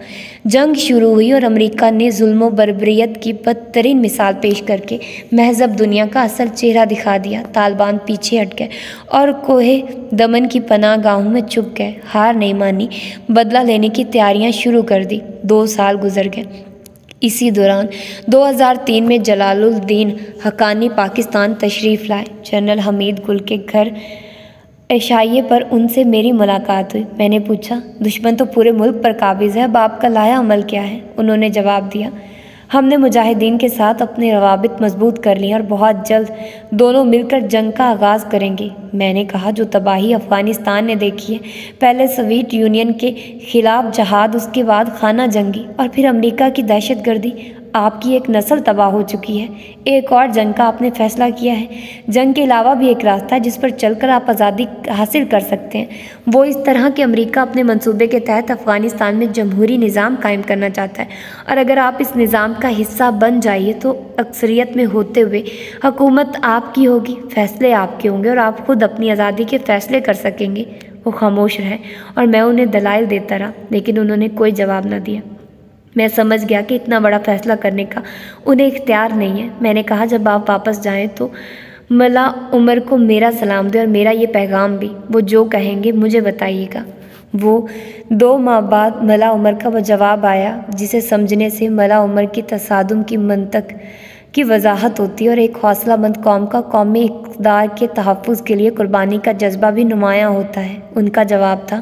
جنگ شروع ہوئی اور امریکہ نے ظلم و بربریت کی بدترین مثال پیش کر کے مہذب دنیا کا اصل چہرہ دکھا دیا۔ طالبان پیچھے ہٹ گئے اور کوہ دمن کی پناہ گاہوں میں چھپ گئے۔ ہار نہیں مانی، بدلہ لینے کی تیاریاں شروع کر دی۔ 2 سال گزر گئے۔ اسی دوران 2003 میں جلال الدین حقانی پاکستان تشریف لائے۔ جنرل حمید گل کے گھر عشائیے پر ان سے میری ملاقات ہوئی۔ میں نے پوچھا، دشمن تو پورے ملک پر قابض ہے، اب آپ کا لایا عمل کیا ہے؟ انہوں نے جواب دیا، ہم نے مجاہدین کے ساتھ اپنے روابط مضبوط کر لیے اور بہت جلد دونوں مل کر جنگ کا آغاز کریں گے۔ میں نے کہا، جو تباہی افغانستان نے دیکھی ہے، پہلے سوویت یونین کے خلاف جہاد، اس کے بعد خانہ جنگی اور پھر امریکہ کی دہشت گردی، آپ کی ایک نسل تباہ ہو چکی ہے۔ ایک اور جنگ کا آپ نے فیصلہ کیا ہے۔ جنگ کے علاوہ بھی ایک راستہ ہے جس پر چل کر آپ آزادی حاصل کر سکتے ہیں، وہ اس طرح کہ امریکہ اپنے منصوبے کے تحت افغانستان میں جمہوری نظام قائم کرنا چاہتا ہے، اور اگر آپ اس نظام کا حصہ بن جائیے تو اکثریت میں ہوتے ہوئے حکومت آپ کی ہوگی، فیصلے آپ کے ہوں گے اور آپ خود اپنی آزادی کے فیصلے کر سکیں گے۔ وہ خاموش رہے اور میں انہیں دلائل دیتا رہا، لیکن انہوں نے کوئی جواب نہ دیا۔ میں سمجھ گیا کہ اتنا بڑا فیصلہ کرنے کا انہیں اختیار نہیں ہے۔ میں نے کہا، جب آپ واپس جائیں تو ملا عمر کو میرا سلام دیں اور میرا یہ پیغام بھی، وہ جو کہیں گے مجھے بتائیے گا۔ وہ 2 ماہ بعد ملا عمر کا وہ جواب آیا جسے سمجھنے سے ملا عمر کی تصادم کی منطق کی وضاحت ہوتی ہے اور ایک حوصلہ مند قوم کا قومی اقتدار کے تحفظ کے لیے قربانی کا جذبہ بھی نمایاں ہوتا ہے۔ ان کا جواب تھا،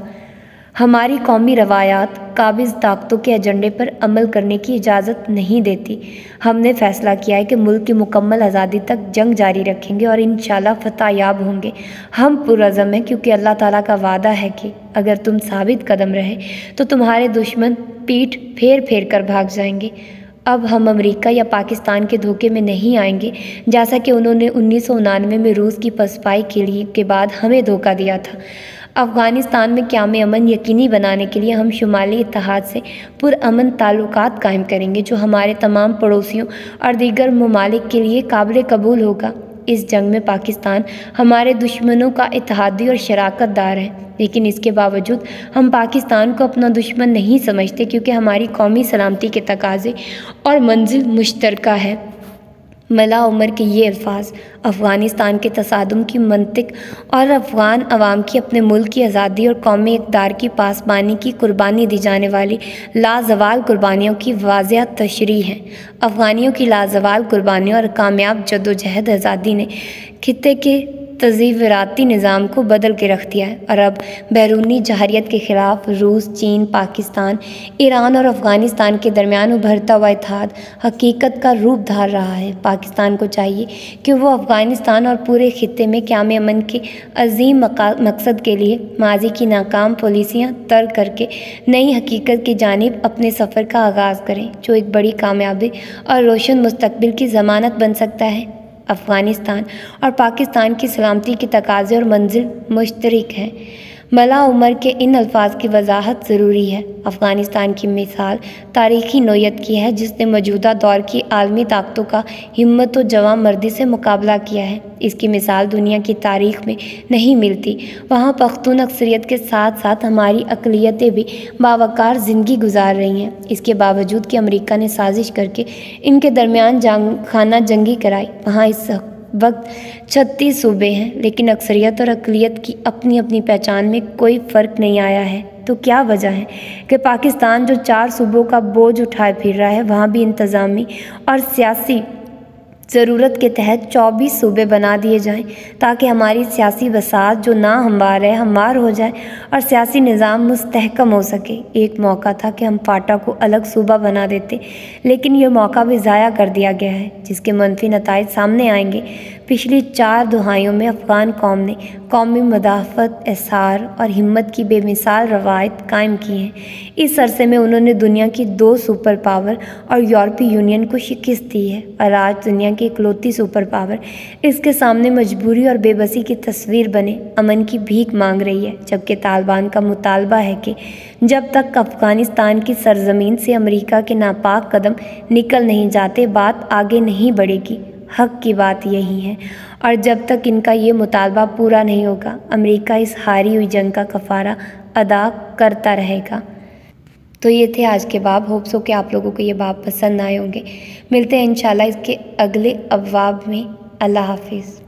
ہماری قومی روایات قابض طاقتوں کے ایجنڈے پر عمل کرنے کی اجازت نہیں دیتی۔ ہم نے فیصلہ کیا ہے کہ ملک کی مکمل آزادی تک جنگ جاری رکھیں گے اور انشاءاللہ فتح یاب ہوں گے۔ ہم پرعزم ہیں کیونکہ اللہ تعالیٰ کا وعدہ ہے کہ اگر تم ثابت قدم رہے تو تمہارے دشمن پیٹھ پھیر پھیر کر بھاگ جائیں گے۔ اب ہم امریکہ یا پاکستان کے دھوکے میں نہیں آئیں گے، جیسا کہ انہوں نے 1999 میں روس کی پسپائی کے بعد ہمیں دھوکہ دیا تھا۔ افغانستان میں قیام امن یقینی بنانے کے لیے ہم شمالی اتحاد سے پرامن تعلقات قائم کریں گے، جو ہمارے تمام پڑوسیوں اور دیگر ممالک کے لیے قابل قبول ہوگا۔ اس جنگ میں پاکستان ہمارے دشمنوں کا اتحادی اور شراکت دار ہے، لیکن اس کے باوجود ہم پاکستان کو اپنا دشمن نہیں سمجھتے کیونکہ ہماری قومی سلامتی کے تقاضے اور منزل مشترکہ ہے۔ ملا عمر کے یہ الفاظ افغانستان کے تصادم کی منطق اور افغان عوام کی اپنے ملک کی آزادی اور قومی اقتدار کی پاسبانی کی قربانی دی جانے والی لازوال قربانیوں کی واضح تشریح ہیں۔ افغانیوں کی لازوال قربانیوں اور کامیاب جدوجہد آزادی نے خطے کے تظاہراتی نظام کو بدل کے رکھ دیا ہے اور اب بیرونی جارحیت کے خلاف روس، چین، پاکستان، ایران اور افغانستان کے درمیان ابھرتا ہوا اتحاد حقیقت کا روپ دھار رہا ہے۔ پاکستان کو چاہیے کہ وہ افغانستان اور پورے خطے میں قیام امن کے عظیم مقصد کے لیے ماضی کی ناکام پالیسیاں ترک کر کے نئی حقیقت کی جانب اپنے سفر کا آغاز کریں، جو ایک بڑی کامیابی اور روشن مستقبل کی ضمانت بن سکتا ہے۔ افغانستان اور پاکستان کی سلامتی کے تقاضے اور منزل مشترک ہیں۔ ملا عمر کے ان الفاظ کی وضاحت ضروری ہے۔ افغانستان کی مثال تاریخی نوعیت کی ہے، جس نے موجودہ دور کی عالمی طاقتوں کا ہمت و جواں مردی سے مقابلہ کیا ہے۔ اس کی مثال دنیا کی تاریخ میں نہیں ملتی۔ وہاں پختون اکثریت کے ساتھ ساتھ ہماری اقلیتیں بھی باوقار زندگی گزار رہی ہیں۔ اس کے باوجود کہ امریکہ نے سازش کر کے ان کے درمیان خانہ جنگی کرائی، وہاں اس وقت 36 صوبے ہیں، لیکن اکثریت اور اقلیت کی اپنی اپنی پہچان میں کوئی فرق نہیں آیا ہے۔ تو کیا وجہ ہے کہ پاکستان جو 4 صوبوں کا بوجھ اٹھائے پھر رہا ہے، وہاں بھی انتظامی اور سیاسی ضرورت کے تحت 24 صوبے بنا دیے جائیں تاکہ ہماری سیاسی وسعت جو ناہموار ہے ہموار ہو جائے اور سیاسی نظام مستحکم ہو سکے۔ ایک موقع تھا کہ ہم فاٹا کو الگ صوبہ بنا دیتے، لیکن یہ موقع بھی ضائع کر دیا گیا ہے، جس کے منفی نتائج سامنے آئیں گے۔ پچھلی 4 دہائیوں میں افغان قوم نے قومی مدافعت، اصرار اور ہمت کی بے مثال روایت قائم کی ہیں۔ اس عرصے میں انہوں نے دنیا کی 2 سپر پاور اور یورپی یونین کو شکست دی ہے، اور آج دنیا کی اکلوتی سپر پاور اس کے سامنے مجبوری اور بے بسی کی تصویر بنے امن کی بھیک مانگ رہی ہے، جبکہ طالبان کا مطالبہ ہے کہ جب تک افغانستان کی سرزمین سے امریکہ کے ناپاک قدم نکل نہیں جاتے، بات آگے نہیں بڑھے گی۔ حق کی بات یہی ہے، اور جب تک ان کا یہ مطالبہ پورا نہیں ہوگا، امریکہ اس ہاری ہوئی جنگ کا کفارہ ادا کرتا رہے گا۔ تو یہ تھے آج کے باب۔ ہوپ سو کہ آپ لوگوں کو یہ باب پسند آئے ہوں گے۔ ملتے ہیں انشاءاللہ اس کے اگلے ابواب میں۔ اللہ حافظ۔